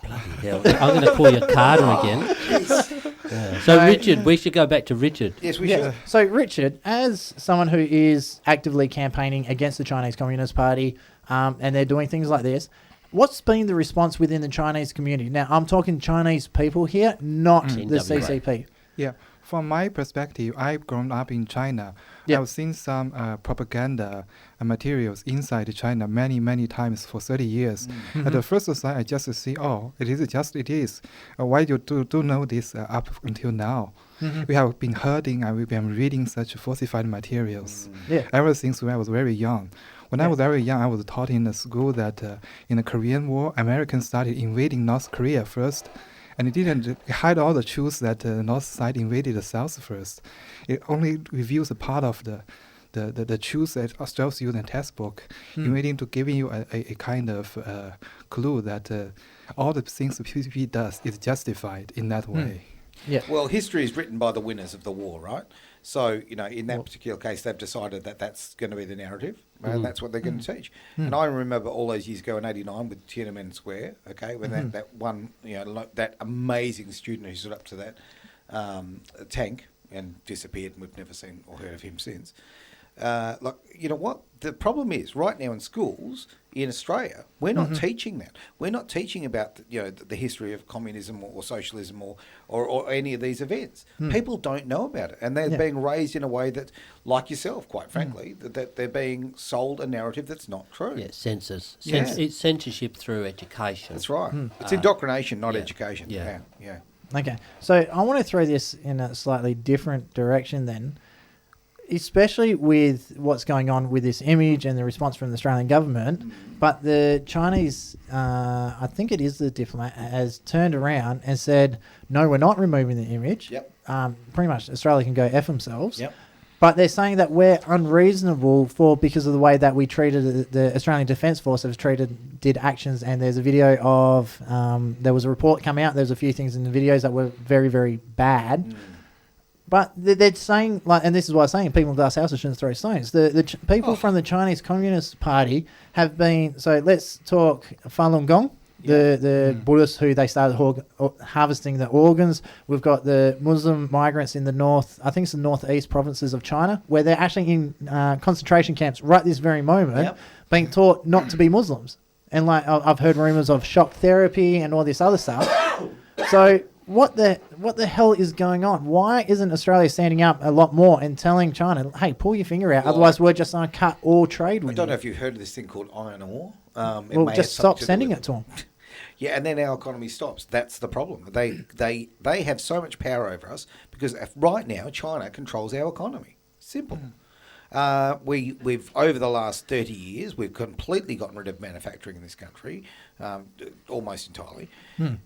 Bloody hell. I'm going to call you Carter again. Yeah. So, Richard, we should go back to Richard. Yes, we should. So, Richard, as someone who is actively campaigning against the Chinese Communist Party, and they're doing things like this, what's been the response within the Chinese community? Now, I'm talking Chinese people here, not the CCP. Yeah, from my perspective, I've grown up in China. Yep. I've seen some propaganda materials inside China many times for 30 years. At the first sight, I just see, it is. Why you do know this up until now? We have been hearing and we've been reading such falsified materials ever since when I was very young. When I was very young, I was taught in the school that in the Korean War, Americans started invading North Korea first. And it didn't hide all the truths that the North side invaded the South first. It only reveals a part of the truth that Australians use in the textbook, invading to giving you a kind of clue that all the things the PCP does is justified in that way. Yeah. Well, history is written by the winners of the war, right? So, in that particular case, they've decided that that's going to be the narrative, and that's what they're going to teach. And I remember all those years ago in '89 with Tiananmen Square, okay, when that one, that amazing student who stood up to that tank and disappeared, and we've never seen or heard of him since. You know what? The problem is right now in schools in Australia, we're not teaching that. We're not teaching about the history of communism or socialism or any of these events. People don't know about it, and they're being raised in a way that, like yourself, quite frankly, that they're being sold a narrative that's not true. Yeah, it's censorship through education. That's right. It's indoctrination, not education. Yeah. Okay, so I want to throw this in a slightly different direction then. Especially with what's going on with this image and the response from the Australian government, but the Chinese, I think it is the diplomat, has turned around and said, no, we're not removing the image. Yep. Pretty much Australia can go F themselves. Yep. But they're saying that we're unreasonable because of the way that we treated the Australian Defence Force did actions, and there's a video of, there was a report come out, there's a few things in the videos that were very, very bad. But they're saying, and this is what I'm saying, people in glass houses shouldn't throw stones. The people from the Chinese Communist Party have been, so let's talk Falun Gong, the Buddhists who they started harvesting the organs. We've got the Muslim migrants in the north, I think it's the northeast provinces of China, where they're actually in concentration camps right this very moment, being taught not to be Muslims. And I've heard rumours of shock therapy and all this other stuff. So what the hell is going on? Why isn't Australia standing up a lot more and telling China, hey, pull your finger out, otherwise we're just going to cut all trade with you? I don't know if you've heard of this thing called iron ore. Just stop sending it to them. Yeah, and then our economy stops. That's the problem. They have so much power over us because right now China controls our economy. Simple. We've over the last 30 years, we've completely gotten rid of manufacturing in this country, almost entirely.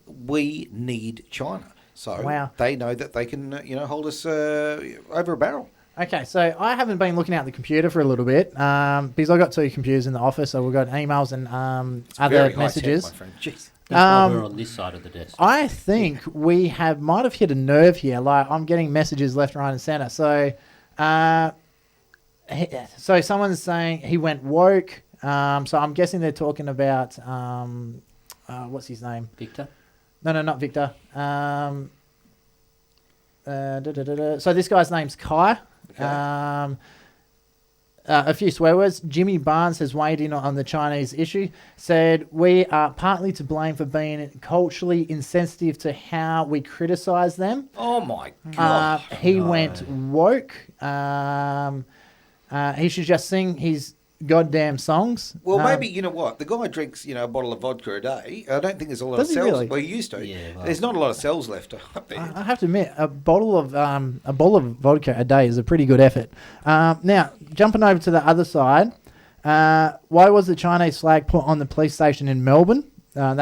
We need China, so they know that they can, hold us over a barrel. Okay, so I haven't been looking at the computer for a little bit because I've got two computers in the office, so we've got emails and other messages. Tech, my friend. Jeez. That's why we're on this side of the desk. I think we might have hit a nerve here. Like I'm getting messages left, right, and centre. So. So someone's saying he went woke. So I'm guessing they're talking about what's his name? Victor? No, not Victor. So this guy's name's Kai. Okay. A few swear words. Jimmy Barnes has weighed in on the Chinese issue, said we are partly to blame for being culturally insensitive to how we criticise them. Oh my God. He went woke. He should just sing his goddamn songs. Well, maybe, you know what? The guy drinks, a bottle of vodka a day. I don't think there's a lot of cells. Really? Well, he used to. Yeah, well, there's not a lot of cells left. I have to admit, a bottle of vodka a day is a pretty good effort. Now, jumping over to the other side, why was the Chinese flag put on the police station in Melbourne? I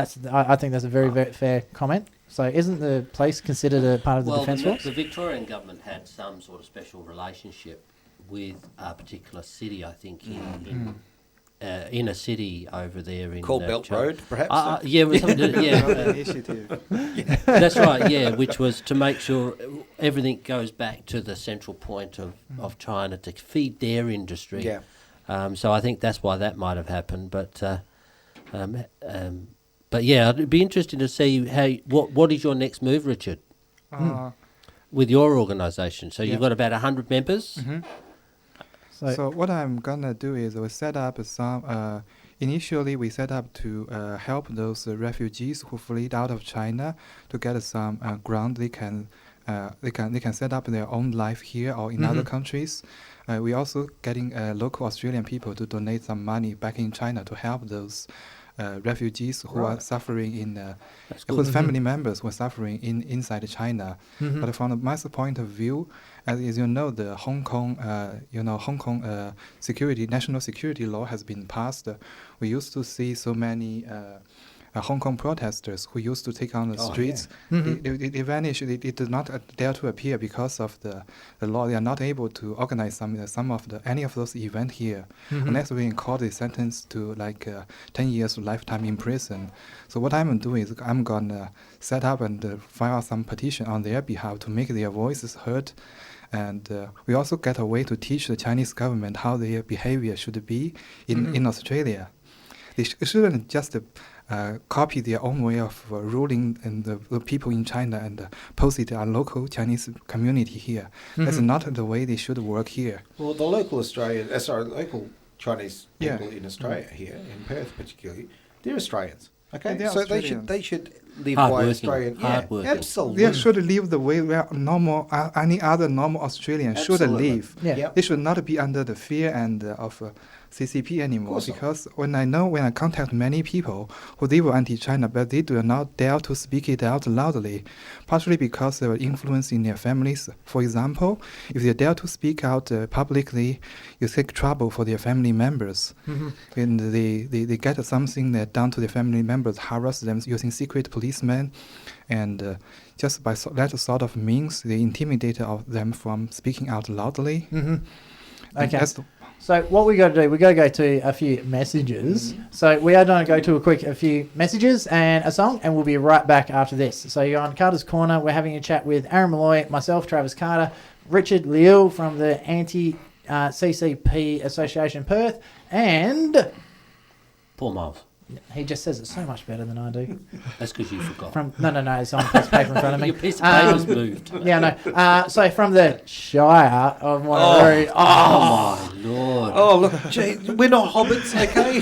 think that's a very, very fair comment. So isn't the place considered a part of the Defence Force? The Victorian government had some sort of special relationship with a particular city, I think, in a city over there in called Belt Road, perhaps. Yeah, it was something Initiative. That's right. Yeah, which was to make sure everything goes back to the central point of China to feed their industry. Yeah. So I think that's why that might have happened. But yeah, it'd be interesting to see what is your next move, Richard, with your organisation. So you've got about 100 members. Mm-hmm. So what I'm gonna do is we set up some. Initially, we set up to help those refugees who fled out of China to get some ground they can set up their own life here or in other countries. We also getting local Australian people to donate some money back in China to help those refugees who are suffering whose family members were suffering inside China. But from the master point of view, as you know, the Hong Kong national security law has been passed. We used to see so many Hong Kong protesters who used to take on the streets. They vanished. They did not dare to appear because of the law. They are not able to organize any of those events here. Unless we in court, they sentenced to 10 years lifetime in prison. So what I'm doing is I'm gonna set up and file some petition on their behalf to make their voices heard. And we also get a way to teach the Chinese government how their behavior should be in Australia. They shouldn't just copy their own way of ruling and the people in China and post it on local Chinese community here. That's not the way they should work here. Well, the local local Chinese people in Australia here, in Perth particularly, they're Australians. Okay, they're so Australians. they should live by Australian. Hard-working. Absolutely. They should live the way where any other normal Australian should live. Yeah. They should not be under the fear and of CCP anymore. Because when I contact many people who they were anti-China, but they do not dare to speak it out loudly, partially because they were influenced in their families. For example, if they dare to speak out publicly, you take trouble for their family members. And they get something that done to their family members, harass them using secret policemen, and just by that sort of means, they intimidate them from speaking out loudly. Okay. So what we got to do, we got to go to a few messages. So we are going to go to a few messages and a song, and we'll be right back after this. So you're on Carter's Corner. We're having a chat with Aaron Malloy, myself, Travis Carter, Richard Liu from the Anti-CCP Association Perth, and Paul Miles. he just says it so much better than I do. That's because you forgot. No, it's on a piece of paper in front of me. Your piece of paper's moved. Yeah, no. So from the Shire of Wanneroo. Oh, my Lord. Oh, look, gee, we're not hobbits, okay?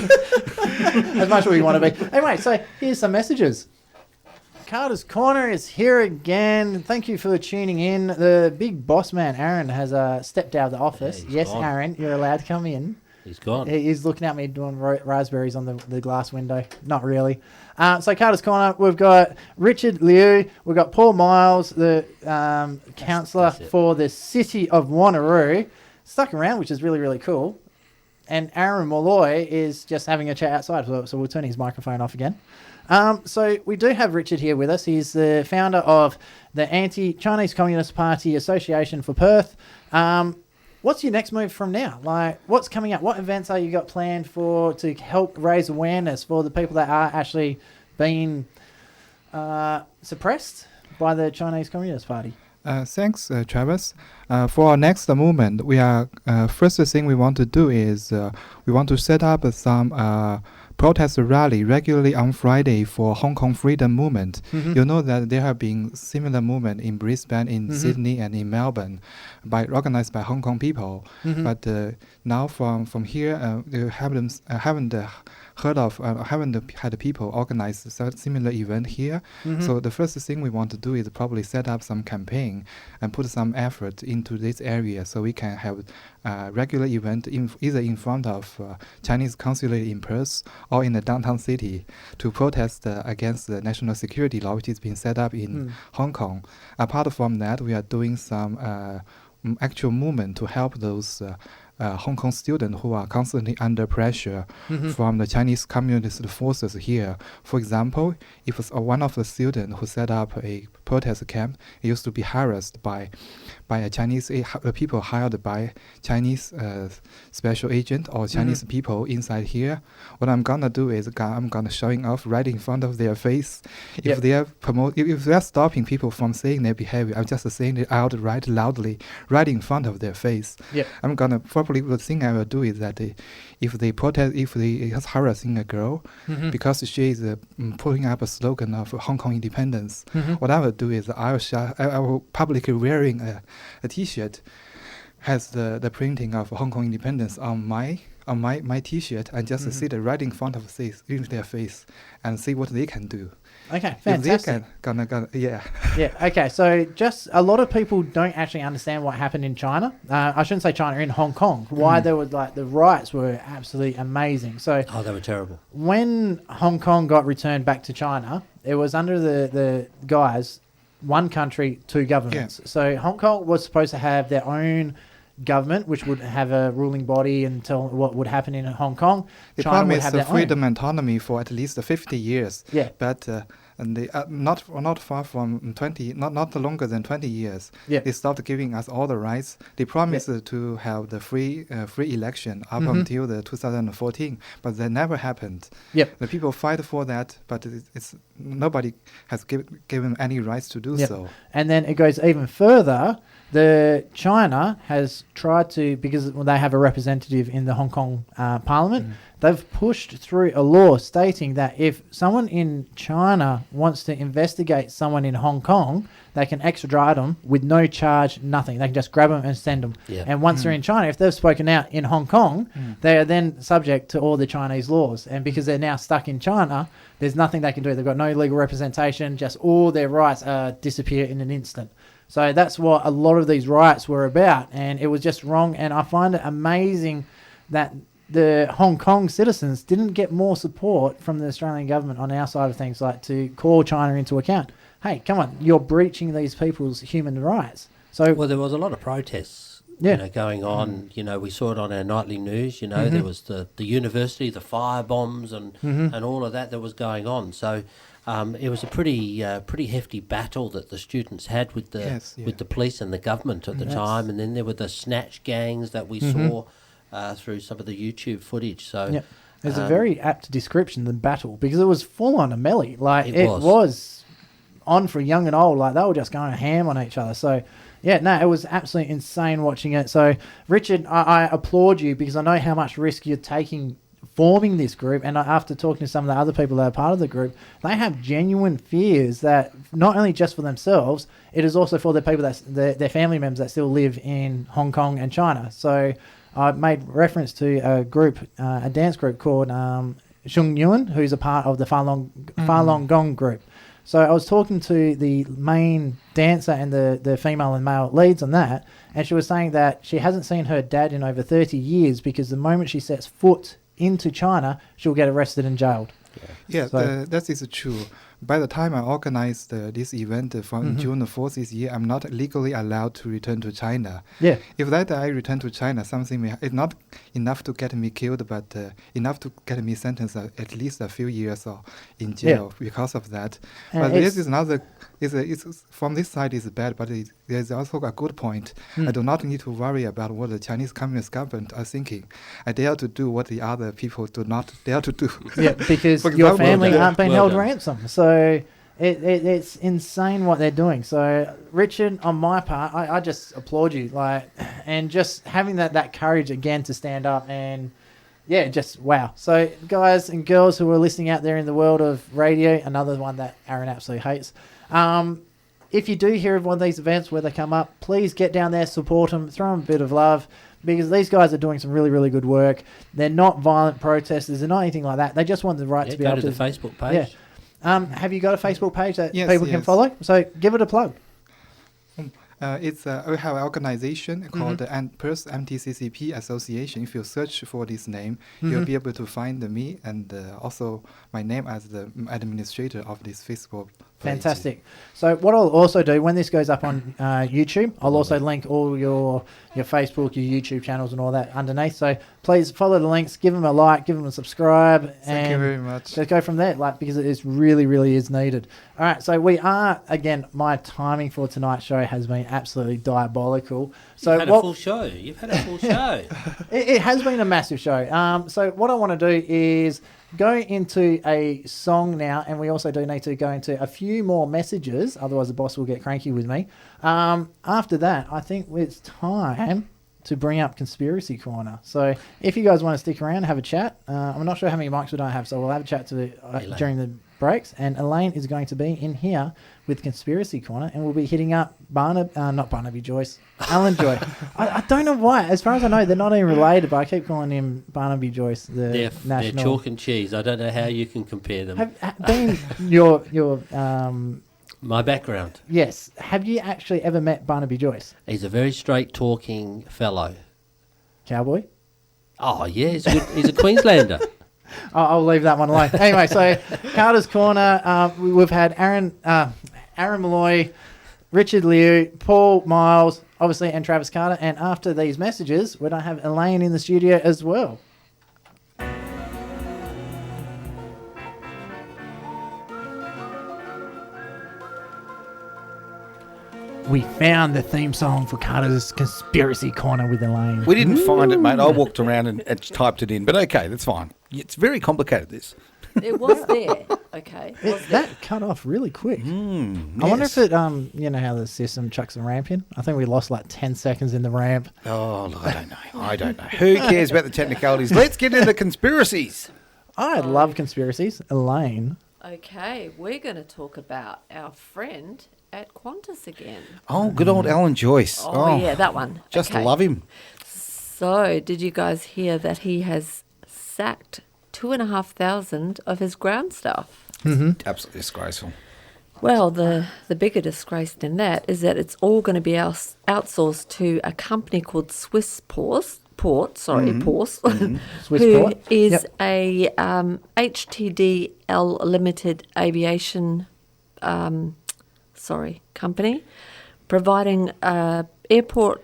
As much as we want to be. Anyway, so here's some messages. Carter's Corner is here again. Thank you for tuning in. The big boss man, Aaron, has stepped out of the office. Yeah, yes, gone. Aaron, you're allowed to come in. He's gone. He's looking at me doing raspberries on the glass window. Not really. So Carter's Corner, we've got Richard Liu. We've got Paul Miles, the councillor for the City of Wanneroo. Stuck around, which is really, really cool. And Aaron Malloy is just having a chat outside, so we'll turn his microphone off again. So we do have Richard here with us. He's the founder of the Anti-Chinese Communist Party Association for Perth. What's your next move from now? Like, what's coming up? What events are you got planned to help raise awareness for the people that are actually being suppressed by the Chinese Communist Party? Thanks, Travis. For our next movement, we are first thing we want to do is we want to set up some protest rally regularly on Friday for Hong Kong Freedom Movement. You know that there have been similar movement in Brisbane, in Sydney, and in Melbourne, organized by Hong Kong people. But now from here, they haven't had people organize a similar event here. So the first thing we want to do is probably set up some campaign and put some effort into this area so we can have a regular event either in front of Chinese consulate in Perth or in the downtown city to protest against the national security law which is being set up in Hong Kong. Apart from that, we are doing some actual movement to help those Hong Kong students who are constantly under pressure from the Chinese communist forces here. For example, if it's one of the students who set up a protest camp, he used to be harassed by a Chinese people hired by Chinese special agent or Chinese people inside here. What I'm gonna do is I'm gonna showing off right in front of their face. If they're stopping people from saying their behavior, I'm just saying it out right loudly right in front of their face. I'm gonna probably the thing I will do is that if they is harassing a girl because she is putting up a slogan of Hong Kong independence, what I will do is I will publicly wearing a T-shirt has the printing of Hong Kong independence on my T-shirt and just sit right in front of their face and see what they can do. Okay, fantastic. If they can, yeah. Yeah, okay, so just a lot of people don't actually understand what happened in China. I shouldn't say China, in Hong Kong. Why there was the riots were absolutely amazing. So they were terrible. When Hong Kong got returned back to China, it was under the guise, one country, two governments. Yeah. So Hong Kong was supposed to have their own government, which would have a ruling body and tell what would happen in Hong Kong. They China promised the freedom and autonomy for at least 50 years. Yeah. But and they not far from 20, not longer than 20 years. Yeah. They stopped giving us all the rights. They promised to have the free election up until the 2014, but that never happened. Yep. The people fight for that, but it's nobody has given any rights to do so. And then it goes even further. China has tried to, because they have a representative in the Hong Kong Parliament, they've pushed through a law stating that if someone in China wants to investigate someone in Hong Kong, they can extradite them with no charge, nothing. They can just grab them and send them. Yeah. And once they're in China, if they've spoken out in Hong Kong, they are then subject to all the Chinese laws. And because they're now stuck in China, there's nothing they can do. They've got no legal representation, just all their rights disappear in an instant. So that's what a lot of these riots were about, and it was just wrong. And I find it amazing that the Hong Kong citizens didn't get more support from the Australian government on our side of things, like to call China into account. Hey, come on, you're breaching these people's human rights. So, well, there was a lot of protests going on. We saw it on our nightly news. There was the university, the fire bombs and all of that was going on. So it was a pretty hefty battle that the students had with the police and the government at the time. And then there were the snatch gangs that we saw through some of the YouTube footage. So there's a very apt description, the battle, because it was full on a melee. Like it was on for young and old. Like they were just going ham on each other. So it was absolutely insane watching it. So Richard, I applaud you, because I know how much risk you're taking forming this group, and after talking to some of the other people that are part of the group, they have genuine fears that not only just for themselves, it is also for the people their family members that still live in Hong Kong and China. So I made reference to a group, a dance group called Shung Yuan, who's a part of the Falun Gong group. So I was talking to the main dancer and the female and male leads on that, and she was saying that she hasn't seen her dad in over 30 years because the moment she sets foot into China, she'll get arrested and jailed. That is true. By the time I organized this event from June the 4th this year, I'm not legally allowed to return to China. Yeah. If that I return to China, it's not enough to get me killed, but enough to get me sentenced at least a few years in jail because of that. But this is another. It's from this side is bad, but there's also a good point. I do not need to worry about what the Chinese Communist government are thinking. I dare to do what the other people do not dare to do. Yeah, because your family aren't being held ransom. So it's insane what they're doing. So Richard, on my part, I just applaud you, and just having that courage again to stand up and. Yeah, just wow. So guys and girls who are listening out there in the world of radio, another one that Aaron absolutely hates. If you do hear of one of these events where they come up, please get down there, support them, throw them a bit of love, because these guys are doing some really, really good work. They're not violent protesters. They're not anything like that. They just want the right to be able to... Go to the Facebook page. Yeah. Have you got a Facebook page that people can follow? So give it a plug. We have an organization called the MTCCP Association. If you search for this name, you'll be able to find me and also my name as the administrator of this Facebook page. Fantastic. So what I'll also do, when this goes up on YouTube, I'll also link all your Facebook, your YouTube channels and all that underneath. So please follow the links, give them a like, give them a subscribe. Thank you very much. Just go from there, because it is really, really is needed. All right, so we are, again, my timing for tonight's show has been absolutely diabolical. So You've had a full show. You've had a full show. It has been a massive show. So what I want to do is go into a song now, and we also do need to go into a few more messages, otherwise the boss will get cranky with me. After that, I think it's time to bring up Conspiracy Corner. So if you guys want to stick around and have a chat, I'm not sure how many mics we don't have, so we'll have a chat during the breaks. And Elaine is going to be in here with Conspiracy Corner, and we'll be hitting up not Barnaby Joyce, Alan Joyce. I don't know why. As far as I know, they're not even related, but I keep calling him Barnaby Joyce. They're chalk and cheese. I don't know how you can compare them. Being your My background. yes, have you actually ever met Barnaby Joyce? He's a very straight-talking fellow. Cowboy? Oh, yeah, he's a Queenslander. I'll leave that one alone. Anyway, so Carter's Corner, we've had Aaron Malloy, Richard Liu, Paul Miles, obviously, and Travis Carter. And after these messages, we're going to have Elaine in the studio as well. We found the theme song for Carter's Conspiracy Corner with Elaine. We didn't find it, mate. I walked around and typed it in, but okay, that's fine. It's very complicated, this. It was there. Okay. That cut off really quick. I wonder if it, you know how the system chucks a ramp in? I think we lost like 10 seconds in the ramp. Oh, I don't know. Who cares about the technicalities? Let's get into the conspiracies. I love conspiracies. Elaine. Okay, we're going to talk about our friend at Qantas again. Oh, good old Alan Joyce. Oh, yeah, that one. Just Okay. love him. So, did you guys hear that he has sacked 2,500 of his ground staff? Absolutely disgraceful. Well, the bigger disgrace than that is that it's all going to be outsourced to a company called Port, Swiss who Port. is Yep. a HTDL Limited Aviation company, providing airport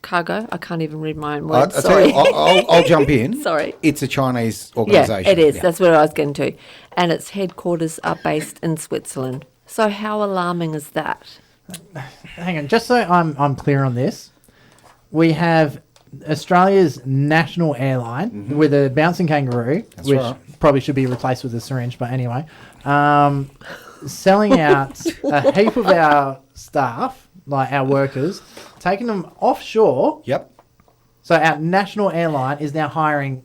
cargo. I can't even read my own words. I'll tell you, I'll jump in. Sorry. It's a Chinese organisation. Yeah, it is. Yeah. That's where I was getting to. And its headquarters are based in Switzerland. So how alarming is that? Hang on, just so I'm clear on this. We have Australia's national airline with a bouncing kangaroo, which right. probably should be replaced with a syringe, but anyway. Selling out a heap of our staff, like our workers, taking them offshore. Yep. So our national airline is now hiring,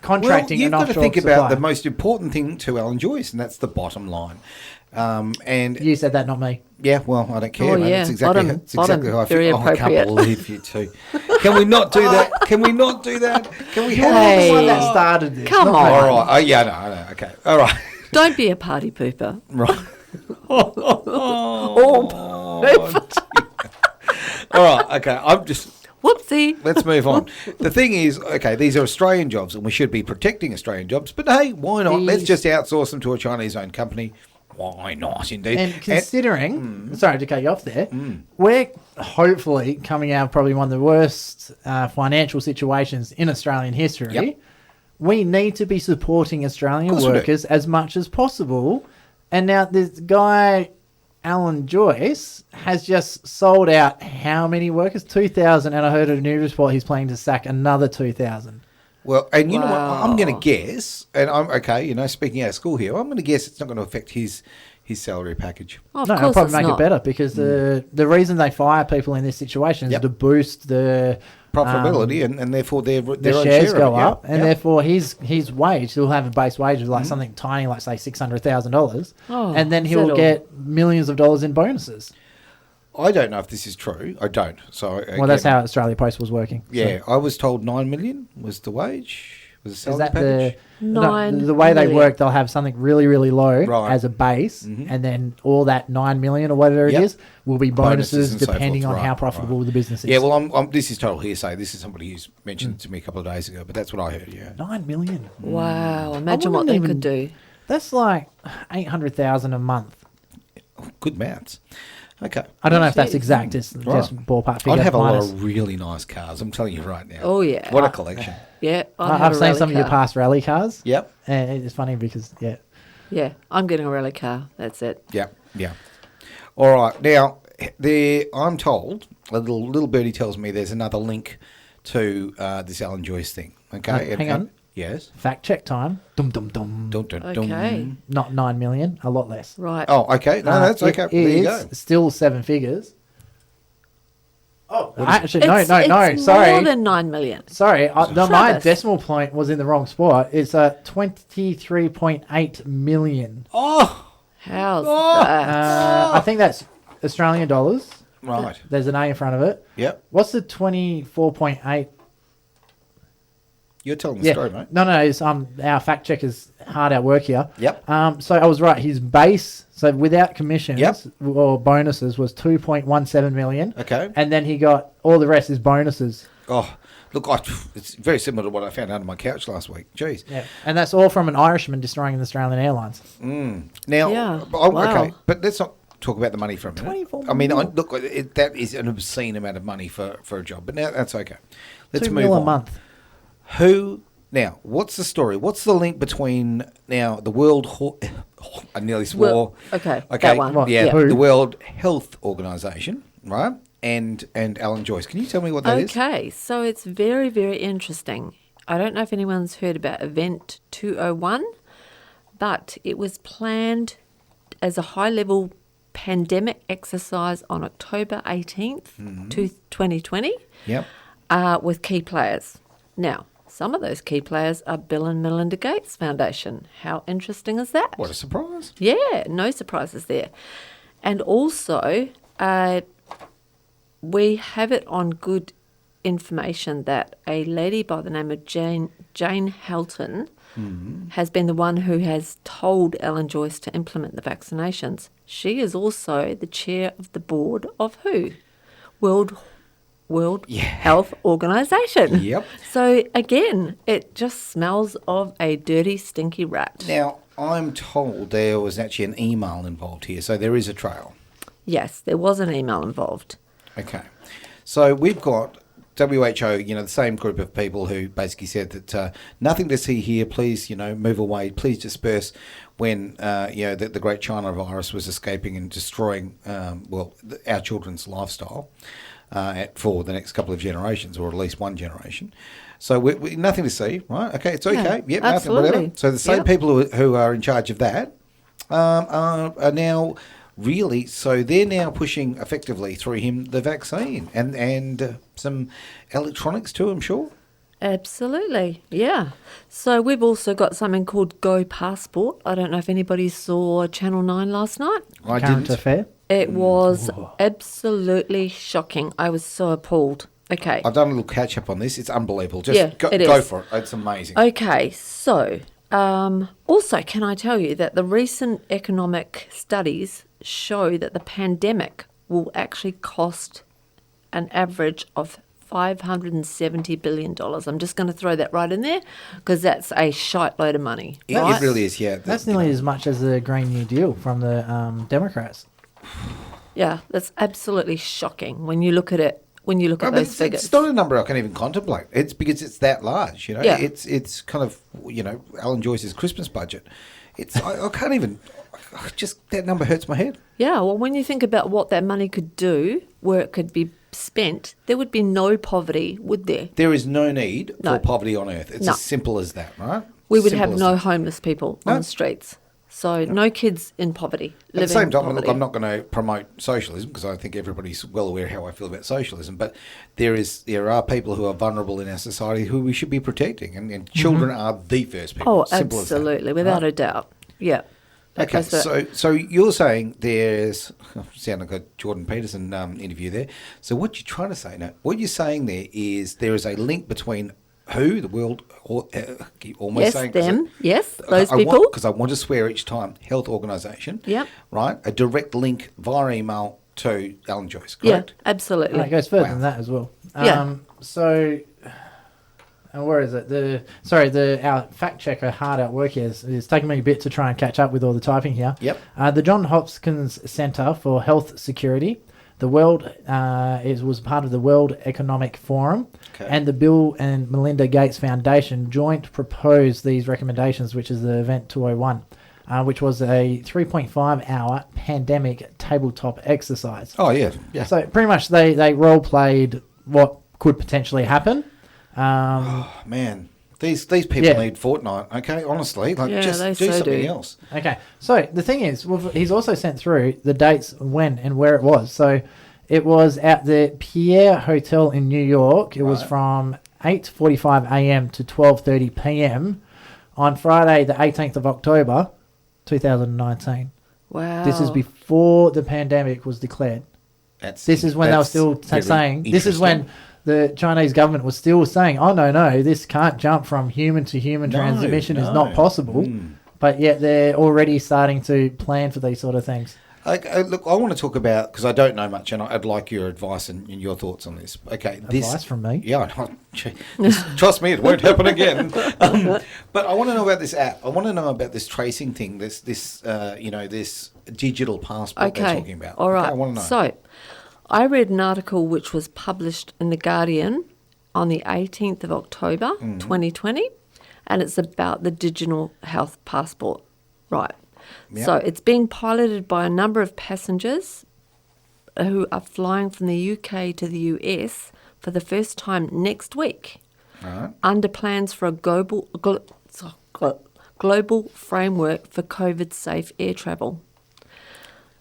contracting you've an got to offshore think supply. about the most important thing to Alan Joyce, and that's the bottom line. And You said that, not me. yeah, well, I don't care, Oh, mate. yeah. It's exactly Bottom, how I very feel. Oh, I can't appropriate. believe you two. Can we not do that? Can we not do that? Can we have Hey. The one that started this. Come not on. me. All right. Oh, yeah, no, I know. Okay. All right. Don't be a party pooper. Right. Oh, All right. Okay. whoopsie. Let's move on. The thing is, okay, these are Australian jobs, and we should be protecting Australian jobs. But hey, why not? Let's just outsource them to a Chinese-owned company. Why not, indeed? And considering, sorry to cut you off there, we're hopefully coming out of probably one of the worst financial situations in Australian history. Yep. We need to be supporting Australian course we do. workers as much as possible. And now this guy, Alan Joyce, has just sold out how many workers? 2,000. And I heard a news report he's planning to sack another 2,000. Well, and you know what? Wow. I'm going to guess, and I'm okay. You know, speaking out of school here, I'm going to guess it's not going to affect his salary package. Oh, of No, it'll course probably it's make not. it better because the reason they fire people in this situation is Yep. to boost the Profitability, and therefore their the own shares share go of it. up, Yeah. and Yeah. therefore his wage, he'll have a base wage of like something tiny, like say $600,000, Oh, and then he'll settle. get millions of dollars in bonuses. I don't know if this is true. I don't. So Well, that's how Australia Post was working. So Yeah, I was told 9 million was the wage. Was the is salary that package? the way they 9 work? They'll have something really, really low Right. as a base, and then all that 9 million or whatever it Yep. is will be bonuses and so depending forth. on how Right, profitable right. the business is. Yeah, well, this is total hearsay. This is somebody who's mentioned it to me a couple of days ago, but that's what I heard. Yeah. 9 million. Wow, imagine what wouldn't they even- could do. That's like 800,000 a month. Good maths. Okay. I don't know if that's Jeez. exact. It's Right. just ballpark figure. I'd have a lot minus. of really nice cars. I'm telling you right now. Oh, yeah. What a collection. Yeah, I've seen some of your past rally cars. Yep. And it's funny because, Yeah, I'm getting a rally car. That's it. Yep. Yeah. All right. Now, I'm told, a little birdie tells me there's another link to this Alan Joyce thing. Okay. Hang on. Yes. fact check time. Dum dum dum. Dun, dun, Okay. dun. Not 9 million, a lot less. Right. Oh, okay. No, that's okay. It There you go. is still 7 figures. Oh, actually, no. It's Sorry. more than 9 million. Sorry, no, my Travis. decimal point was in the wrong spot. It's 23.8 million. Oh, How's that? I think that's Australian dollars. right. There's an A in front of it. Yep. What's the 24.8? You're telling the story, mate. No, it's our fact checker's hard at work here. Yep. So I was right. His base, so without commissions Yep. or bonuses, was 2.17 million. Okay. And then he got all the rest is bonuses. Oh, look, it's very similar to what I found under my couch last week. Jeez. Yeah. And that's all from an Irishman destroying an Australian Airlines. Now, Yeah. okay, Wow. but let's not talk about the money for a minute. 24 I mean, mil. look, that is an obscene amount of money for a job, but now that's okay. Let's $2 move mil on. a month. Now, what's the story? What's the link between now the World... I nearly swore. Well, okay, that one. What? Yeah, Who? the World Health Organization, right? And Alan Joyce. Can you tell me what that is? Okay, so it's very, very interesting. I don't know if anyone's heard about Event 201, but it was planned as a high-level pandemic exercise on October 18th, 2020, Yep. with key players. Now, some of those key players are Bill and Melinda Gates Foundation. How interesting is that? What a surprise. Yeah, no surprises there. And also, we have it on good information that a lady by the name of Jane Helton has been the one who has told Alan Joyce to implement the vaccinations. She is also the chair of the board of who? World Health Organization. Yep. So again, it just smells of a dirty, stinky rat. Now, I'm told there was actually an email involved here, so there is a trail. Yes, there was an email involved. Okay. So we've got WHO, the same group of people who basically said that nothing to see here, please, move away, please disperse when, the great China virus was escaping and destroying, our children's lifestyle for the next couple of generations, or at least one generation. So we nothing to see, right? Okay, it's okay. Yeah, Yep, nothing, whatever. absolutely. So the same Yep. people who are in charge of that are now... Really, so they're now pushing effectively through him the vaccine and some electronics too, I'm sure. Absolutely, yeah. So we've also got something called Go Passport. I don't know if anybody saw Channel 9 last night. I Current didn't. affair. It was absolutely shocking. I was so appalled. Okay. I've done a little catch up on this. It's unbelievable. Just Yeah, go, it go is. for it. It's amazing. Okay, so also, can I tell you that the recent economic studies show that the pandemic will actually cost an average of $570 billion. I'm just going to throw that right in there because that's a shite load of money. It right? really is, yeah. That's nearly as much as the Green New Deal from the Democrats. Yeah, that's absolutely shocking when you look at it. When you look at those figures, it's not a number I can even contemplate. It's because it's that large, Yeah. It's kind of, Alan Joyce's Christmas budget. I can't even, just that number hurts my head. yeah. Well, when you think about what that money could do, where it could be spent, there would be no poverty, would there? There is no need No. for poverty on earth. It's No. as simple as that, right? We would Simple have as no that. homeless people No. on the streets. So no kids in poverty. At the living same in time, look, poverty. I'm not going to promote socialism because I think everybody's well aware how I feel about socialism. But there are people who are vulnerable in our society who we should be protecting, and children are the first people. Oh, Simple as that, absolutely, without right? a doubt. Yeah. That Okay, goes for- so you're saying there's sound like a Jordan Peterson interview there. So what you're trying to say now? What you're saying there is a link between who the world almost yes, saying them. Yes, those people. because I want to swear each time health organisation. Yep. Right, a direct link via email to Alan Joyce. Yeah, Correct. absolutely. And it goes further Wow. than that as well. Yeah. So, where is it? Our fact checker hard at work here is taking me a bit to try and catch up with all the typing here. Yep. The John Hopkins Centre for Health Security, was part of the World Economic Forum, Okay. and the Bill and Melinda Gates Foundation joint proposed these recommendations, which is the Event 201. Which was a 3.5-hour pandemic tabletop exercise. Oh yeah, yeah. So pretty much they role played what could potentially happen. Oh man, these people Yeah. need Fortnite. Okay, honestly, Yeah, just they do so something do. else. Okay, so the thing is, he's also sent through the dates when and where it was. So It was at the Pierre Hotel in New York. It was Right. from 8:45 a.m. to 12:30 p.m. on Friday, the 18th of October, 2019. Wow. This is before the pandemic was declared. This is when they were still saying, this is when the Chinese government was still saying, oh, no, this can't jump from human to human transmission is not possible. But yet they're already starting to plan for these sort of things. Look, I want to talk about, because I don't know much, and I'd like your advice and your thoughts on this. Okay, Advice from me? Yeah, trust me, it won't happen again. But I want to know about this app. I want to know about this tracing thing. This digital passport they're talking about. All right. Okay, I want to know. So, I read an article which was published in The Guardian on the 18th of October, 2020, and it's about the digital health passport. Right. Yep. So, it's being piloted by a number of passengers who are flying from the UK to the US for the first time next week, under plans for a global framework for COVID-safe air travel.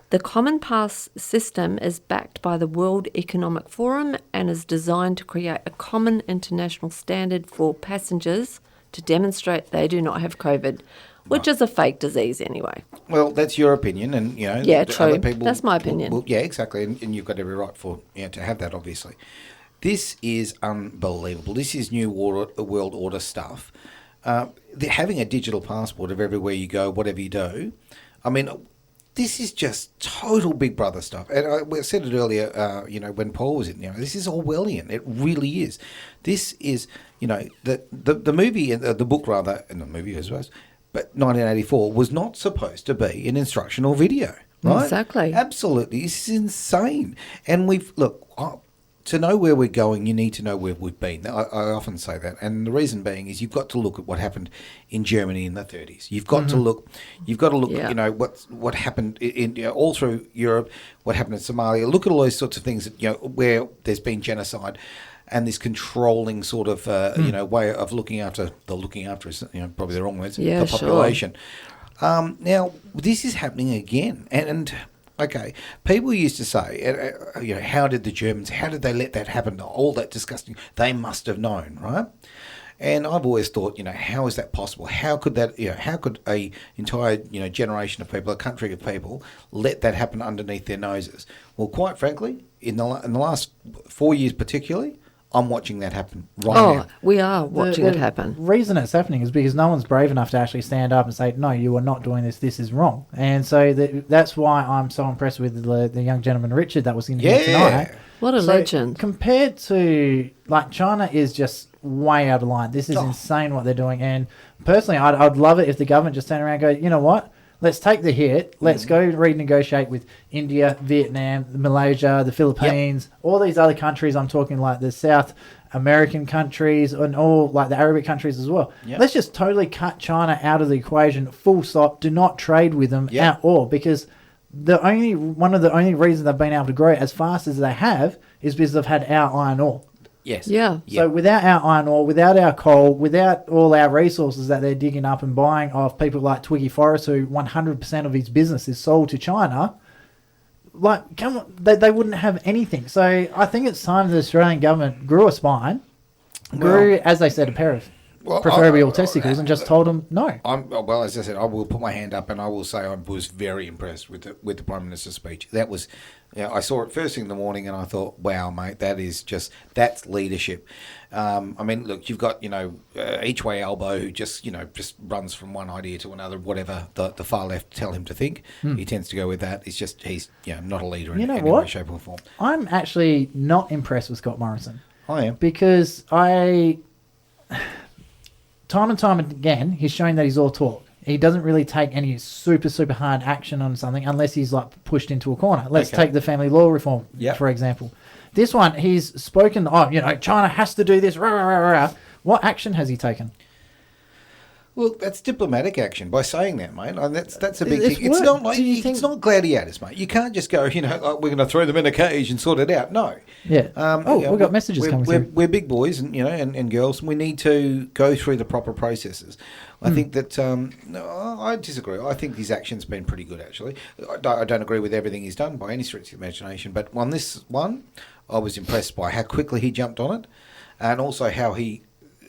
The Common Pass system is backed by the World Economic Forum and is designed to create a common international standard for passengers to demonstrate they do not have COVID, which is a fake disease anyway. Well, that's your opinion, and Yeah, true. other people. That's my opinion. Well, yeah, exactly, and you've got every right to have that. Obviously, this is unbelievable. This is new world order stuff. Having a digital passport of everywhere you go, whatever you do. I mean, this is just total Big Brother stuff. And I said it earlier, when Paul was in, this is Orwellian. It really is. This is, the movie, the book rather, and the movie as well, but 1984 was not supposed to be an instructional video, right? Exactly. Absolutely. This is insane. And to know where we're going, you need to know where we've been. I often say that. And the reason being is you've got to look at what happened in Germany in the 30s. You've got to look, Yeah. what happened in all through Europe, what happened in Somalia. Look at all those sorts of things that, where there's been genocide and this controlling sort of, way of looking after is, probably the wrong words, Yeah, the population. Sure. Now, this is happening again. And okay, people used to say, how did they let that happen? All that disgusting. They must have known, right? And I've always thought, how is that possible? How could that, how could a entire, generation of people, a country of people, let that happen underneath their noses? Well, quite frankly, in the last 4 years particularly, I'm watching that happen now. We are watching it happen. The reason it's happening is because no one's brave enough to actually stand up and say, no, you are not doing this, this is wrong. And so that's why I'm so impressed with the young gentleman, Richard, that was in here tonight. What a legend. Compared to, China is just way out of line. This is insane what they're doing. And personally, I'd love it if the government just turned around and go, you know what? Let's take the hit. Let's go renegotiate with India, Vietnam, Malaysia, the Philippines, all these other countries. I'm talking like the South American countries and all like the Arabic countries as well. Yep. Let's just totally cut China out of the equation, full stop. Do not trade with them at all, because one of the only reasons they've been able to grow as fast as they have is because they've had our iron ore. Yes. Yeah. So without our iron ore, without our coal, without all our resources that they're digging up and buying off people like Twiggy Forrest, who 100% of his business is sold to China, come on, they wouldn't have anything. So I think it's time the Australian government grew a spine, as they said, a pair of proverbial testicles, and just told them no. As I said, I will put my hand up and I will say I was very impressed with the Prime Minister's speech. That was, I saw it first thing in the morning and I thought, wow, mate, that's leadership. Look, you've got, each way elbow who just runs from one idea to another, whatever the far left tell him to think. He tends to go with that. He's not a leader in any way, shape or form. I'm actually not impressed with Scott Morrison. I am. Because time and time again, he's showing that he's all talk. He doesn't really take any super, super hard action on something unless he's pushed into a corner. Let's take the family law reform, for example. This one, he's spoken, China has to do this. Rah, rah, rah, rah. What action has he taken? Well, that's diplomatic action by saying that, mate. And that's a big It's thing. It's work. not like Do you think- it's not gladiators, mate. You can't just go, like we're going to throw them in a cage and sort it out. No. Yeah. We've got messages we're, coming we're, through. We're big boys, and and girls, and we need to go through the proper processes. I think that no, I disagree. I think his action's been pretty good, actually. I don't agree with everything he's done by any stretch of the imagination, but on this one, I was impressed by how quickly he jumped on it, and also how he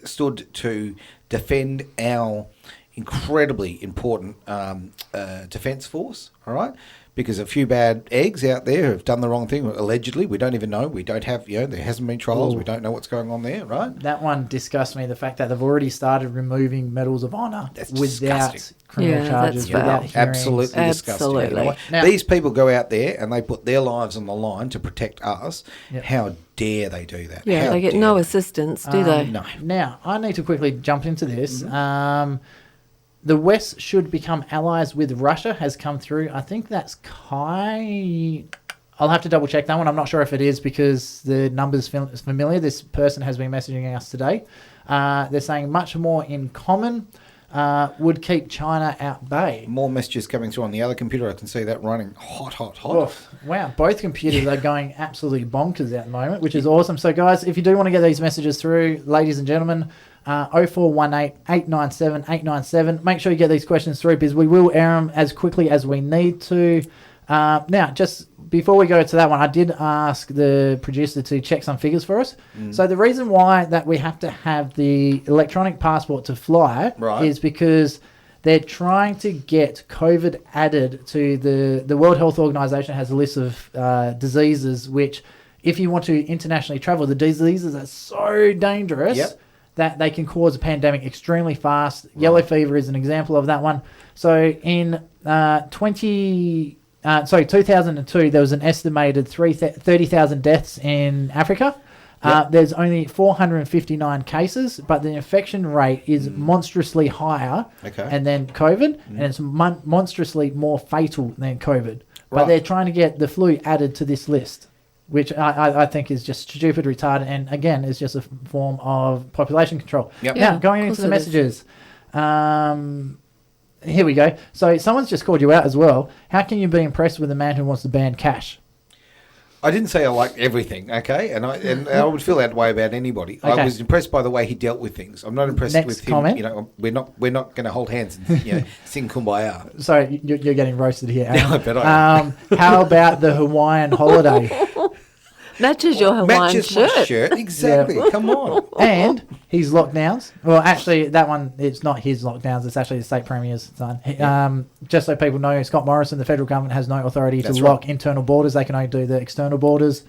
stood to defend our incredibly important defence force, all right? Because a few bad eggs out there have done the wrong thing, allegedly. We don't even know. We don't have, there hasn't been trials. Ooh. We don't know what's going on there, right? That one disgusts me, the fact that they've already started removing medals of honour without disgusting. criminal Yeah, charges, that's foul. without hearings. Absolutely disgusting. Absolutely. You know what? Now- These people go out there and they put their lives on the line to protect us. Yep. How dare they do that? Yeah, How they get dare no they? assistance, do they? No. Now, I need to quickly jump into this. The West should become allies with Russia has come through. I think that's I'll have to double check that one. I'm not sure if it is because the number's familiar. This person has been messaging us today. They're saying much more in common would keep China at bay. More messages coming through on the other computer. I can see that running hot. Oof. Wow, both computers are going absolutely bonkers at the moment, which is awesome. So, guys, if you do want to get these messages through, ladies and gentlemen, 0418 897 897. Make sure you get these questions through because we will air them as quickly as we need to. Now, just before we go to that one, I did ask the producer to check some figures for us. So the reason why that we have to have the electronic passport to fly is because they're trying to get COVID added to the World Health Organization has a list of diseases which, if you want to internationally travel, the diseases are so dangerous that they can cause a pandemic extremely fast. Yellow fever is an example of that one. So in 2002, there was an estimated 30,000 deaths in Africa. There's only 459 cases, but the infection rate is monstrously higher than COVID, and it's monstrously more fatal than COVID. But they're trying to get the flu added to this list, which I think is just stupid, retarded, and again, is just a form of population control. Now, going into the messages. Here we go. So someone's just called you out as well. How can you be impressed with a man who wants to ban cash? I didn't say I liked everything, okay? And I would feel that way about anybody. I was impressed by the way he dealt with things. I'm not impressed with him. Comment. We're not going to hold hands and sing Kumbaya. Sorry, you're getting roasted here. No, I bet I am. How about the Hawaiian holiday? Matches your Hawaiian shirt. My shirt, exactly. Come on. And his lockdowns. Well, actually, that one, it's not his lockdowns. It's actually the state premier's son. Just so people know, Scott Morrison, the federal government, has no authority to lock internal borders. They can only do the external borders.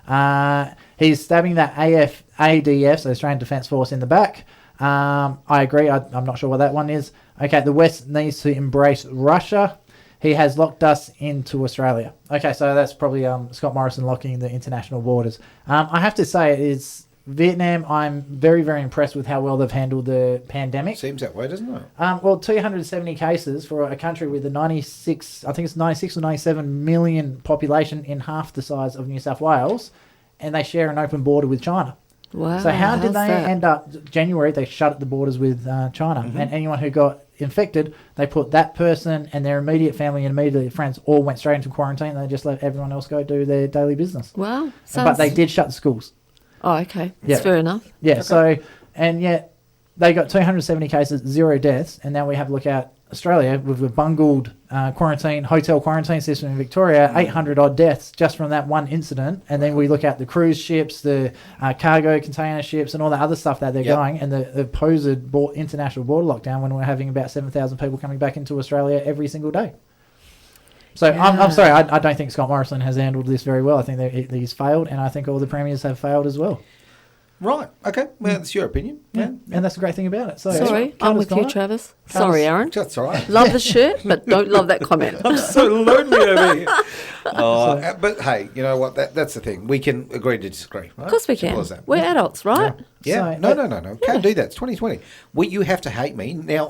He's stabbing that ADF, so Australian Defence Force, in the back. I agree. I'm not sure what that one is. Okay, the West needs to embrace Russia. He has locked us into Australia. Okay, so that's probably Scott Morrison locking the international borders. I have to say, it's Vietnam. I'm very, very impressed with how well they've handled the pandemic. Seems that way, doesn't it? Well, 270 cases for a country with a 96 or 97 million population in half the size of New South Wales, and they share an open border with China. Wow. So how did they end up? January, they shut the borders with China, and anyone who got infected, they put that person and their immediate family and immediate friends all went straight into quarantine. They just let everyone else go do their daily business. Wow. But they did shut the schools. Oh, okay. That's fair enough. Yeah, okay. So, and yet they got 270 cases, 0 deaths, and now we have a look at Australia with a bungled hotel quarantine system in Victoria, 800 odd deaths just from that one incident. And then we look at the cruise ships, the cargo container ships, and all the other stuff that they're going, and the supposed international border lockdown when we're having about 7,000 people coming back into Australia every single day. So I'm sorry, I don't think Scott Morrison has handled this very well. I think he's failed, and I think all the premiers have failed as well. Right. Okay. Well, that's your opinion. Yeah. And that's the great thing about it. So sorry, I'm with you, Travis. Sorry, Aaron. That's all right. Love the shirt, but don't love that comment. I'm so lonely over here. But hey, you know what? That's the thing. We can agree to disagree. Right? Of course we Simple can. as that. We're adults, right? Yeah. So, No. Can't do that. It's 2020. You have to hate me. Now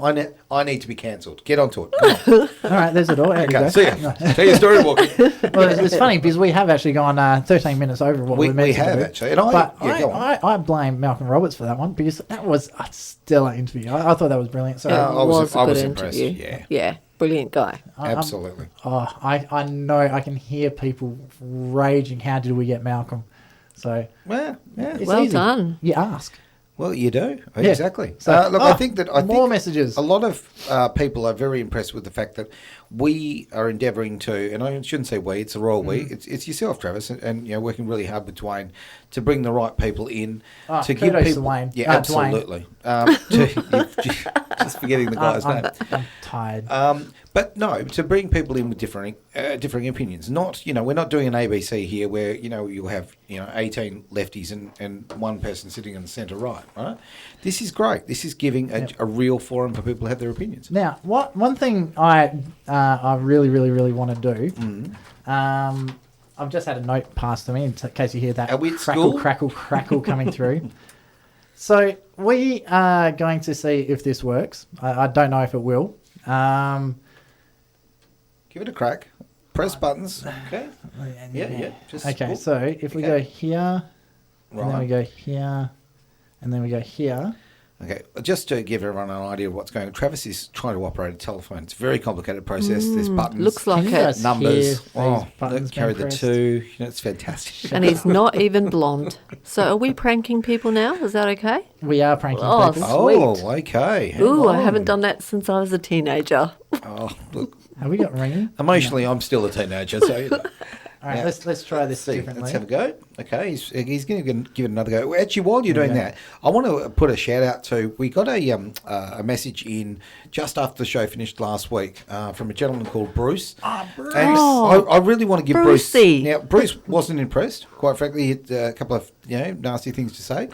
I need to be cancelled. Get onto it. Come on. All right, there's the door. There you Okay, go. see ya. Tell your story, Walkie. Well, it's funny because we have actually gone 13 minutes over what we meant We to have do. actually. And go on. I blame Malcolm Roberts for that one because that was a stellar interview. I thought that was brilliant. So It I was was a good impressed, interview. yeah. Brilliant guy. Absolutely. I know I can hear people raging. How did we get Malcolm? So Well, yeah. it's Well easy. done. You ask. Well, you do. Yeah. Exactly. So, I think that more messages. A lot of people are very impressed with the fact that we are endeavouring to, and I shouldn't say we, it's a royal we, it's yourself, Travis, and working really hard with Dwayne to bring the right people in to give kudos to people. Wayne. Yeah, absolutely. Just forgetting the guy's name. I'm tired. But no, to bring people in with differing opinions. Not, we're not doing an ABC here where, you'll have, 18 lefties and one person sitting in the centre right. This is great. This is giving a real forum for people to have their opinions. Now, one thing I really, really, really want to do, I've just had a note passed to me in case you hear that Are we at crackle, school? crackle, crackle coming through. So we are going to see if this works. I don't know if it will. Give it a crack. Press buttons. Okay. Yeah. Just Okay, so if we go here, and then we go here, and then we go here. Okay, just to give everyone an idea of what's going on, Travis is trying to operate a telephone. It's a very complicated process. There's buttons, Looks like Can you it. guys numbers. hear these buttons Carry being the pressed? 2. It's fantastic. And he's not even blonde. So are we pranking people now? Is that okay? We are pranking Oh, people. Oh, Sweet. okay. Hang Ooh, I on. haven't done that since I was a teenager. Oh, look. Have we got ringing? Emotionally, I'm still a teenager, so. All right, Yeah. let's try this differently. Let's have a go. Okay, he's going to give it another go. Actually, while you're doing that, I want to put a shout out to. We got a message in just after the show finished last week from a gentleman called Bruce. Bruce. And I really want to give Brucey. Bruce. Now, Bruce wasn't impressed. Quite frankly, he had a couple of nasty things to say.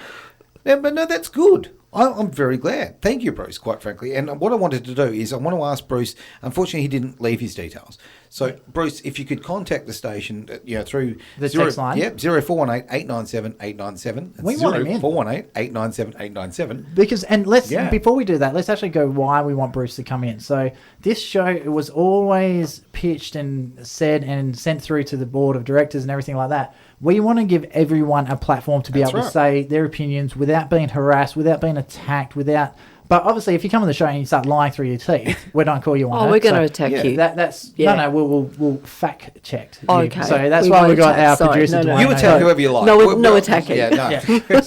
Yeah, but no, that's good. I'm very glad. Thank you, Bruce, quite frankly. And what I wanted to do is I want to ask Bruce, unfortunately he didn't leave his details. So, Bruce, if you could contact the station through The text line? Yep, 0418 897 897. We want him in. 0418 897 897. Because Yeah. before we do that, let's actually go why we want Bruce to come in. So this show was always pitched and said and sent through to the board of directors and everything like that. We want to give everyone a platform to be That's able to right. say their opinions without being harassed, without being attacked, But obviously, if you come on the show and you start lying through your teeth, we're not call you on. Oh, we're going to attack you. That's Yeah. no. We'll fact checked. you. Okay. So that's We why we won't got attack. our Sorry. producer. No, no. Dwayne You over. attack whoever you like. No attacking. Yeah, no. Yeah.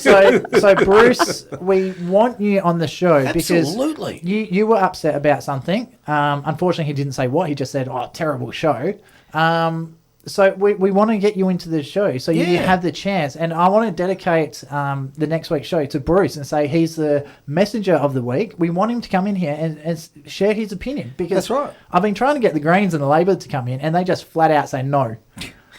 So Bruce, we want you on the show Absolutely. because you were upset about something. Unfortunately, he didn't say what. He just said, "Oh, terrible show." So we want to get you into the show so you Yeah. have the chance. And I want to dedicate the next week's show to Bruce and say he's the messenger of the week. We want him to come in here and share his opinion because That's right. I've been trying to get the Greens and the Labor to come in and they just flat out say no.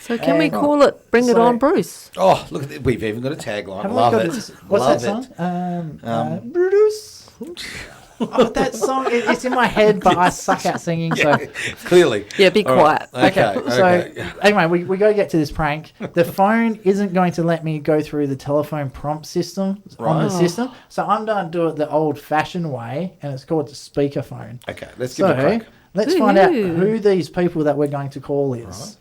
So can we And- call it Bring It so- On Bruce? Oh, look at it. We've even got a tagline. Have we Love got it. this- What's Love that it. song? Bruce. Oh, that song, it's in my head, but I suck at singing. So, Clearly. Yeah, be All quiet. right. okay. So, anyway, we got to get to this prank. The phone isn't going to let me go through the telephone prompt system on the system. So, I'm going to do it the old fashioned way, and it's called the speakerphone. Okay, let's give it a So, crack. let's find out Ooh. who these people that we're going to call is. Right.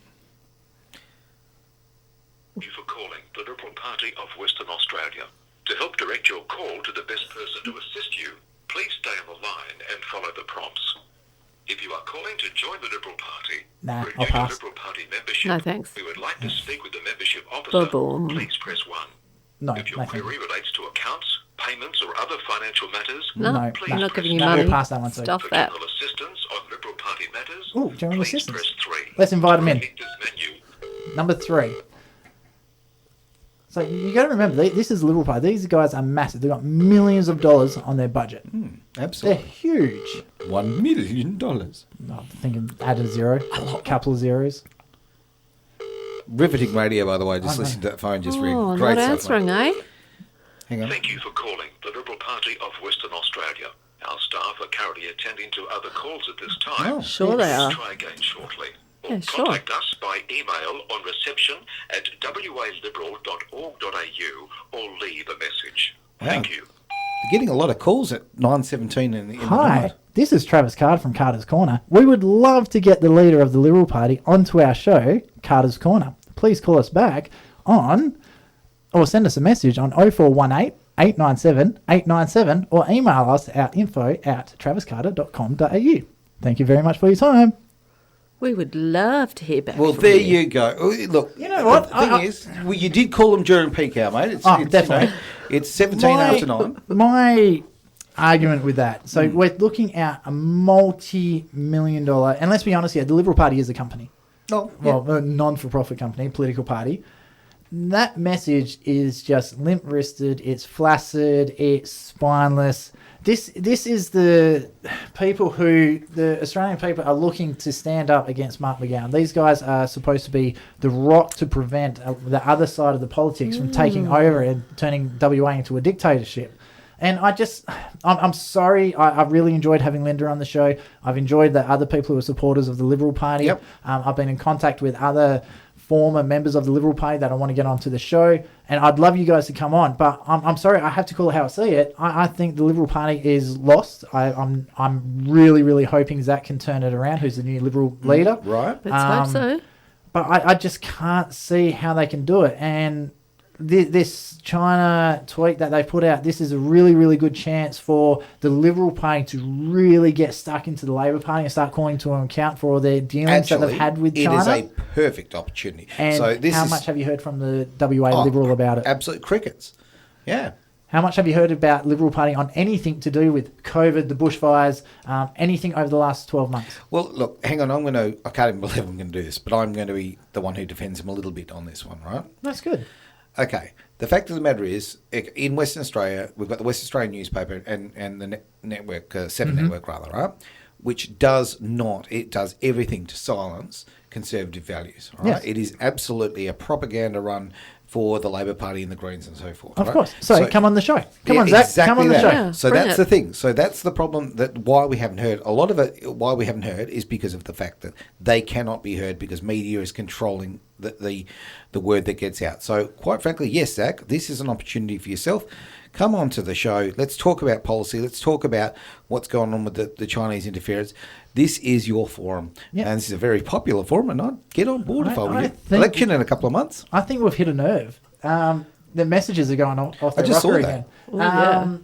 Thank you for calling the Liberal Party of Western Australia. To help direct your call to the best person to assist you, please stay on the line and follow the prompts. If you are calling to join the Liberal Party, Nah, renew I'll your pass. Liberal Party membership, No, thanks. we would like to speak with the membership officer. Ba-boom. Please press 1. No, If your no, thank you. query relates to accounts, payments or other financial matters, No, No, please I'm not press giving you No, money. we'll pass that one too. Stuff For that. general assistance on Liberal Party matters, Ooh, general please assistance. press 3. Let's invite him in. Select this menu. Number 3. So you got to remember, this is Liberal Party. These guys are massive. They've got millions of dollars on their budget. They're Absolutely. huge. $1 million. I'm thinking add a zero, a couple of zeros. Riveting radio, by the way. Just I know. listen to that phone. Just Oh, read. not Great stuff, answering, mate. eh? Hang on. Thank you for calling the Liberal Party of Western Australia. Our staff are currently attending to other calls at this time. Oh. Sure they Please are. try again shortly. or Yeah, sure. contact us by email on reception@waliberal.org.au or leave a message. Thank you. We're getting a lot of calls at 9:17 in the Hi, night. this is Travis Card from Carter's Corner. We would love to get the leader of the Liberal Party onto our show, Carter's Corner. Please call us back on, or send us a message on 0418 897 897 or email us at info@traviscarter.com.au. Thank you very much for your time. We would love to hear back Well, from there you. you go. Oh, look, You know what? The thing is, well, you did call them during peak hour, mate. It's Definitely. You know, it's 17 after 9. My argument with that, so we're looking at a multi-million-dollar, and let's be honest here, the Liberal Party is a company. Oh, Well, a non-for-profit company, political party. That message is just limp-wristed, it's flaccid, it's spineless. This is the people who the Australian people are looking to stand up against Mark McGowan. These guys are supposed to be the rock to prevent the other side of the politics from taking over and turning WA into a dictatorship. And I'm sorry, I really enjoyed having Linda on the show. I've enjoyed the other people who are supporters of the Liberal Party. Yep. I've been in contact with other former members of the Liberal Party that I want to get onto the show, and I'd love you guys to come on, but I'm sorry, I have to call it how I see it. I think the Liberal Party is lost. I'm really, really hoping Zach can turn it around, who's the new Liberal leader. right. Let's hope so. But I just can't see how they can do it. And this China tweet that they put out, this is a really, really good chance for the Liberal Party to really get stuck into the Labor Party and start calling to account for all their dealings that they've had with China. It is a perfect opportunity. And so this how is, much have you heard from the WA Liberal about it? Absolute crickets. Yeah. How much have you heard about Liberal Party on anything to do with COVID, the bushfires, anything over the last 12 months? Well, look, hang on. I can't even believe I'm going to do this, but I'm going to be the one who defends him a little bit on this one, right? That's good. Okay. The fact of the matter is, in Western Australia, we've got the West Australian newspaper and the network, Seven Network rather, right? Which does everything to silence conservative values, right? Yes. It is absolutely a propaganda run for the Labor Party and the Greens and so forth. Of right? course. So come on the show. Come on, Zach. Exactly Come on the that. show. Yeah, So bring that's it. the thing. So that's the problem, that why we haven't heard. A lot of it, why we haven't heard, is because of the fact that they cannot be heard because media is controlling the word that gets out. So quite frankly, yes, Zach, this is an opportunity for yourself. Come on to the show. Let's talk about policy. Let's talk about what's going on with the Chinese interference. This is your forum. Yep. And this is a very popular forum, and I'd get on board if I were I you. think- Election in a couple of months. I think we've hit a nerve. The messages are going off the I just rocker saw that. again. Oh, yeah.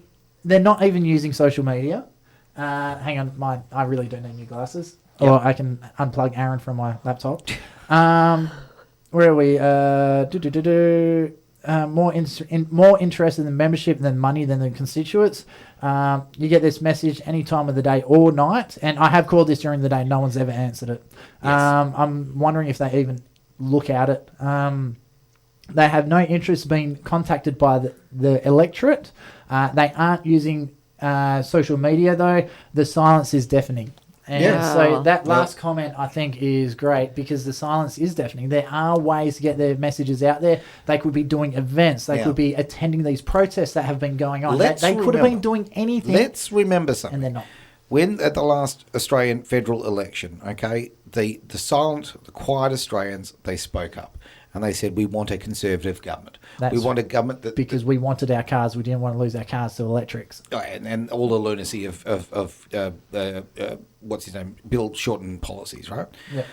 They're not even using social media. Hang on, I really do need new glasses. Yep. Or I can unplug Aaron from my laptop. Where are we? More interested in membership than money than the constituents. You get this message any time of the day or night, and I have called this during the day. No one's ever answered it. Yes. I'm wondering if they even look at it. They have no interest being contacted by the electorate. They aren't using social media, though. The silence is deafening. And Yeah. so that last comment, I think, is great because the silence is deafening. There are ways to get their messages out there. They could be doing events. They Yeah. could be attending these protests that have been going on. Let's They could have been remember- doing anything, Let's remember something. and they're not. When at the last Australian federal election, okay, the silent, the quiet Australians, they spoke up and they said, we want a conservative government. We want a government that... Because we wanted our cars. We didn't want to lose our cars to electrics. And all the lunacy of what's his name, Bill Shorten policies, right? Yeah.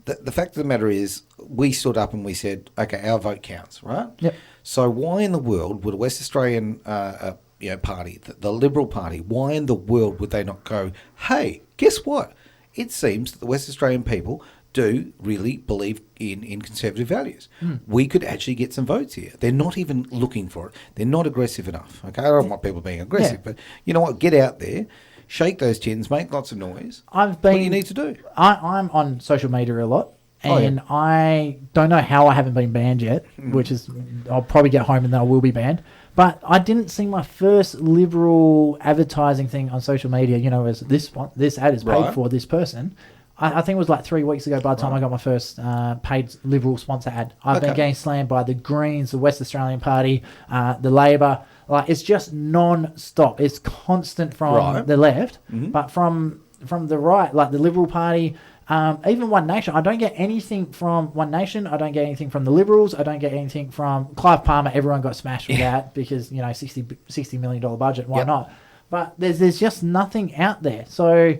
The fact of the matter is, we stood up and we said, okay, our vote counts, right? Yep. So why in the world would a West Australian party, the Liberal Party, why in the world would they not go, hey, guess what? It seems that the West Australian people do really believe in conservative values. We could actually get some votes here. They're not even looking for it. They're not aggressive enough. Okay, I don't want people being aggressive, but you know what? Get out there, shake those tins, make lots of noise. What do you need to do? I'm on social media a lot, Oh, yeah. and I don't know how I haven't been banned yet, which is I'll probably get home and then I will be banned. But I didn't see my first Liberal advertising thing on social media. You know, as this ad is paid Right. for this person. I think it was like 3 weeks ago by the time I got my first paid Liberal sponsor ad. I've been Okay. getting slammed by the Greens, the West Australian Party, the Labor. Like, it's just non-stop. It's constant from Right. the left, but from the right, like the Liberal Party, Even One Nation, I don't get anything from One Nation. I don't get anything from the Liberals. I don't get anything from Clive Palmer. Everyone got smashed with that because, you know, $60 million budget. Why not? But there's just nothing out there. So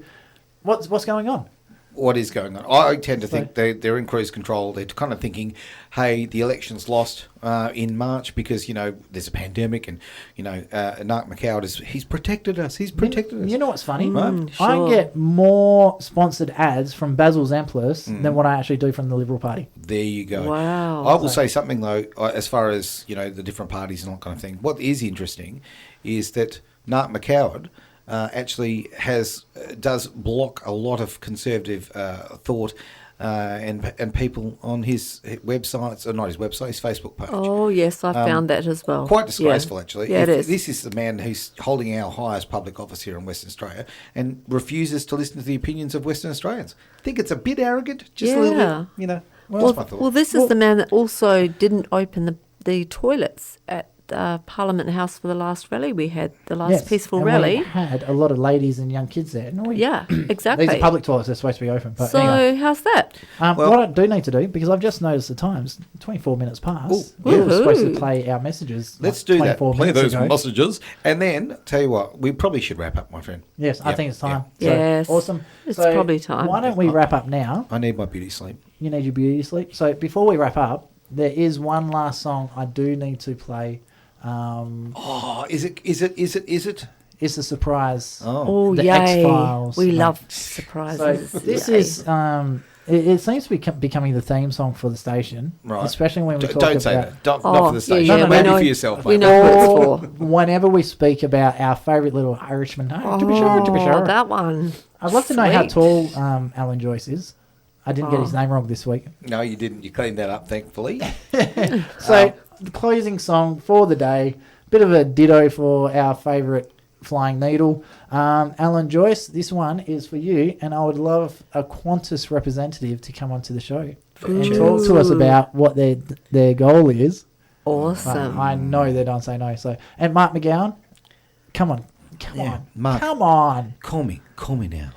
what's going on? What is going on? I tend to think they're in cruise control. They're kind of thinking, hey, the election's lost in March because, you know, there's a pandemic and, you know, Narc McCowd he's protected us. He's protected us. You know what's funny? Right? I get more sponsored ads from Basil Zamplis than what I actually do from the Liberal Party. There you go. Wow. I will say something, though, as far as, you know, the different parties and that kind of thing. What is interesting is that Narc McCowd actually does block a lot of conservative thought and people on his websites, or not his website, his Facebook page. Oh, yes, I found that as well. Quite disgraceful, actually. Yeah, it is. This is the man who's holding our highest public office here in Western Australia and refuses to listen to the opinions of Western Australians. I think it's a bit arrogant, just a little bit, you know. That's my thought. Well, this is the man that also didn't open the toilets at Parliament House for the last rally we had, the last peaceful rally. We had a lot of ladies and young kids there. Yeah, exactly. These are public toilets, they're supposed to be open. But so anyway. how's that? What I do need to do, because I've just noticed the times, 24 minutes past. We were supposed to play our messages. Let's do that. Play those ago. messages. And then, tell you what, we probably should wrap up, my friend. Yes, I think it's time. Yeah. So, Yes. Awesome. It's So probably time. Why don't we wrap up now? I need my beauty sleep. You need your beauty sleep. So before we wrap up, there is one last song I do need to play. Is it? It's a surprise. Oh, The yay. X-Files. We No. love So surprises. this Yay. is it seems to be becoming the theme song for the station, Right. Especially when we talk Don't about. say that. Not for the yeah, station. yeah, Maybe we know- for yourself, we mate. know who Or it's for. whenever we speak about our favourite little Irishman, to be sure. That one. I'd love to know how Sweet. tall Alan Joyce is. I didn't get his name wrong this week. No, you didn't. You cleaned that up, thankfully. So the closing song for the day, bit of a ditto for our favourite Flying Needle. Alan Joyce, this one is for you, and I would love a Qantas representative to come onto the show and talk to us about what their goal is. But Awesome. I know they don't say no. So, and Mark McGowan, come on, Mark. come on. Call me now.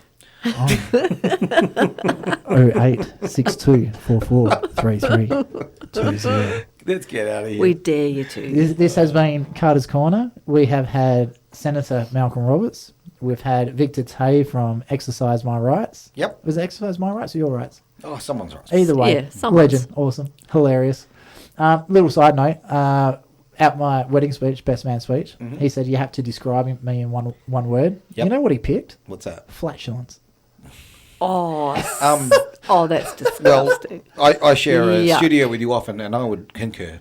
0862443320. Let's get out of here. We dare you to. This has been Carter's Corner. We have had Senator Malcolm Roberts. We've had Victor Tay from Exercise My Rights. Yep. Was it Exercise My Rights or Your Rights? Oh, someone's right. Either way, Yeah, someone's. legend, awesome, hilarious. Little side note, at my wedding speech, best man speech, he said you have to describe me in one word. Yep. You know what he picked? What's that? Flatulence. Oh, that's Well, disgusting. I share a Yeah. studio with you often, and I would concur.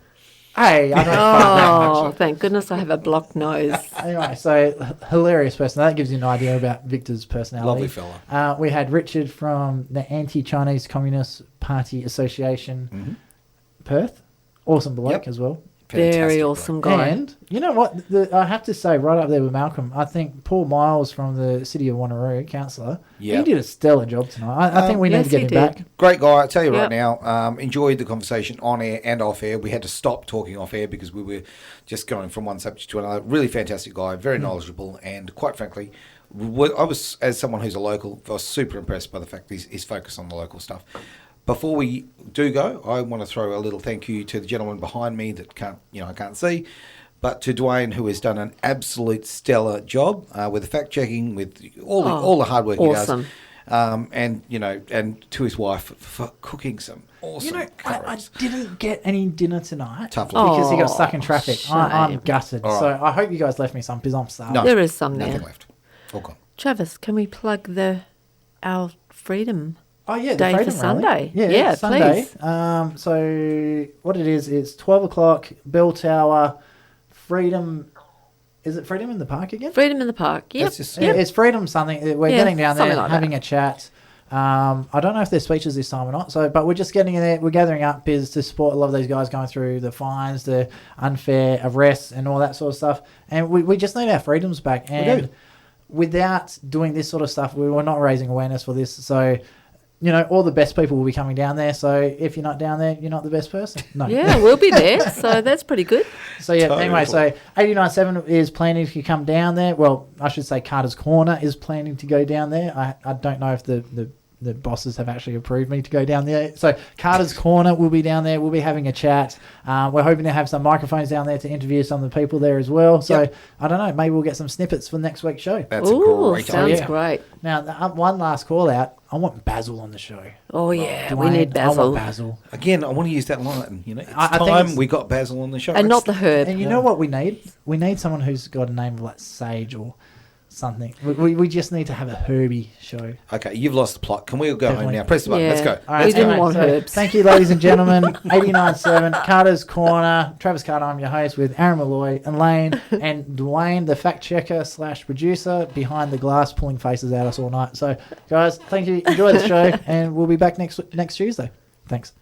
Hey, I don't find Oh, thank goodness I have a blocked nose. Anyway, so hilarious person. That gives you an idea about Victor's personality. Lovely fella. We had Richard from the Anti-Chinese Communist Party Association, Perth. Awesome bloke Yep. as well. Very Fantastic, awesome guy. And you know what? I have to say, right up there with Malcolm, I think Paul Miles from the City of Wanneroo, councillor, Yep. he did a stellar job tonight. I think we need yes, to get he him did. back. Great guy. I tell you right Yep. now, enjoyed the conversation on air and off air. We had to stop talking off air because we were just going from one subject to another. Really fantastic guy, very knowledgeable, and quite frankly, I was, as someone who's a local, I was super impressed by the fact he's focused on the local stuff. Before we do go, I want to throw a little thank you to the gentleman behind me that I can't see, but to Dwayne, who has done an absolute stellar job with the fact checking, with all the hard work awesome. he does, and to his wife for cooking some awesome. You know, I curries. didn't get any dinner tonight Tough because he got Oh, stuck in traffic. I'm shame. gutted. All right. So I hope you guys left me some because I'm starving. No. There is some Nothing there. left. All gone. Travis, can we plug our freedom? Oh yeah, the Day for Freedom Rally. Sunday. Yeah, Yeah, Sunday. please. So what it is, it's 12 o'clock, Bell Tower, Freedom. Is it Freedom in the Park again? Freedom in the Park. Yep. That's just- Yeah, it's Freedom something. We're Yeah, getting down there, something like having that. a chat. I don't know if there's speeches this time or not. But we're just getting in there. We're gathering up biz to support a lot of these guys going through the fines, the unfair arrests, and all that sort of stuff. And we just need our freedoms back. And do. without doing this sort of stuff, we're not raising awareness for this. So, all the best people will be coming down there. So if you're not down there, you're not the best person. No. Yeah, we'll be there. So that's pretty good. So yeah, Totally. anyway, so 89.7 is planning to come down there. Well, I should say Carter's Corner is planning to go down there. I don't know if the the bosses have actually approved me to go down there. So Carter's Corner will be down there. We'll be having a chat. We're hoping to have some microphones down there to interview some of the people there as well. So I don't know, maybe we'll get some snippets for next week's show. That's a great sounds idea. great. Now, one last call out. I want Basil on the show. Oh, yeah, Dwayne, we need Basil. I want Basil. Again, I want to use that line. You know, it's I think time it's- we got Basil on the show. And not the herb. And you know what we need? We need someone who's got a name of like Sage or something. We just need to have a Herbie show. Okay, you've lost the plot. Can we go Definitely. home now? Press the button. Yeah. Let's go. All right, We didn't anyway, want so herbs. Thank you, ladies and gentlemen. 89.7 Carter's Corner. Travis Carter, I'm your host with Aaron Malloy, Elaine, and Dwayne, the fact checker / producer behind the glass, pulling faces at us all night. So, guys, thank you. Enjoy the show, and we'll be back next Tuesday. Thanks.